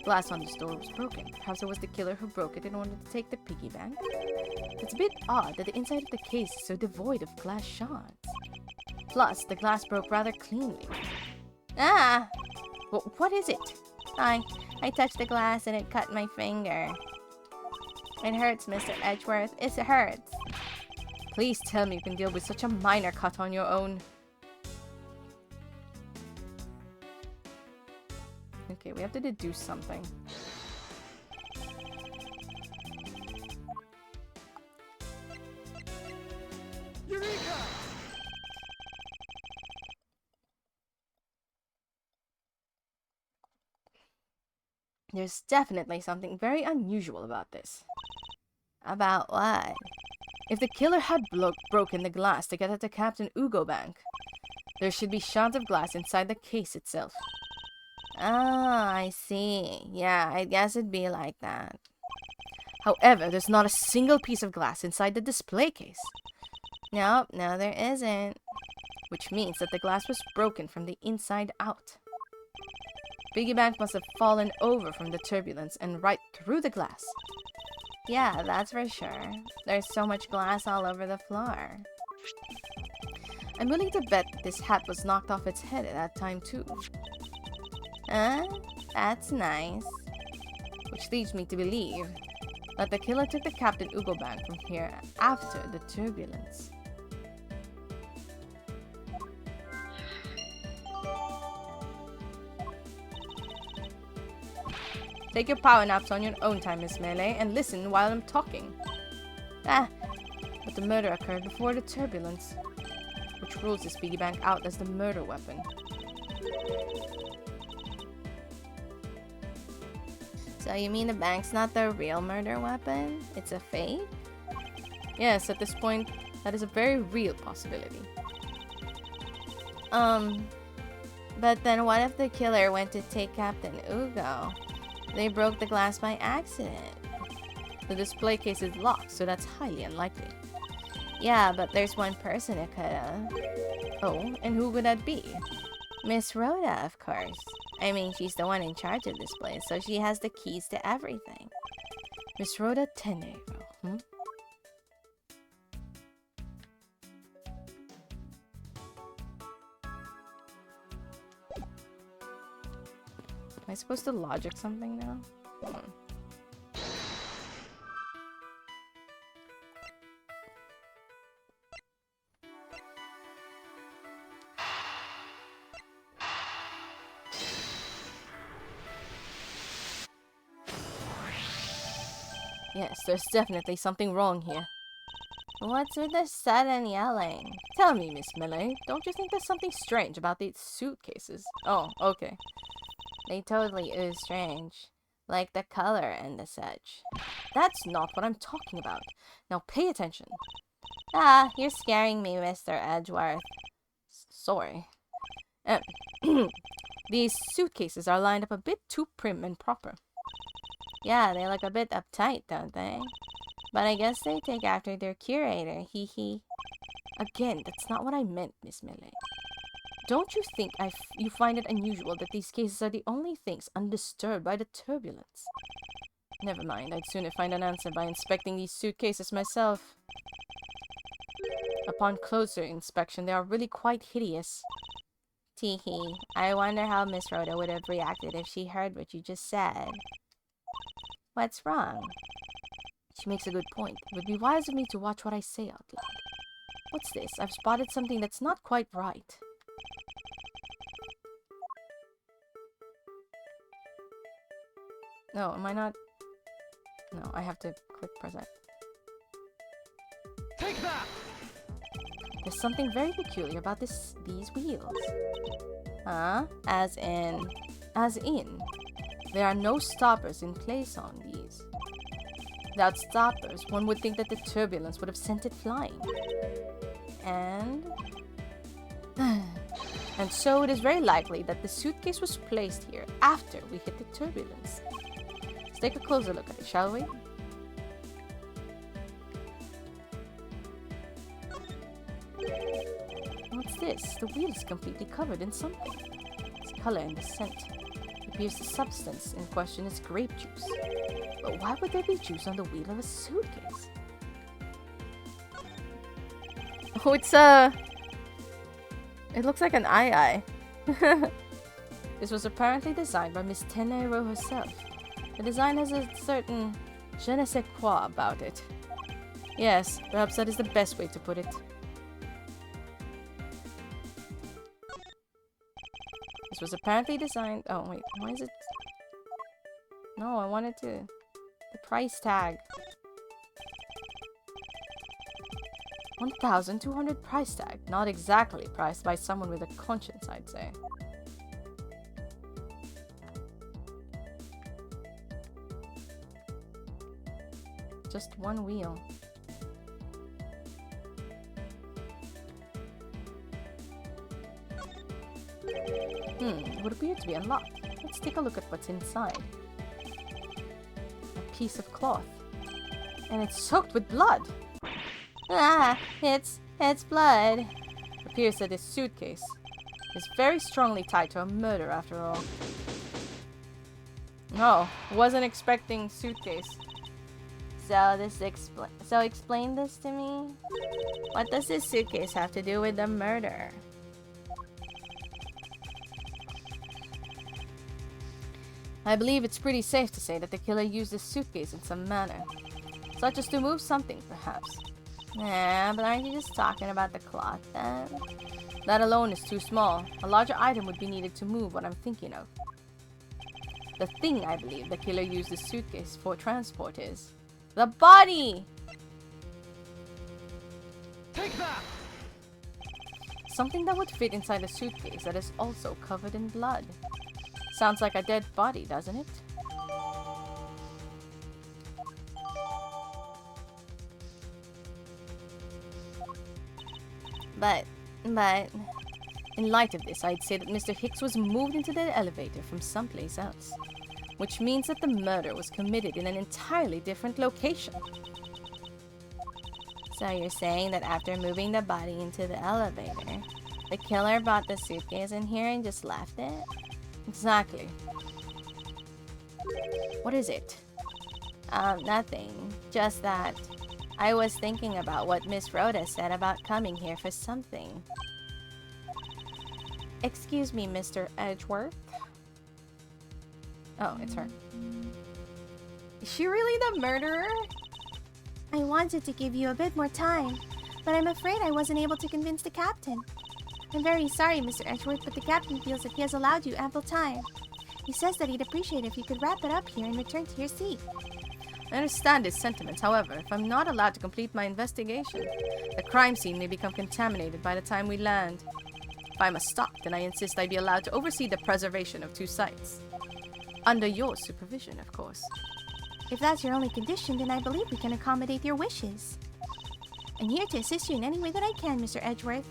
Glass on this door was broken. Perhaps it was the killer who broke it in order to take the piggy bank. It's a bit odd that the inside of the case is so devoid of glass shards. Plus, the glass broke rather cleanly. Ah! What is it? I touched the glass and it cut my finger. It hurts, Mr. Edgeworth. It hurts. Please tell me you can deal with such a minor cut on your own. Okay, we have to deduce something. Eureka! There's definitely something very unusual about this. About what? If the killer had broken the glass to get at the Captain Ugo Bank, there should be shards of glass inside the case itself. Oh, I see. Yeah, I guess it'd be like that. However, there's not a single piece of glass inside the display case. Nope, no there isn't. Which means that the glass was broken from the inside out. Piggy bank must have fallen over from the turbulence and right through the glass. Yeah, that's for sure. There's so much glass all over the floor. I'm willing to bet that this hat was knocked off its head at that time too. That's nice. Which leads me to believe that the killer took the Captain Ugo Bank from here after the turbulence. Take your power naps on your own time, Miss Melee, and listen while I'm talking. But the murder occurred before the turbulence, which rules this piggy bank out as the murder weapon. So you mean the bank's not the real murder weapon? It's a fake? Yes, at this point, that is a very real possibility. But then what if the killer went to take Captain Ugo? They broke the glass by accident. The display case is locked, so that's highly unlikely. Yeah, but there's one person it could've. Oh, and who would that be? Miss Rhoda, of course. I mean, she's the one in charge of this place, so she has the keys to everything. Miss Rhoda Tenero, hmm? Am I supposed to logic something now? Yes, there's definitely something wrong here. What's with the sudden yelling? Tell me, Miss Millie, don't you think there's something strange about these suitcases? Oh, okay. They totally is strange. Like the color and the such. That's not what I'm talking about. Now pay attention. Ah, you're scaring me, Mr. Edgeworth. Sorry. These suitcases are lined up a bit too prim and proper. Yeah, they look a bit uptight, don't they? But I guess they take after their curator, hee hee. Again, that's not what I meant, Miss Millie. Don't you think you find it unusual that these cases are the only things undisturbed by the turbulence? Never mind, I'd sooner find an answer by inspecting these suitcases myself. Upon closer inspection, they are really quite hideous. Teehee, I wonder how Miss Rhoda would have reacted if she heard what you just said. What's wrong? She makes a good point. It would be wise of me to watch what I say out loud. What's this? I've spotted something that's not quite right. No, am I not? No, I have to click present. Take that! There's something very peculiar about these wheels. Huh? As in, there are no stoppers in place on these. Without stoppers, one would think that the turbulence would have sent it flying. And so it is very likely that the suitcase was placed here after we hit the turbulence. Let's take a closer look at it, shall we? What's this? The wheel is completely covered in something. Its color and the scent. It appears the substance in question is grape juice. But why would there be juice on the wheel of a suitcase? Oh, it looks like an eye. This was apparently designed by Miss Tenero herself. The design has a certain je ne sais quoi about it. Yes, perhaps that is the best way to put it. This was apparently designed... Oh, wait. Why is it... No, I wanted to... The price tag. 1,200 price tag. Not exactly priced by someone with a conscience, I'd say. Just one wheel. It would appear to be unlocked. Let's take a look at what's inside. A piece of cloth. And it's soaked with blood. Ah, it's blood. Appears that this suitcase is very strongly tied to a murder after all. No, wasn't expecting suitcase. So explain this to me. What does this suitcase have to do with the murder? I believe it's pretty safe to say that the killer used this suitcase in some manner. Such as to move something, perhaps. Nah, but aren't you just talking about the cloth then? That alone is too small. A larger item would be needed to move what I'm thinking of. The thing I believe the killer used the suitcase for transport is... the body! Take that! Something that would fit inside a suitcase that is also covered in blood. Sounds like a dead body, doesn't it? But, In light of this, I'd say that Mr. Hicks was moved into the elevator from someplace else, which means that the murder was committed in an entirely different location. So you're saying that after moving the body into the elevator, the killer brought the suitcase in here and just left it? Exactly. What is it? Nothing. Just that I was thinking about what Miss Rhoda said about coming here for something. Excuse me, Mr. Edgeworth. Oh, it's her. Is she really the murderer? I wanted to give you a bit more time, but I'm afraid I wasn't able to convince the captain. I'm very sorry, Mr. Edgeworth, but the captain feels that he has allowed you ample time. He says that he'd appreciate if you could wrap it up here and return to your seat. I understand his sentiments, however, if I'm not allowed to complete my investigation, the crime scene may become contaminated by the time we land. If I must stop, then I insist I be allowed to oversee the preservation of 2 sites. Under your supervision, of course. If that's your only condition, then I believe we can accommodate your wishes. I'm here to assist you in any way that I can, Mr. Edgeworth.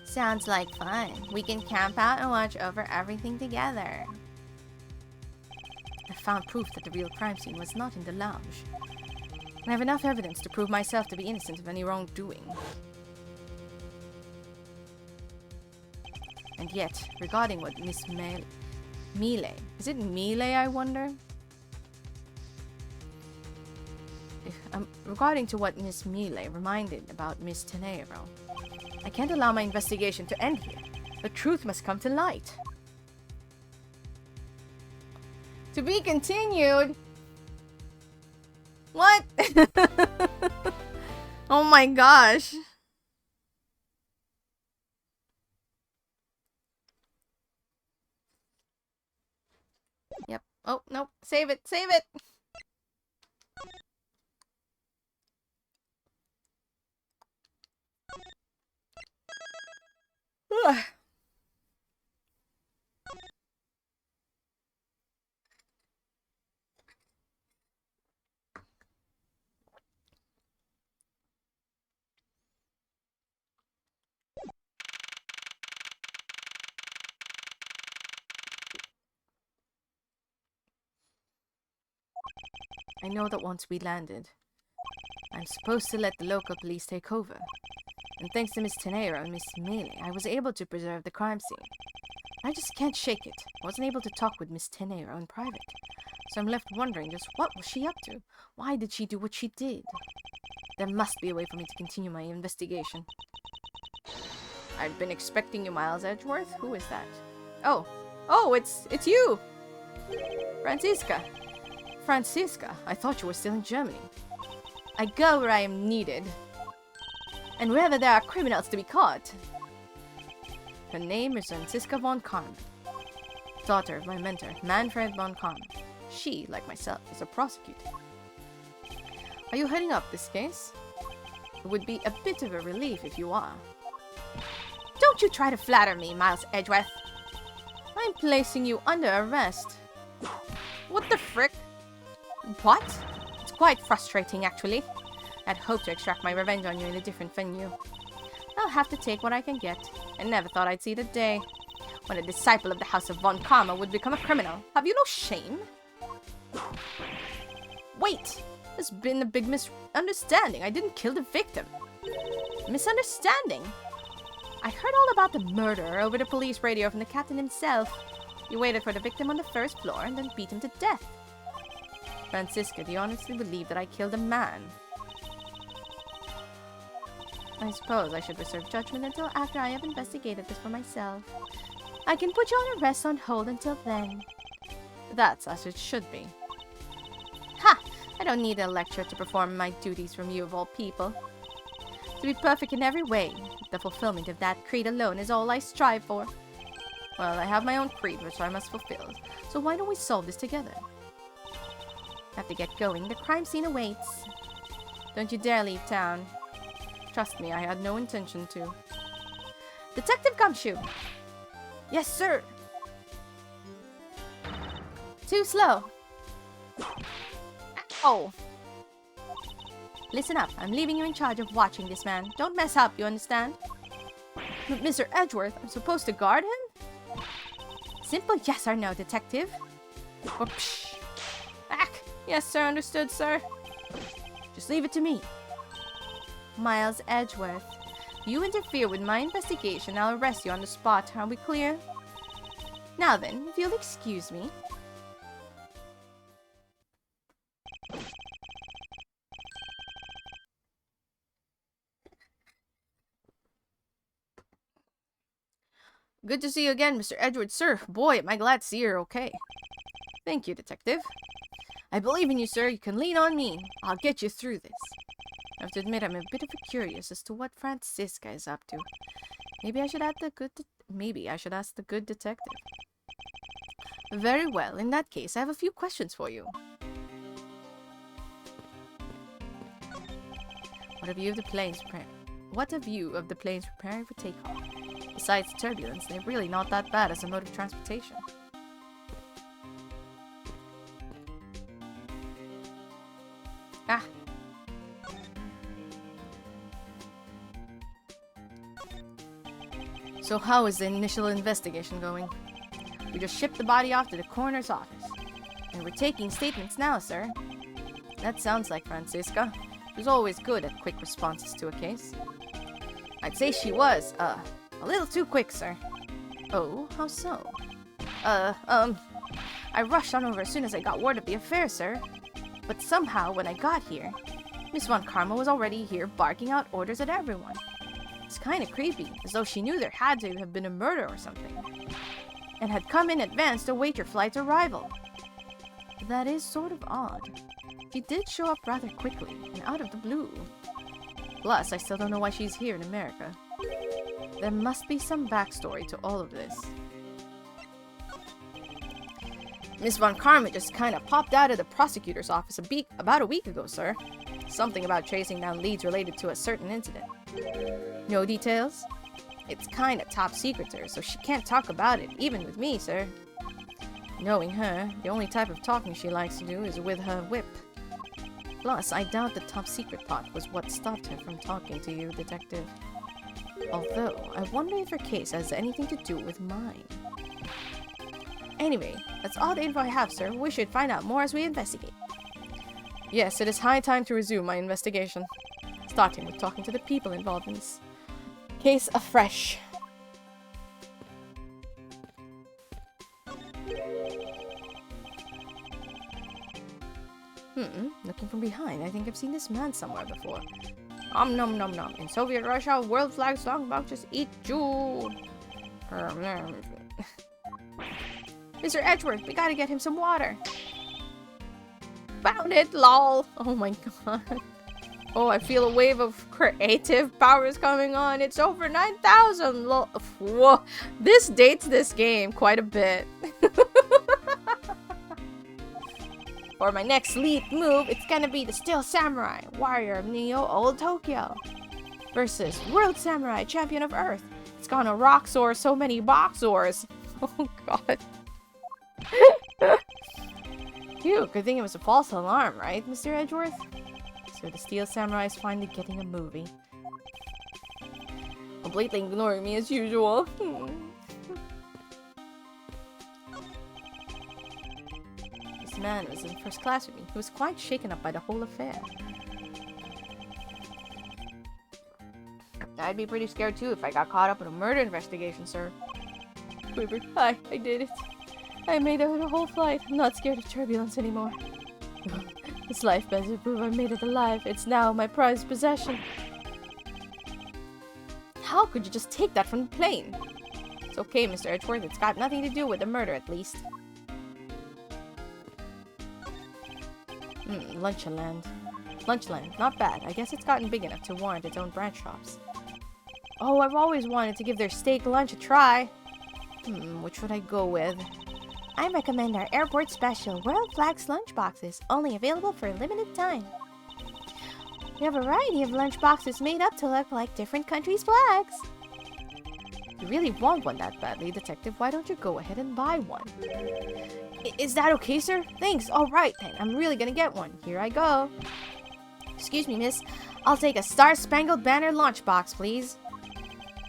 Sounds like fun. We can camp out and watch over everything together. I found proof that the real crime scene was not in the lounge. And I have enough evidence to prove myself to be innocent of any wrongdoing. And yet, regarding what Miss Mealy. Is it Mealy, I wonder? Regarding to what Miss Mealy reminded about Miss Tenero, I can't allow my investigation to end here. The truth must come to light. To be continued. What? Oh my gosh. Yep. Oh, nope. Save it. Save it. Ugh. I know that once we landed, I'm supposed to let the local police take over. And thanks to Miss Tenero and Miss Mealy, I was able to preserve the crime scene. I just can't shake it. I wasn't able to talk with Miss Tenero in private. So I'm left wondering just what was she up to? Why did she do what she did? There must be a way for me to continue my investigation. I've been expecting you, Miles Edgeworth. Who is that? Oh, it's you! Franziska. Franziska, I thought you were still in Germany. I go where I am needed. And wherever there are criminals to be caught. Her name is Franziska von Karman, daughter of my mentor, Manfred von Karman. She, like myself, is a prosecutor. Are you heading up this case? It would be a bit of a relief if you are. Don't you try to flatter me, Miles Edgeworth. I'm placing you under arrest. What the frick? What? It's quite frustrating, actually. I'd hoped to extract my revenge on you in a different venue. I'll have to take what I can get. I never thought I'd see the day when a disciple of the House of Von Karma would become a criminal. Have you no shame? Wait! There's been a big misunderstanding. I didn't kill the victim. Misunderstanding? I heard all about the murder over the police radio from the captain himself. He waited for the victim on the first floor and then beat him to death. Franziska, do you honestly believe that I killed a man? I suppose I should reserve judgment until after I have investigated this for myself. I can put you on arrest on hold until then. That's as it should be. Ha! I don't need a lecture to perform my duties from you of all people. To be perfect in every way, the fulfillment of that creed alone is all I strive for. Well, I have my own creed which I must fulfill, so why don't we solve this together? Have to get going. The crime scene awaits. Don't you dare leave town. Trust me, I had no intention to. Detective Gumshoe! Yes, sir! Too slow. Oh. Listen up. I'm leaving you in charge of watching this man. Don't mess up, you understand? But Mr. Edgeworth, I'm supposed to guard him? Simple yes or no, detective. Or psh. Back. Yes, sir. Understood, sir. Just leave it to me. Miles Edgeworth, you interfere with my investigation, I'll arrest you on the spot. Are we clear? Now then, if you'll excuse me. Good to see you again, Mr. Edgeworth, sir. Boy, am I glad to see you're okay. Thank you, detective. I believe in you, sir. You can lean on me. I'll get you through this. I have to admit, I'm a bit of a curious as to what Francisca is up to. Maybe I should ask the good detective. Very well. In that case, I have a few questions for you. What a view of the planes preparing for takeoff. Besides turbulence, they're really not that bad as a mode of transportation. Ah. So how is the initial investigation going? We just shipped the body off to the coroner's office. And we're taking statements now, sir. That sounds like Francisca. She was always good at quick responses to a case. I'd say she was, a little too quick, sir. Oh, how so? I rushed on over as soon as I got word of the affair, sir. But somehow, when I got here, Miss Von Karma was already here barking out orders at everyone. It's kinda creepy, as though she knew there had to have been a murder or something. And had come in advance to wait your flight's arrival. That is sort of odd. She did show up rather quickly, and out of the blue. Plus, I still don't know why she's here in America. There must be some backstory to all of this. Miss Von Karma just kinda popped out of the prosecutor's office about a week ago, sir. Something about chasing down leads related to a certain incident. No details? It's kinda top secret, sir, so she can't talk about it, even with me, sir. Knowing her, the only type of talking she likes to do is with her whip. Plus, I doubt the top secret part was what stopped her from talking to you, detective. Although, I wonder if her case has anything to do with mine. Anyway, that's all the info I have, sir. We should find out more as we investigate. Yes, it is high time to resume my investigation. Starting with talking to the people involved in this case afresh. Looking from behind, I think I've seen this man somewhere before. Nom nom nom. In Soviet Russia, world flag song about just eat Jew. Mr. Edgeworth, we gotta get him some water. Found it, lol. Oh my god. Oh, I feel a wave of creative powers coming on. It's over 9,000. Lol. Whoa. This dates this game quite a bit. For my next lead move, it's gonna be the Steel Samurai, warrior of Neo Old Tokyo, versus World Samurai, champion of Earth. It's gonna roxor so many boxors. Oh god. Phew, good thing it was a false alarm, right, Mr. Edgeworth? So the Steel Samurai is finally getting a movie. Completely ignoring me as usual. This man was in first class with me. He was quite shaken up by the whole affair. I'd be pretty scared too if I got caught up in a murder investigation, sir. Quivered. Hi, I did it. I made it the whole flight. I'm not scared of turbulence anymore. This life better prove I made it alive. It's now my prized possession. How could you just take that from the plane? It's okay, Mr. Edgeworth. It's got nothing to do with the murder, at least. Lunchland. Lunchland. Not bad. I guess it's gotten big enough to warrant its own branch shops. Oh, I've always wanted to give their steak lunch a try. Which would I go with? I recommend our airport special World Flags lunchboxes, only available for a limited time. We have a variety of lunchboxes made up to look like different countries' flags. If you really want one that badly, Detective, why don't you go ahead and buy one? Is that okay, sir? Thanks. All right, then. I'm really gonna get one. Here I go. Excuse me, miss. I'll take a Star-Spangled Banner lunchbox, please.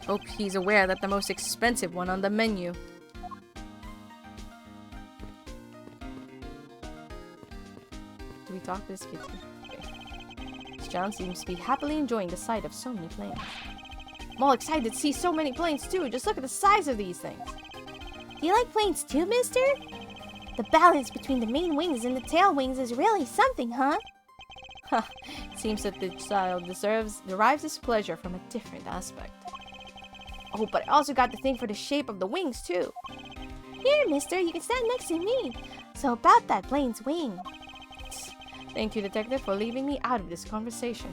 Hope he's aware that the most expensive one on the menu. Do we talk to this kid? Okay. This John seems to be happily enjoying the sight of so many planes. I'm all excited to see so many planes, too. Just look at the size of these things. Do you like planes, too, mister? The balance between the main wings and the tail wings is really something, huh? It seems that the child derives his pleasure from a different aspect. Oh, but I also got the thing for the shape of the wings, too. Here, mister, you can stand next to me. So about that plane's wing. Thank you, detective, for leaving me out of this conversation.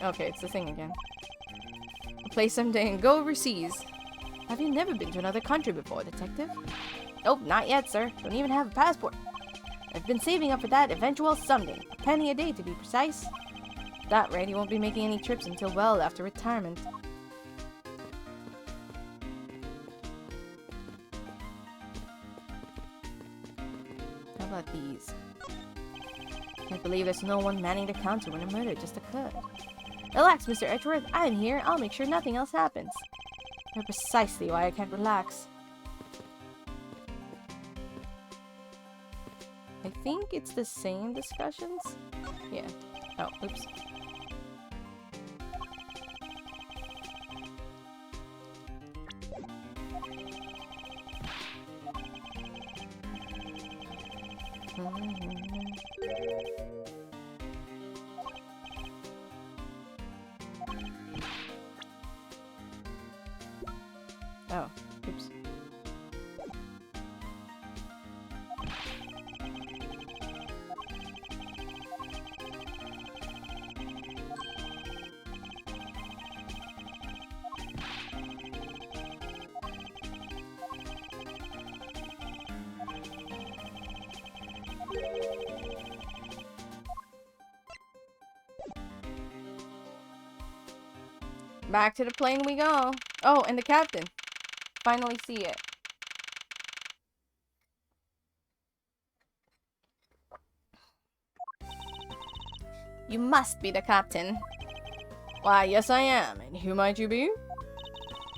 Okay, it's the thing again. Play someday and go overseas. Have you never been to another country before, detective? Nope, not yet, sir. Don't even have a passport. I've been saving up for that eventual someday. A penny a day, to be precise. At that rate, he won't be making any trips until well after retirement. How about these? Can't believe there's no one manning the counter when a murder just occurred. Relax, Mr. Edgeworth. I'm here. I'll make sure nothing else happens. You're precisely why I can't relax. I think it's the same discussions. Yeah. Oh, oops. Oh, oops. Back to the plane we go. Oh, and the captain. Finally see it. You must be the captain. Why, yes I am. And who might you be?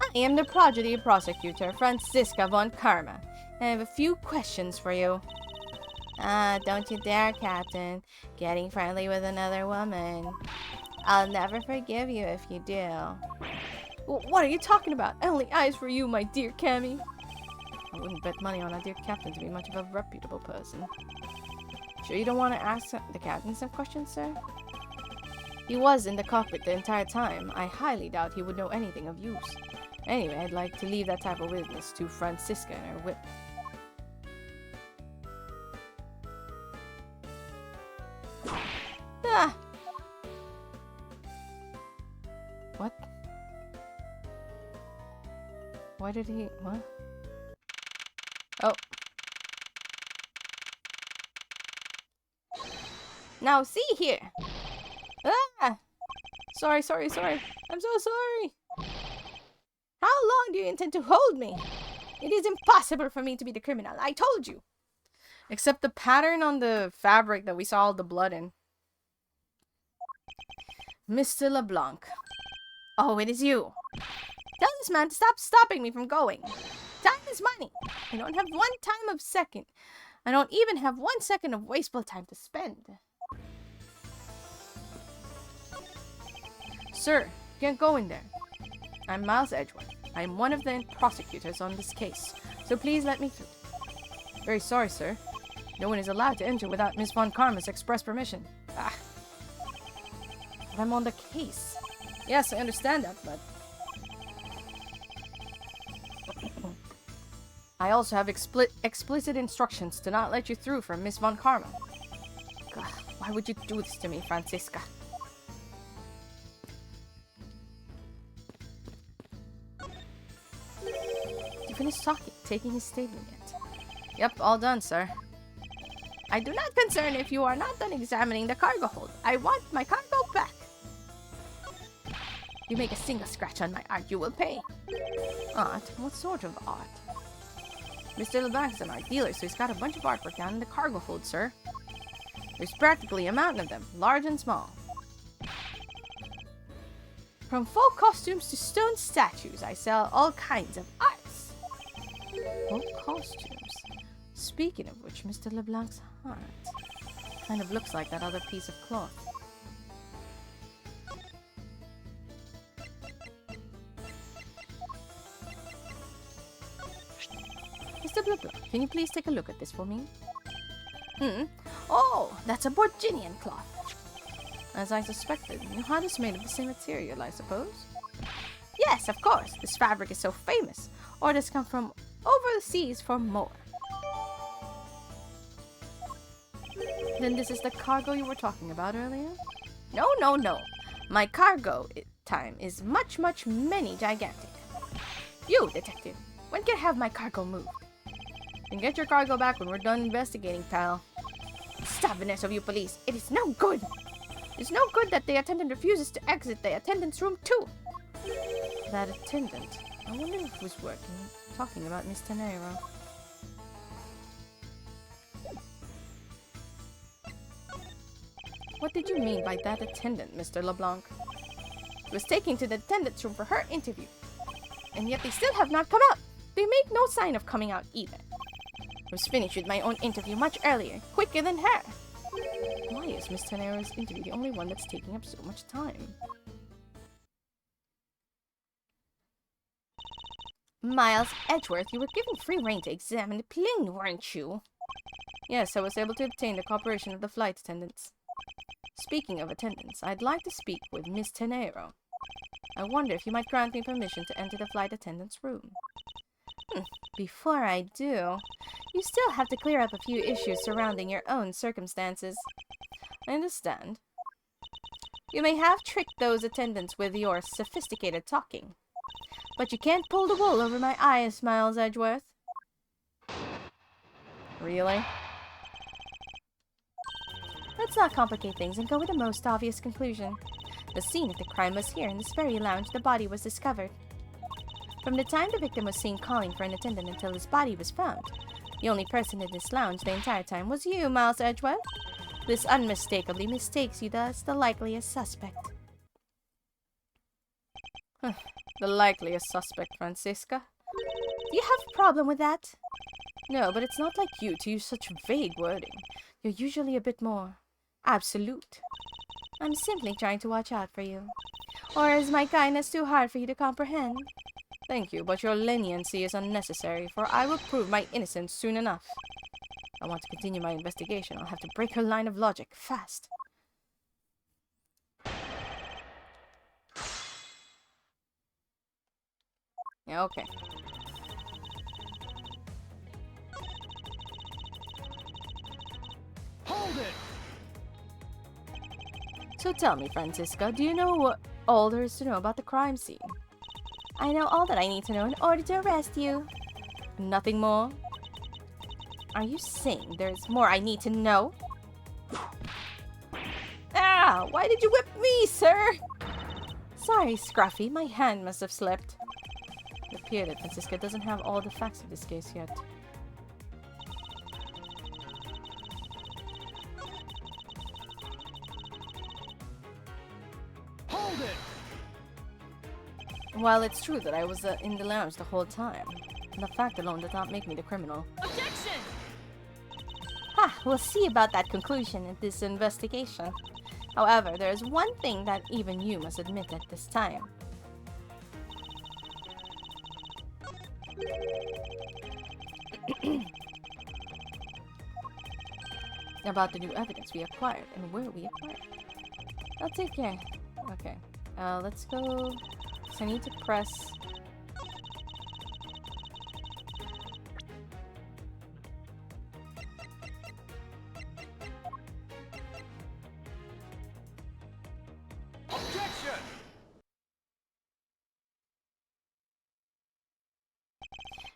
I am the prodigy prosecutor, Franziska von Karma. I have a few questions for you. Don't you dare, Captain. Getting friendly with another woman. I'll never forgive you if you do. What are you talking about? I only eyes for you, my dear Cammy. I wouldn't bet money on our dear captain to be much of a reputable person. Sure you don't want to ask the captain some questions, sir? He was in the cockpit the entire time. I highly doubt he would know anything of use. Anyway, I'd like to leave that type of witness to Franziska and her whip. Ah! What? Why did he... what? Oh. Now see here! Ah! Sorry. I'm so sorry. How long do you intend to hold me? It is impossible for me to be the criminal, I told you! Except the pattern on the fabric that we saw all the blood in. Mr. LeBlanc. Oh, it is you. Tell this man to stop stopping me from going. Time is money. I don't have I don't even have 1 second of wasteful time to spend. Sir, you can't go in there. I'm Miles Edgeworth. I am one of the prosecutors on this case, so please let me through. Very sorry, sir. No one is allowed to enter without Miss Von Karma's express permission. Ah. But I'm on the case. Yes, I understand that, but... I also have explicit instructions to not let you through from Miss Von Karma. God, why would you do this to me, Franziska? You finished taking his statement yet? Yep, all done, sir. I do not concern if you are not done examining the cargo hold. I want my cargo back. You make a single scratch on my art, you will pay. Art? What sort of art? Mr. LeBlanc's an art dealer, so he's got a bunch of artwork down in the cargo hold, sir. There's practically a mountain of them, large and small. From folk costumes to stone statues, I sell all kinds of arts. Folk costumes? Speaking of which, Mr. LeBlanc's hat kind of looks like that other piece of cloth. Mr. LeBlanc, can you please take a look at this for me? Oh, that's a Borginian cloth. As I suspected, your hat is made of the same material, I suppose? Yes, of course. This fabric is so famous. Orders come from over the seas for more. Then this is the cargo you were talking about earlier? No, no, no. My cargo time is much, many gigantic. You, detective, when can I have my cargo moved? Then get your cargo back when we're done investigating, pal. Stubbornness of you police. It is no good. It's no good that the attendant refuses to exit the attendant's room too. That attendant? I wonder if he was talking about Miss Tenero. What did you mean by that attendant, Mr. LeBlanc? She was taken to the attendant's room for her interview. And yet they still have not come out. They make no sign of coming out either. I was finished with my own interview much earlier, quicker than her. Why is Miss Tenero's interview the only one that's taking up so much time? Miles Edgeworth, you were given free rein to examine the plane, weren't you? Yes, I was able to obtain the cooperation of the flight attendants. Speaking of attendants, I'd like to speak with Miss Tenero. I wonder if you might grant me permission to enter the flight attendant's room. Before I do, you still have to clear up a few issues surrounding your own circumstances. I understand. You may have tricked those attendants with your sophisticated talking, but you can't pull the wool over my eyes, Miles Edgeworth. Really? Let's not complicate things and go with the most obvious conclusion. The scene of the crime was here in this very lounge the body was discovered. From the time the victim was seen calling for an attendant until his body was found, the only person in this lounge the entire time was you, Miles Edgeworth. This unmistakably mistakes you as the likeliest suspect. The likeliest suspect, Francisca? Do you have a problem with that? No, but it's not like you to use such vague wording. You're usually a bit more absolute. I'm simply trying to watch out for you. Or is my kindness too hard for you to comprehend? Thank you, but your leniency is unnecessary, for I will prove my innocence soon enough. I want to continue my investigation. I'll have to break her line of logic fast. Yeah, okay. Hold it! So tell me, Francisca, do you know what all there is to know about the crime scene? I know all that I need to know in order to arrest you. Nothing more? Are you saying there's more I need to know? Ah! Why did you whip me, sir? Sorry, Scruffy. My hand must have slipped. It appears that Francisca doesn't have all the facts of this case yet. Hold it! While it's true that I was in the lounge the whole time, the fact alone does not make me the criminal. Objection! Ha! We'll see about that conclusion in this investigation. However, there is one thing that even you must admit at this time. About the new evidence we acquired and where we acquired. I'll take care. Okay. Let's go. So I need to press. Objection!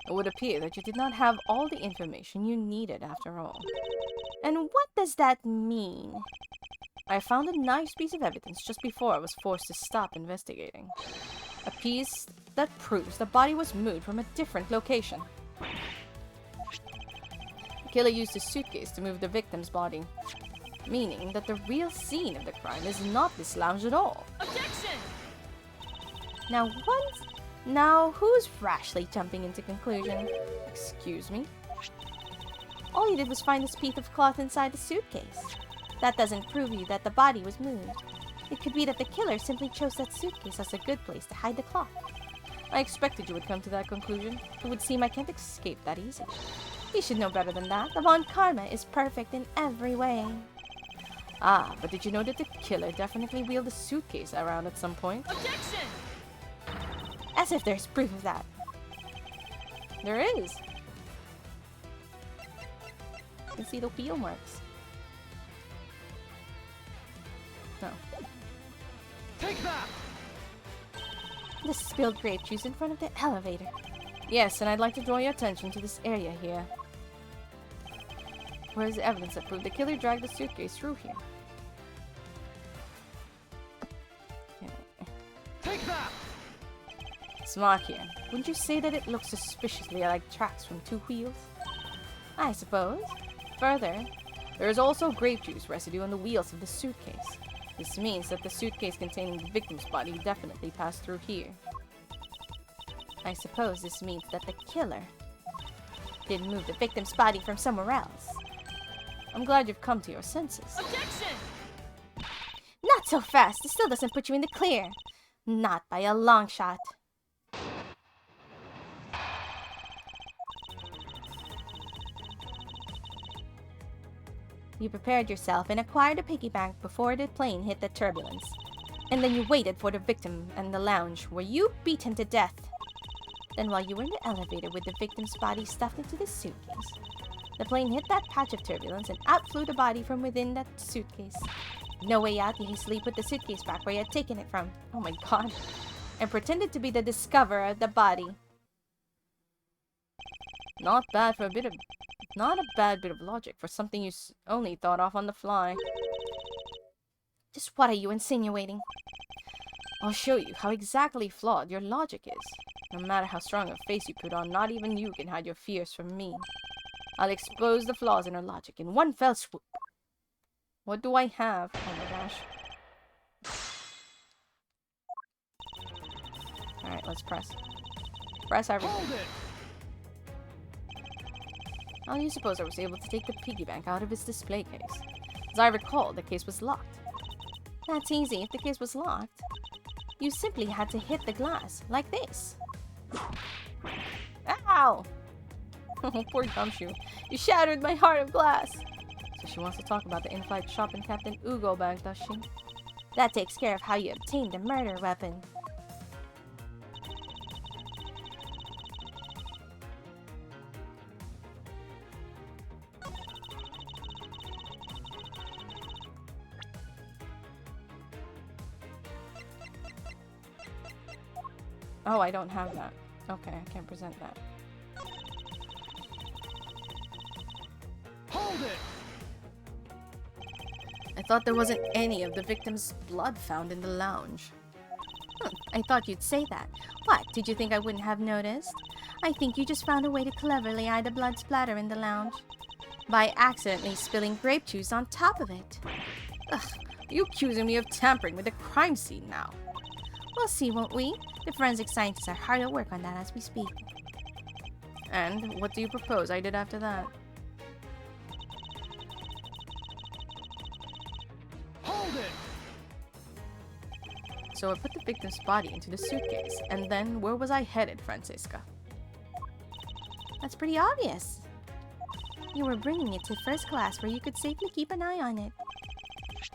It would appear that you did not have all the information you needed after all. And what does that mean? I found a nice piece of evidence just before I was forced to stop investigating. A piece that proves the body was moved from a different location. killer used his suitcase to move the victim's body, meaning that the real scene of the crime is not this lounge at all. Objection! Now who's rashly jumping into conclusion? Excuse me? All you did was find this piece of cloth inside the suitcase. That doesn't prove you that the body was moved. It could be that the killer simply chose that suitcase as a good place to hide the cloth. I expected you would come to that conclusion. It would seem I can't escape that easy. You should know better than that. The Von Karma is perfect in every way. Ah, but did you know that the killer definitely wheeled a suitcase around at some point? Objection! As if there's proof of that. There is. You can see the wheel marks. No. Take that! The spilled grape juice in front of the elevator. Yes, and I'd like to draw your attention to this area here. Where is the evidence that proved the killer dragged the suitcase through here? Take that! It's mark here. Wouldn't you say that it looks suspiciously like tracks from two wheels? I suppose. Further, there is also grape juice residue on the wheels of the suitcase. This means that the suitcase containing the victim's body definitely passed through here. I suppose this means that the killer didn't move the victim's body from somewhere else. I'm glad you've come to your senses. Objection! Not so fast. This still doesn't put you in the clear. Not by a long shot. You prepared yourself and acquired a piggy bank before the plane hit the turbulence. And then you waited for the victim in the lounge where you beat him to death. Then while you were in the elevator with the victim's body stuffed into the suitcase, the plane hit that patch of turbulence and out flew the body from within that suitcase. No way out, you hastily put the suitcase back where you had taken it from. Oh my god. And pretended to be the discoverer of the body. Not a bad bit of logic for something you only thought of on the fly. Just what are you insinuating? I'll show you how exactly flawed your logic is. No matter how strong a face you put on, not even you can hide your fears from me. I'll expose the flaws in her logic in one fell swoop. What do I have? Oh my gosh. Alright, let's press. Press everything. Hold it! How do you suppose I was able to take the piggy bank out of its display case? As I recall, the case was locked. That's easy. If the case was locked, you simply had to hit the glass, like this. Ow! Oh, poor Gumshoe. You shattered my heart of glass! So she wants to talk about the in-flight shop in Captain Ugo Bank, does she? That takes care of how you obtained the murder weapon. Oh, I don't have that. Okay, I can't present that. Hold it! I thought there wasn't any of the victim's blood found in the lounge. I thought you'd say that. What, did you think I wouldn't have noticed? I think you just found a way to cleverly hide the blood splatter in the lounge. By accidentally spilling grape juice on top of it. Ugh, are you accusing me of tampering with the crime scene now? We'll see, won't we? The forensic scientists are hard at work on that as we speak. And what do you propose I did after that? Hold it! So I put the victim's body into the suitcase, and then where was I headed, Francisca? That's pretty obvious. You were bringing it to first class where you could safely keep an eye on it.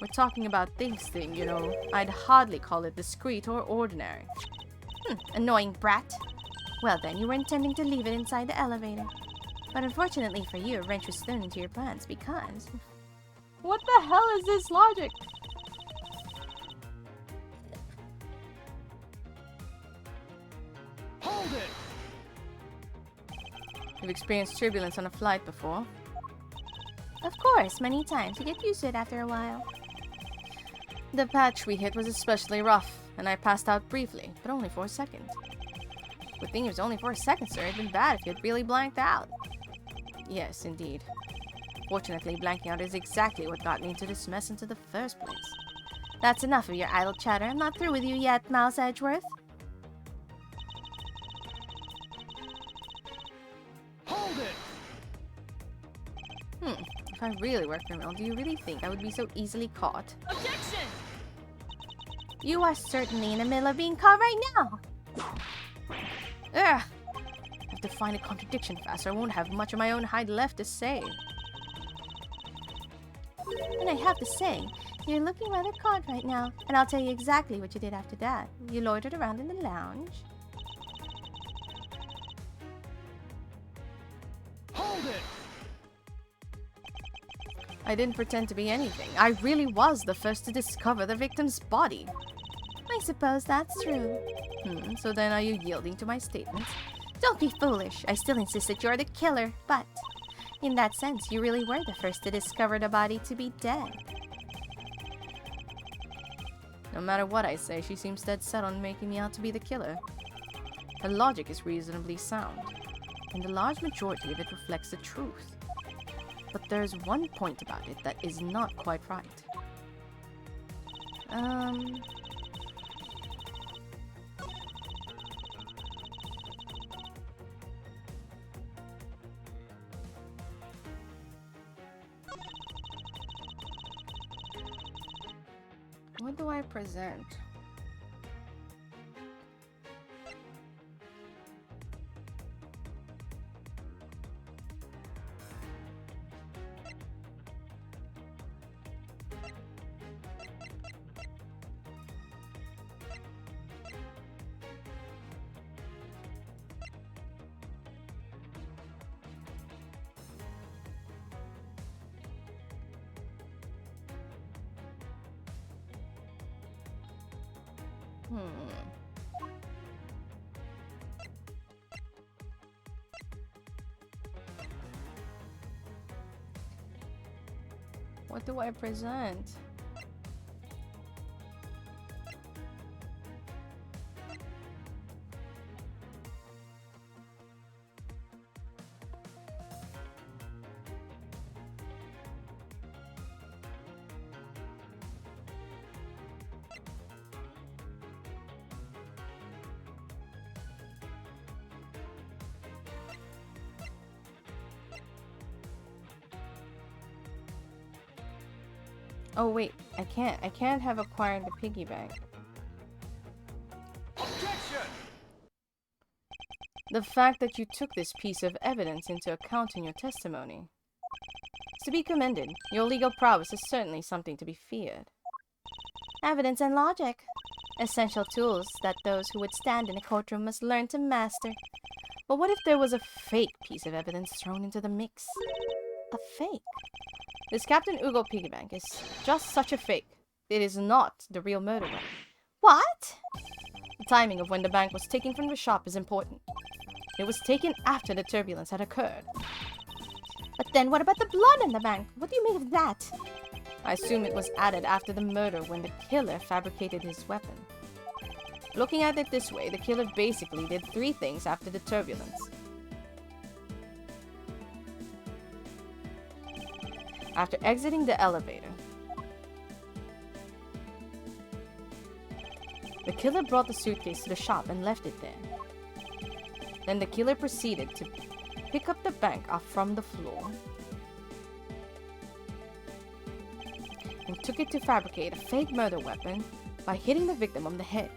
We're talking about this thing, you know. I'd hardly call it discreet or ordinary. Annoying brat. Well then, you were intending to leave it inside the elevator. But unfortunately for you, a wrench was thrown into your plans because... What the hell is this logic? Hold it! You've experienced turbulence on a flight before. Of course, many times. You get used to it after a while. The patch we hit was especially rough, and I passed out briefly, but only for a second. Good thing it was only for a second, sir. It'd been bad if you had really blanked out. Yes, indeed. Fortunately, blanking out is exactly what got me into this mess into the first place. That's enough of your idle chatter. I'm not through with you yet, Mouse Edgeworth. Hold it! If I really were criminal, do you really think I would be so easily caught? Objection! You are certainly in the middle of being caught right now. Ugh! I have to find a contradiction fast, or I won't have much of my own hide left to say. And I have to say, you're looking rather caught right now, and I'll tell you exactly what you did after that. You loitered around in the lounge. Hold it! I didn't pretend to be anything. I really was the first to discover the victim's body. I suppose that's true. So then are you yielding to my statements? Don't be foolish. I still insist that you're the killer, but in that sense, you really were the first to discover the body to be dead. No matter what I say, she seems dead set on making me out to be the killer. Her logic is reasonably sound, and the large majority of it reflects the truth. But there's one point about it that is not quite right. What do I present? What do I present? Oh wait, I can't have acquired the piggy bank. Objection! The fact that you took this piece of evidence into account in your testimony is to be commended. Your legal prowess is certainly something to be feared. Evidence and logic. Essential tools that those who would stand in a courtroom must learn to master. But what if there was a fake piece of evidence thrown into the mix? A fake? This Captain Ugo piggy bank is just such a fake. It is not the real murder weapon. What? The timing of when the bank was taken from the shop is important. It was taken after the turbulence had occurred. But then what about the blood in the bank? What do you make of that? I assume it was added after the murder when the killer fabricated his weapon. Looking at it this way, the killer basically did 3 things after the turbulence. After exiting the elevator, the killer brought the suitcase to the shop and left it there. Then the killer proceeded to pick up the bank off from the floor and took it to fabricate a fake murder weapon by hitting the victim on the head.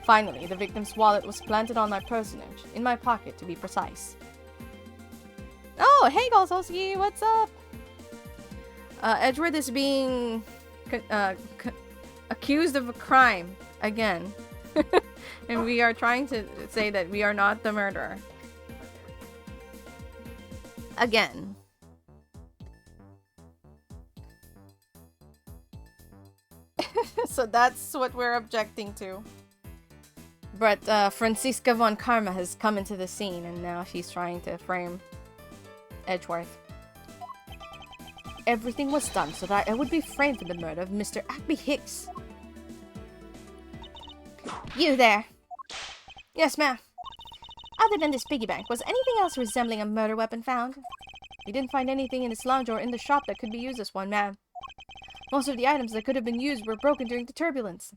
Finally, the victim's wallet was planted on my personage, in my pocket to be precise. Oh, hey Golsowski, what's up? Edgeworth is being accused of a crime again. And we are trying to say that we are not the murderer. Again. So that's what we're objecting to. But Franziska von Karma has come into the scene and now she's trying to frame Edgeworth. Everything was done so that I would be framed for the murder of Mr. Acme Hicks. You there. Yes, ma'am. Other than this piggy bank, was anything else resembling a murder weapon found? We didn't find anything in this lounge or in the shop that could be used as one, ma'am. Most of the items that could have been used were broken during the turbulence.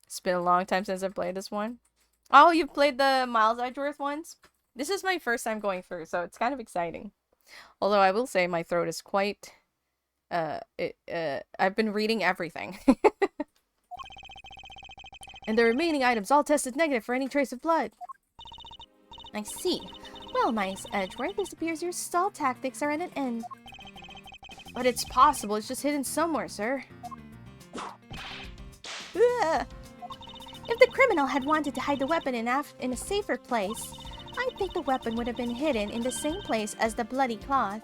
It's been a long time since I've played this one. Oh, you've played the Miles Edgeworth ones? This is my first time going through, so it's kind of exciting. Although I will say my throat is quite... I've been reading everything. And the remaining items all tested negative for any trace of blood. I see. Well, Miles Edgeworth, it appears your stall tactics are at an end. But it's possible it's just hidden somewhere, sir. Ugh. If the criminal had wanted to hide the weapon in a safer place, I think the weapon would have been hidden in the same place as the bloody cloth.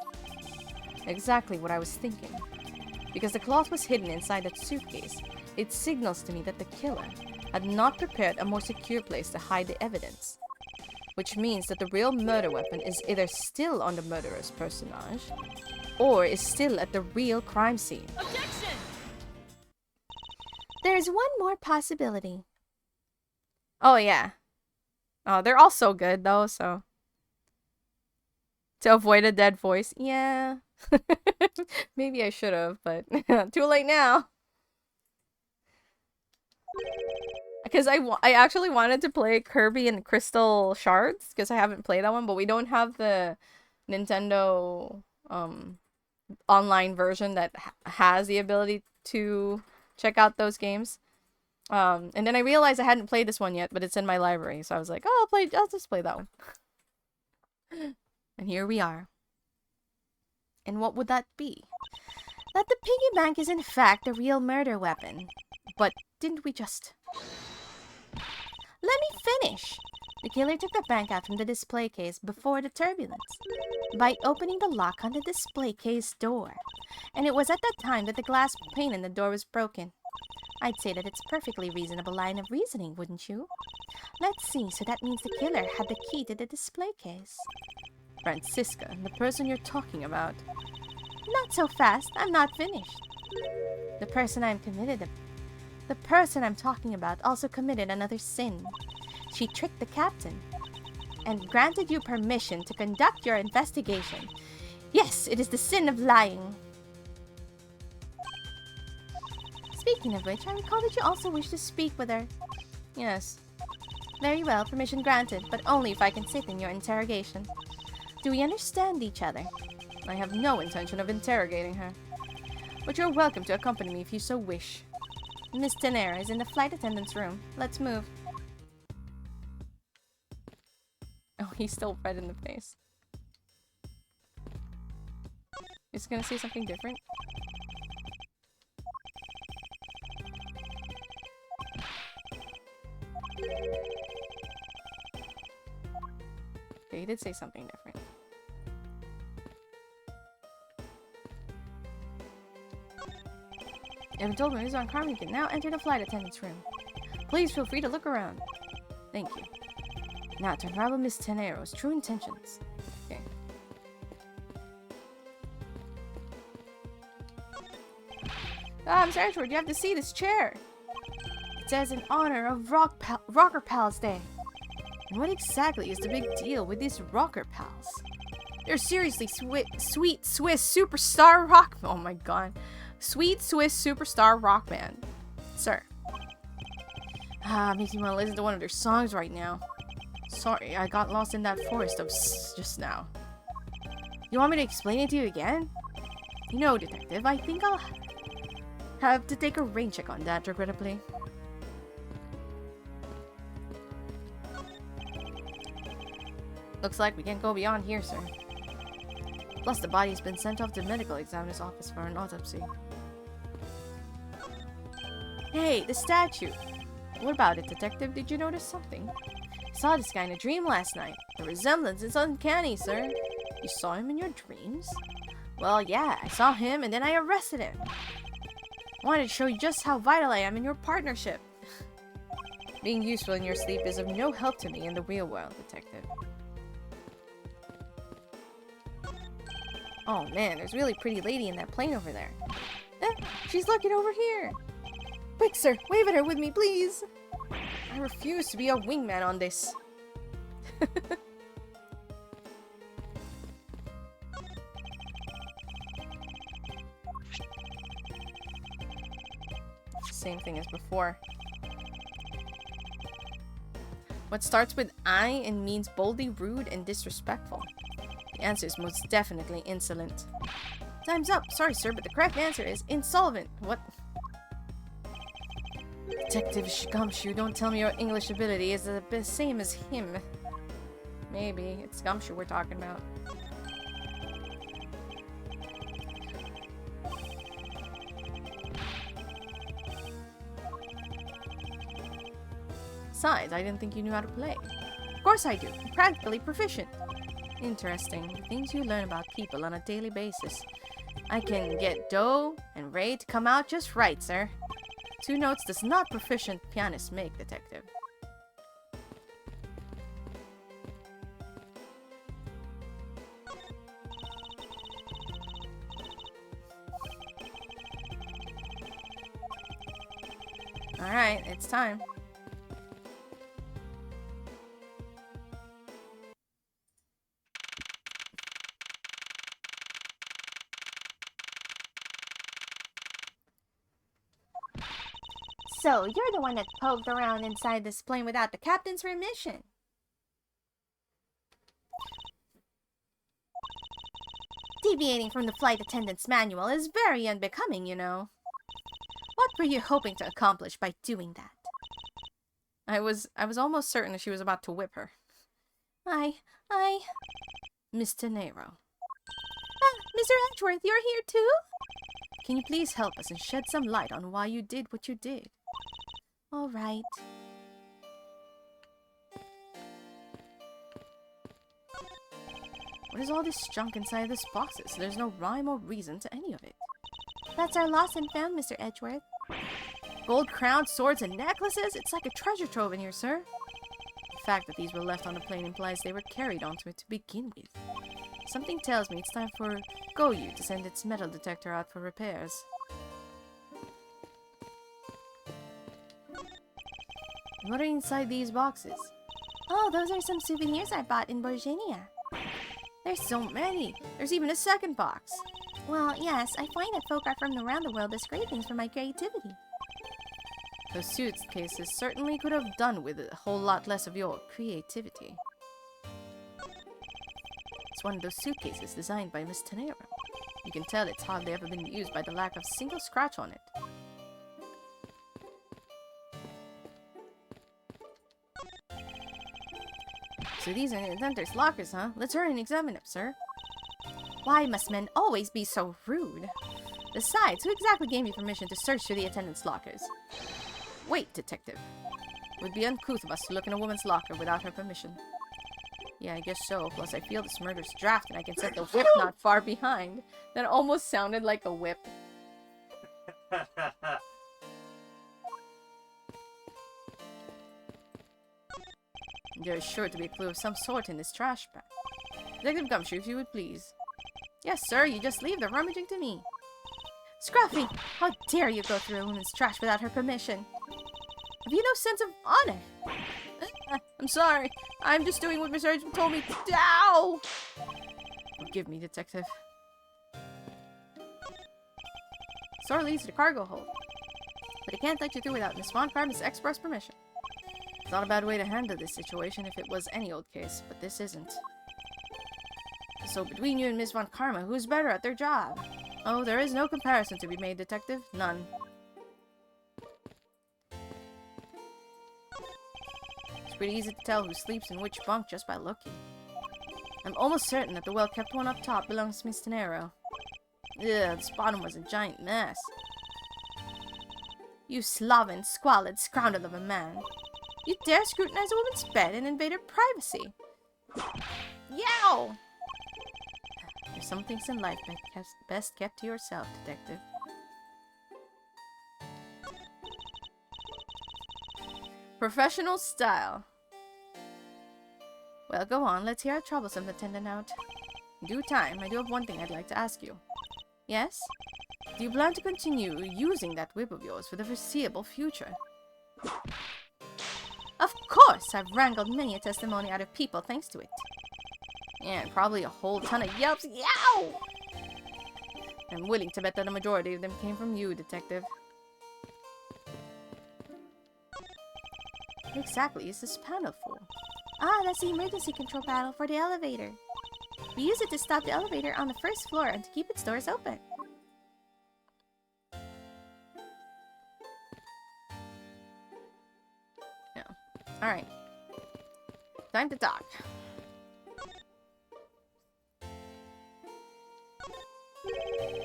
Exactly what I was thinking. Because the cloth was hidden inside that suitcase, it signals to me that the killer had not prepared a more secure place to hide the evidence. Which means that the real murder weapon is either still on the murderer's personage, or is still at the real crime scene. Objection! There's one more possibility. Oh, yeah. Oh, they're all so good, though, so... To avoid a dead voice. Yeah. Maybe I should have, but too late now. Because I actually wanted to play Kirby and Crystal Shards, because I haven't played that one, but we don't have the Nintendo online version that has the ability to check out those games. And then I realized I hadn't played this one yet, but it's in my library, so I was like, oh, I'll just play that one. And here we are. And what would that be? That the piggy bank is in fact the real murder weapon. But didn't we just... Let me finish. The killer took the bank out from the display case before the turbulence by opening the lock on the display case door. And it was at that time that the glass pane in the door was broken. I'd say that it's a perfectly reasonable line of reasoning, wouldn't you? Let's see, so that means the killer had the key to the display case. Francisca, the person you're talking about. Not so fast, I'm not finished. The person I'm talking about also committed another sin. She tricked the captain and granted you permission to conduct your investigation. Yes, it is the sin of lying. Speaking of which, I recall that you also wish to speak with her. Yes. Very well, permission granted, but only if I can sit in your interrogation. Do we understand each other? I have no intention of interrogating her. But you're welcome to accompany me if you so wish. Miss Tenera is in the flight attendant's room. Let's move. Oh, he's still red in the face. Is he gonna say something different? Okay, he did say something different. You haven't told me who's on crime. You can now enter the flight attendant's room. Please feel free to look around. Thank you. Now to unravel Miss Tenero's true intentions. Okay. Mr. Edgeworth, you have to see this chair. It says in honor of Rocker Pals Day. And what exactly is the big deal with these Rocker Pals? They're seriously sweet Swiss superstar rock... Oh my god. Sweet Swiss superstar rock band. Sir. Makes me want to listen to one of their songs right now. Sorry, I got lost in that forest of just now. You want me to explain it to you again? You know, detective, I think I'll have to take a rain check on that, regrettably. Looks like we can't go beyond here, sir. Plus, the body's been sent off to the medical examiner's office for an autopsy. Hey, the statue! What about it, detective? Did you notice something? I saw this guy in a dream last night. The resemblance is uncanny, sir. You saw him in your dreams? Well, yeah, I saw him and then I arrested him. I wanted to show you just how vital I am in your partnership. Being useful in your sleep is of no help to me in the real world, detective. Oh man, there's a really pretty lady in that plane over there. She's looking over here. Quick, sir, wave at her with me, please. I refuse to be a wingman on this. Same thing as before. What starts with I and means boldly rude and disrespectful? The answer is most definitely insolent. Time's up. Sorry, sir, but the correct answer is insolvent. What? Detective Gumshoe, don't tell me your English ability is the same as him. Maybe. It's Gumshoe we're talking about. Besides, I didn't think you knew how to play. Of course I do. I'm practically proficient. Interesting. The things you learn about people on a daily basis. I can get do and re to come out just right, sir. 2 notes does not proficient pianists make, detective. Alright, it's time. So, you're the one that poked around inside this plane without the captain's permission. Deviating from the flight attendant's manual is very unbecoming, you know. What were you hoping to accomplish by doing that? I was almost certain that she was about to whip her. Mr. Nero. Ah, Mr. Edgeworth, you're here too? Can you please help us and shed some light on why you did what you did? All right. What is all this junk inside this boxes? There's no rhyme or reason to any of it. That's our lost and found, Mr. Edgeworth. Gold crowns, swords, and necklaces? It's like a treasure trove in here, sir. The fact that these were left on the plane implies they were carried onto it to begin with. Something tells me it's time for Goyu to send its metal detector out for repairs. What are inside these boxes? Oh, those are some souvenirs I bought in Borginia. There's so many! There's even a second box! Well, yes, I find that folk are from around the world as great things for my creativity. Those suitcases certainly could have done with a whole lot less of your creativity. It's one of those suitcases designed by Miss Tenero. You can tell it's hardly ever been used by the lack of a single scratch on it. So these are inventor's lockers, huh? Let's hurry and examine them, sir. Why must men always be so rude? Besides, who exactly gave you permission to search through the attendant's lockers? Wait, detective. It would be uncouth of us to look in a woman's locker without her permission. Yeah, I guess so. Plus, I feel this murder's draft and I can set the whip not far behind. That almost sounded like a whip. There is sure to be a clue of some sort in this trash bag. Detective Gumshoe, if you would please. Yes, sir, you just leave the rummaging to me. Scruffy, how dare you go through a woman's trash without her permission? Have you no sense of honor? I'm sorry. I'm just doing what Miss Urgent told me to do. Ow! Forgive me, detective. Store leads to the cargo hold. But I can't let you through without Miss Von Karma's express permission. It's not a bad way to handle this situation if it was any old case, but this isn't. So between you and Miss Von Karma, who's better at their job? Oh, there is no comparison to be made, detective. None. It's pretty easy to tell who sleeps in which bunk just by looking. I'm almost certain that the well-kept one up top belongs to Miss Tenero. Ugh, this bottom was a giant mess. You sloven, squalid scoundrel of a man. You dare scrutinize a woman's bed and invade her privacy. Yow! There's some things in life best kept to yourself, detective. Professional style. Well, go on. Let's hear how troublesome attendant out. In due time, I do have one thing I'd like to ask you. Yes? Do you plan to continue using that whip of yours for the foreseeable future? Of course, I've wrangled many a testimony out of people thanks to it. Yeah, and probably a whole ton of yelps. Yow! I'm willing to bet that a majority of them came from you, Detective. What exactly is this panel for? Ah, that's the emergency control panel for the elevator. We use it to stop the elevator on the first floor and to keep its doors open. Yeah. Alright. Time to talk.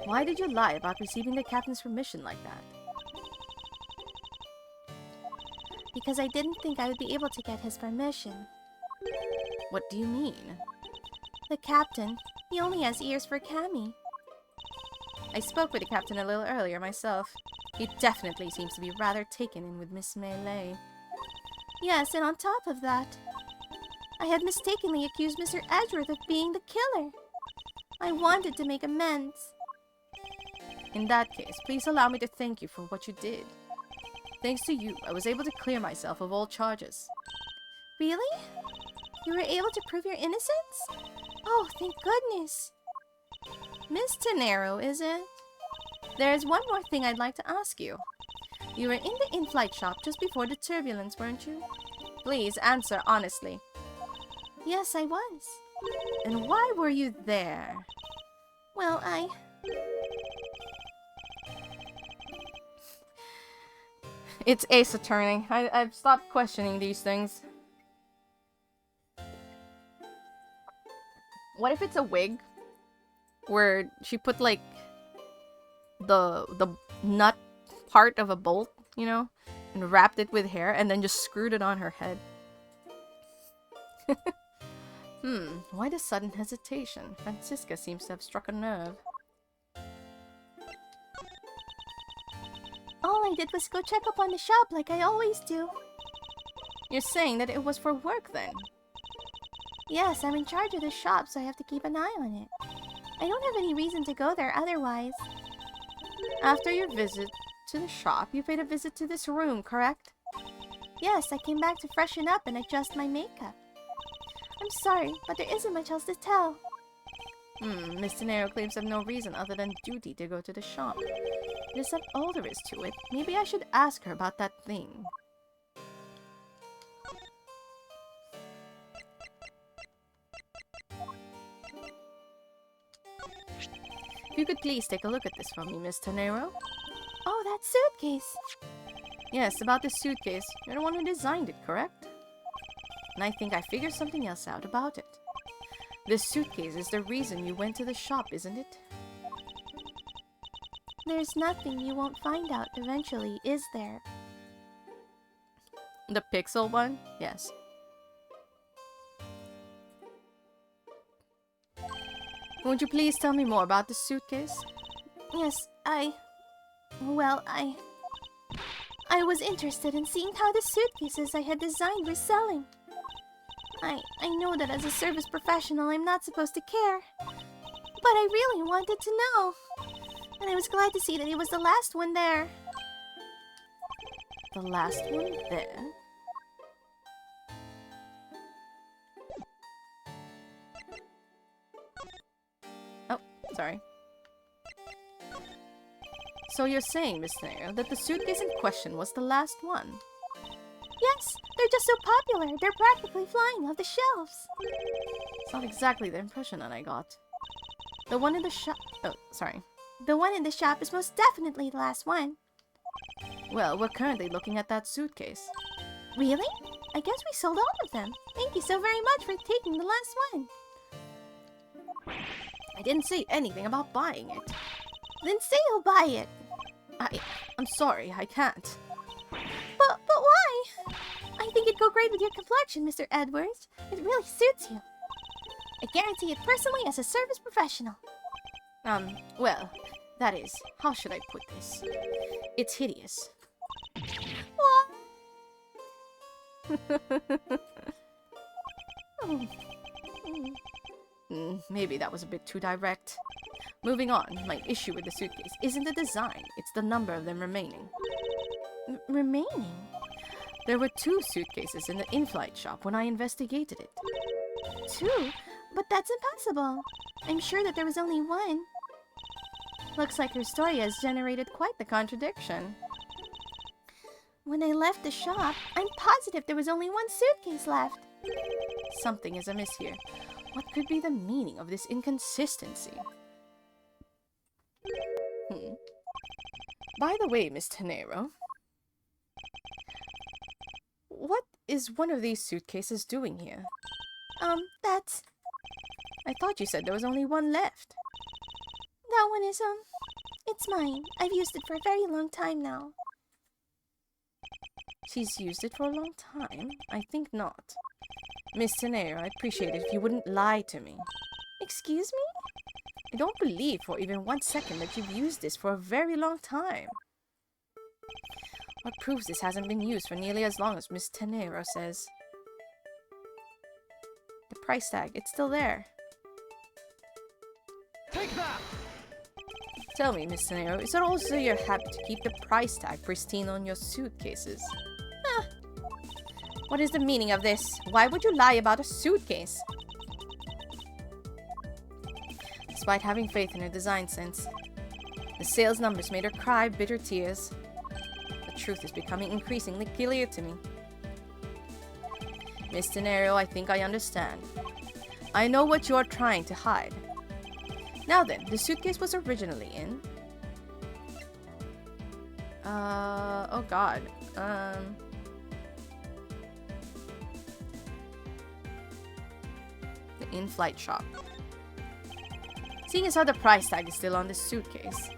Why did you lie about receiving the captain's permission like that? Because I didn't think I would be able to get his permission. What do you mean? The captain, he only has ears for Cammy. I spoke with the captain a little earlier myself. He definitely seems to be rather taken in with Miss Melee. Yes, and on top of that, I had mistakenly accused Mr. Edgeworth of being the killer. I wanted to make amends. In that case, please allow me to thank you for what you did. Thanks to you, I was able to clear myself of all charges. Really? You were able to prove your innocence? Oh, thank goodness. Miss Tenero, is it? There's one more thing I'd like to ask you. You were in the in-flight shop just before the turbulence, weren't you? Please answer honestly. Yes, I was. And why were you there? Well, It's Ace Attorney. I've stopped questioning these things. What if it's a wig? Where she put, like, the nut part of a bolt, you know? And wrapped it with hair and then just screwed it on her head. Why the sudden hesitation? Francisca seems to have struck a nerve. all I did was go check up on the shop like I always do. You're saying that it was for work then? Yes, I'm in charge of the shop, so I have to keep an eye on it. I don't have any reason to go there otherwise. After your visit to the shop, you paid a visit to this room, correct? Yes, I came back to freshen up and adjust my makeup. I'm sorry, but there isn't much else to tell. Miss Tenero claims of no reason other than duty to go to the shop. Is that all there is to it? Maybe I should ask her about that thing. If you could please take a look at this for me, Miss Tenero. Oh, that suitcase! Yes, about this suitcase. You're the one who designed it, correct? And I think I figured something else out about it. This suitcase is the reason you went to the shop, isn't it? There's nothing you won't find out eventually, is there? The pixel one? Yes. Won't you please tell me more about the suitcase? Yes, I was interested in seeing how the suitcases I had designed were selling. I know that as a service professional I'm not supposed to care, but I really wanted to know. And I was glad to see that it was the last one there. The last one there? Oh, sorry. So you're saying, Miss Nair, that the suitcase in question was the last one? Yes, they're just so popular, they're practically flying off the shelves. It's not exactly the impression that I got. The one in the shop... Oh, sorry. The one in the shop is most definitely the last one. Well, we're currently looking at that suitcase. Really? I guess we sold all of them. Thank you so very much for taking the last one. I didn't say anything about buying it. Then say you'll buy it. I'm sorry, I can't. But why? I think it'd go great with your complexion, Mr. Edwards. It really suits you. I guarantee it personally as a service professional. Well, that is, how should I put this? It's hideous. What? Maybe that was a bit too direct. Moving on, my issue with the suitcase isn't the design, it's the number of them remaining. Remaining? There were 2 suitcases in the in-flight shop when I investigated it. 2? But that's impossible. I'm sure that there was only one. Looks like her story has generated quite the contradiction. When I left the shop, I'm positive there was only one suitcase left. Something is amiss here. What could be the meaning of this inconsistency? By the way, Miss Tenero, what is one of these suitcases doing here? That's... I thought you said there was only one left. That one is, it's mine. I've used it for a very long time now. She's used it for a long time? I think not. Miss Tenero, I'd appreciate it if you wouldn't lie to me. Excuse me? I don't believe for even 1 second that you've used this for a very long time. What proves this hasn't been used for nearly as long as Miss Tenero says? The price tag, it's still there. Take that! Tell me, Miss Tenero, is it also your habit to keep the price tag pristine on your suitcases? What is the meaning of this? Why would you lie about a suitcase? Despite having faith in her design sense, the sales numbers made her cry bitter tears. The truth is becoming increasingly clear to me. Miss Tenero, I think I understand. I know what you're trying to hide. Now then, the suitcase was originally in... oh god. The in-flight shop. Seeing as how the price tag is still on the suitcase,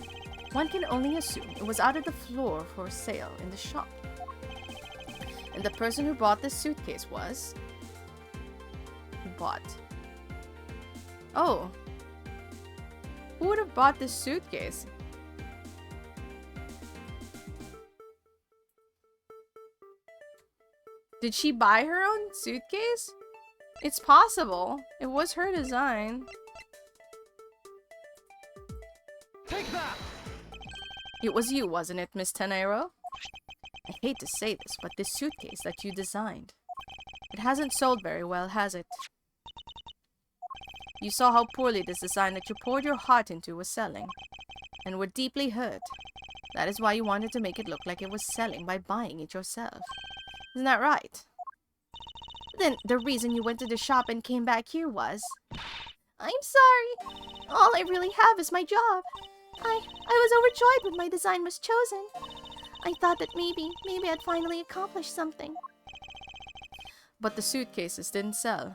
one can only assume it was out of the floor for sale in the shop. And the person who bought the suitcase was... Who bought? Oh. Who would have bought this suitcase? Did she buy her own suitcase? It's possible. It was her design. Take that! It was you, wasn't it, Miss Tenero? I hate to say this, but this suitcase that you designed, it hasn't sold very well, has it? You saw how poorly this design that you poured your heart into was selling, and were deeply hurt. That is why you wanted to make it look like it was selling by buying it yourself. Isn't that right? Then the reason you went to the shop and came back here was... I'm sorry. All I really have is my job. I was overjoyed when my design was chosen. I thought that maybe I'd finally accomplished something. But the suitcases didn't sell.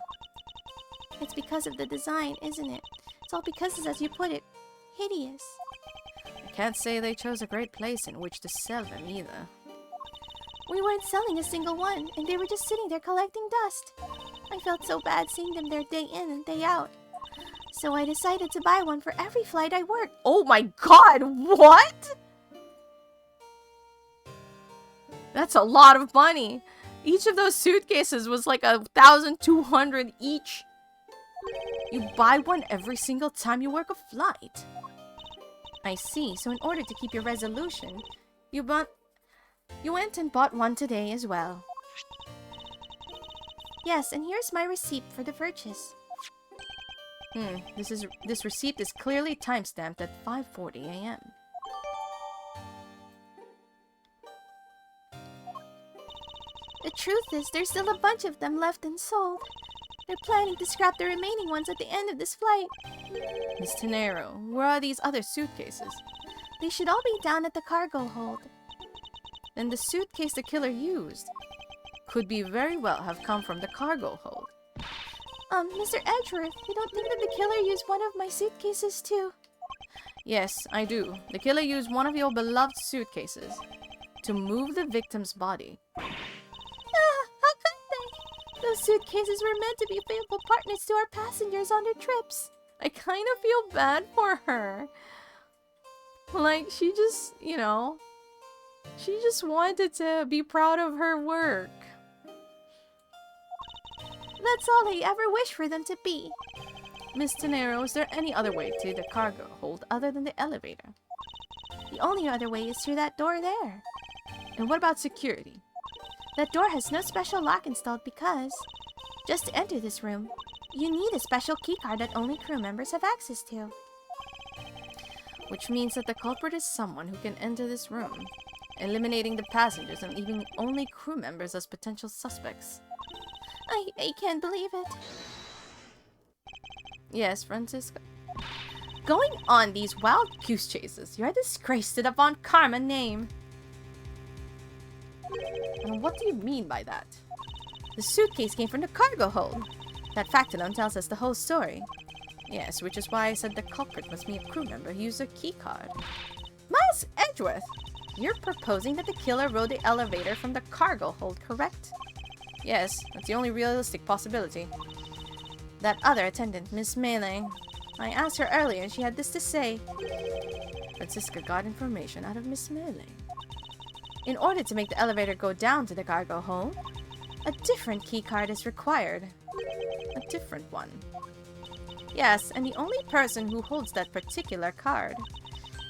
It's because of the design, isn't it? It's all because it's, as you put it, hideous. I can't say they chose a great place in which to sell them either. We weren't selling a single one, and they were just sitting there collecting dust. I felt so bad seeing them there day in and day out. So I decided to buy one for every flight I worked. Oh my god, what? That's a lot of money. Each of those suitcases was like 1,200 each. You buy one every single time you work a flight. I see. So in order to keep your resolution, you went and bought one today as well. Yes, and here's my receipt for the purchase. This receipt is clearly timestamped at 5:40 a.m. The truth is, there's still a bunch of them left unsold. They're planning to scrap the remaining ones at the end of this flight. Miss Tenero, where are these other suitcases? They should all be down at the cargo hold. Then the suitcase the killer used could be very well have come from the cargo hold. Mr. Edgeworth, you don't think that the killer used one of my suitcases too? Yes, I do. The killer used one of your beloved suitcases to move the victim's body. How could they? Those suitcases were meant to be faithful partners to our passengers on their trips. I kind of feel bad for her. Like, she just, she just wanted to be proud of her work. That's all I ever wish for them to be. Miss Tenero, is there any other way to the cargo hold other than the elevator? The only other way is through that door there. And what about security? That door has no special lock installed because just to enter this room, you need a special keycard that only crew members have access to. Which means that the culprit is someone who can enter this room, eliminating the passengers and leaving only crew members as potential suspects. I can't believe it. Yes, Francisca. Going on these wild goose chases, you're a disgrace to the Von Karma name. And what do you mean by that? The suitcase came from the cargo hold. That fact alone tells us the whole story. Yes, which is why I said the culprit must be a crew member who used a keycard. Miles Edgeworth! You're proposing that the killer rode the elevator from the cargo hold, correct? Yes, that's the only realistic possibility. That other attendant, Miss Melee. I asked her earlier and she had this to say. Francisca got information out of Miss Melee. In order to make the elevator go down to the cargo hold, a different keycard is required. A different one. Yes, and the only person who holds that particular card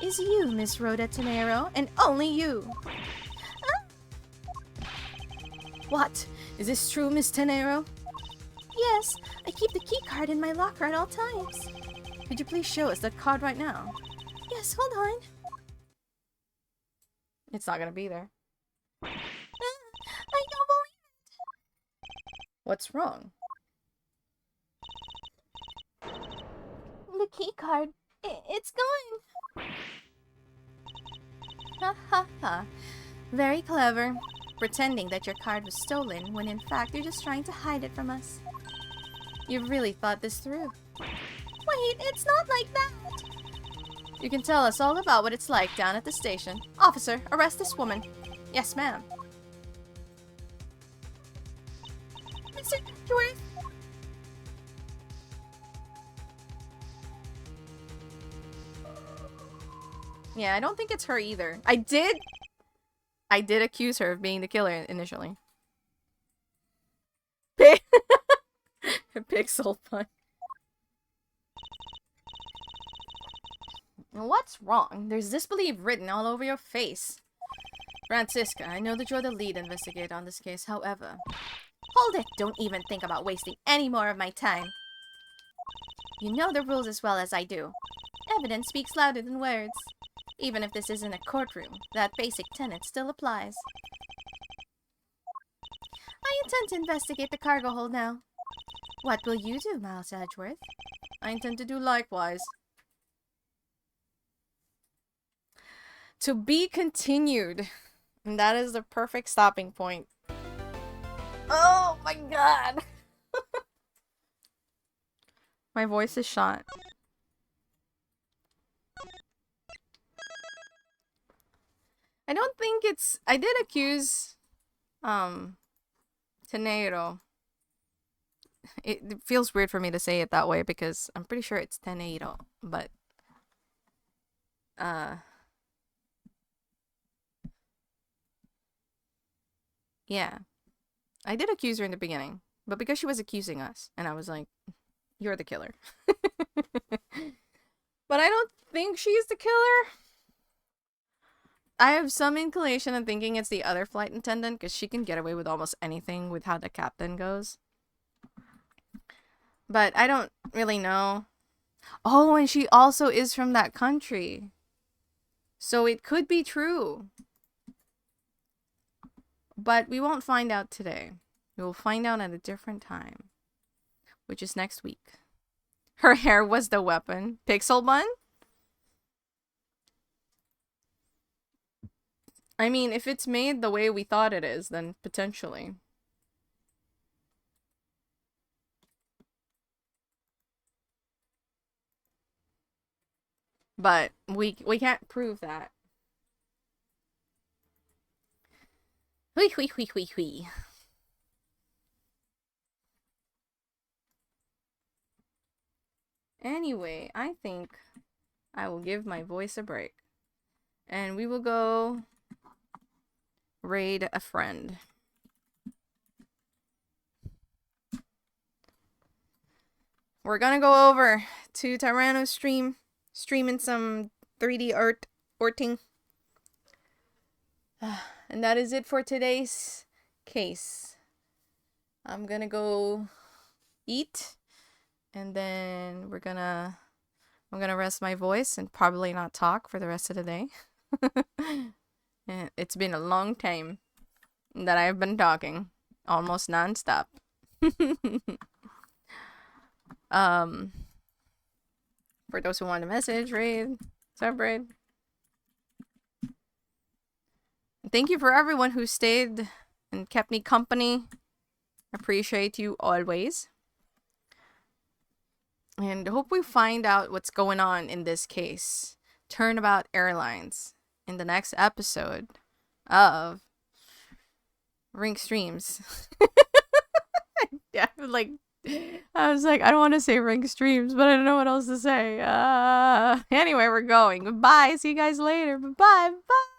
is you, Miss Rhoda Tenero, and only you. What? Is this true, Miss Tenero? Yes, I keep the keycard in my locker at all times. Could you please show us that card right now? Yes, hold on. It's not gonna be there. I don't believe it. What's wrong? The keycard, it's gone. Ha ha ha. Very clever. Pretending that your card was stolen when in fact you're just trying to hide it from us. You've really thought this through. Wait, it's not like that. You can tell us all about what it's like down at the station. Officer, arrest this woman. Yes, ma'am. Mr. Edgeworth. Yeah, I don't think it's her either. I did accuse her of being the killer initially. Pixel pun. What's wrong? There's disbelief written all over your face. Francisca, I know that you're the lead investigator on this case, however... Hold it! Don't even think about wasting any more of my time. You know the rules as well as I do. Evidence speaks louder than words. Even if this isn't a courtroom, that basic tenet still applies. I intend to investigate the cargo hold now. What will you do, Miles Edgeworth? I intend to do likewise. To be continued. And that is the perfect stopping point. Oh my god! My voice is shot. I don't think it's... I did accuse... Tenero. It feels weird for me to say it that way because I'm pretty sure it's Tenero, but... Yeah. I did accuse her in the beginning, but because she was accusing us, and I was like, you're the killer. But I don't think she's the killer. I have some inclination of thinking it's the other flight attendant, because she can get away with almost anything with how the captain goes. But I don't really know. Oh, and she also is from that country. So it could be true. But we won't find out today. We will find out at a different time. Which is next week. Her hair was the weapon. Pixel bun? I mean, if it's made the way we thought it is, then potentially. But we can't prove that. Hui hui hui hui hui. Anyway, I think I will give my voice a break. And we will go raid a friend. We're gonna go over to Tyranno's stream, streaming some 3D arting. And that is it for today's case. I'm gonna go eat, and then I'm gonna rest my voice and probably not talk for the rest of the day. And it's been a long time that I've been talking, almost nonstop. For those who want to message, raid, sub-raid. Thank you for everyone who stayed and kept me company. Appreciate you always. And hope we find out what's going on in this case. Turnabout Airlines in the next episode of Rink Streams. Yeah, like I was like, I don't want to say Rink Streams, but I don't know what else to say. Anyway, we're going. Goodbye. See you guys later. Bye-bye. Bye.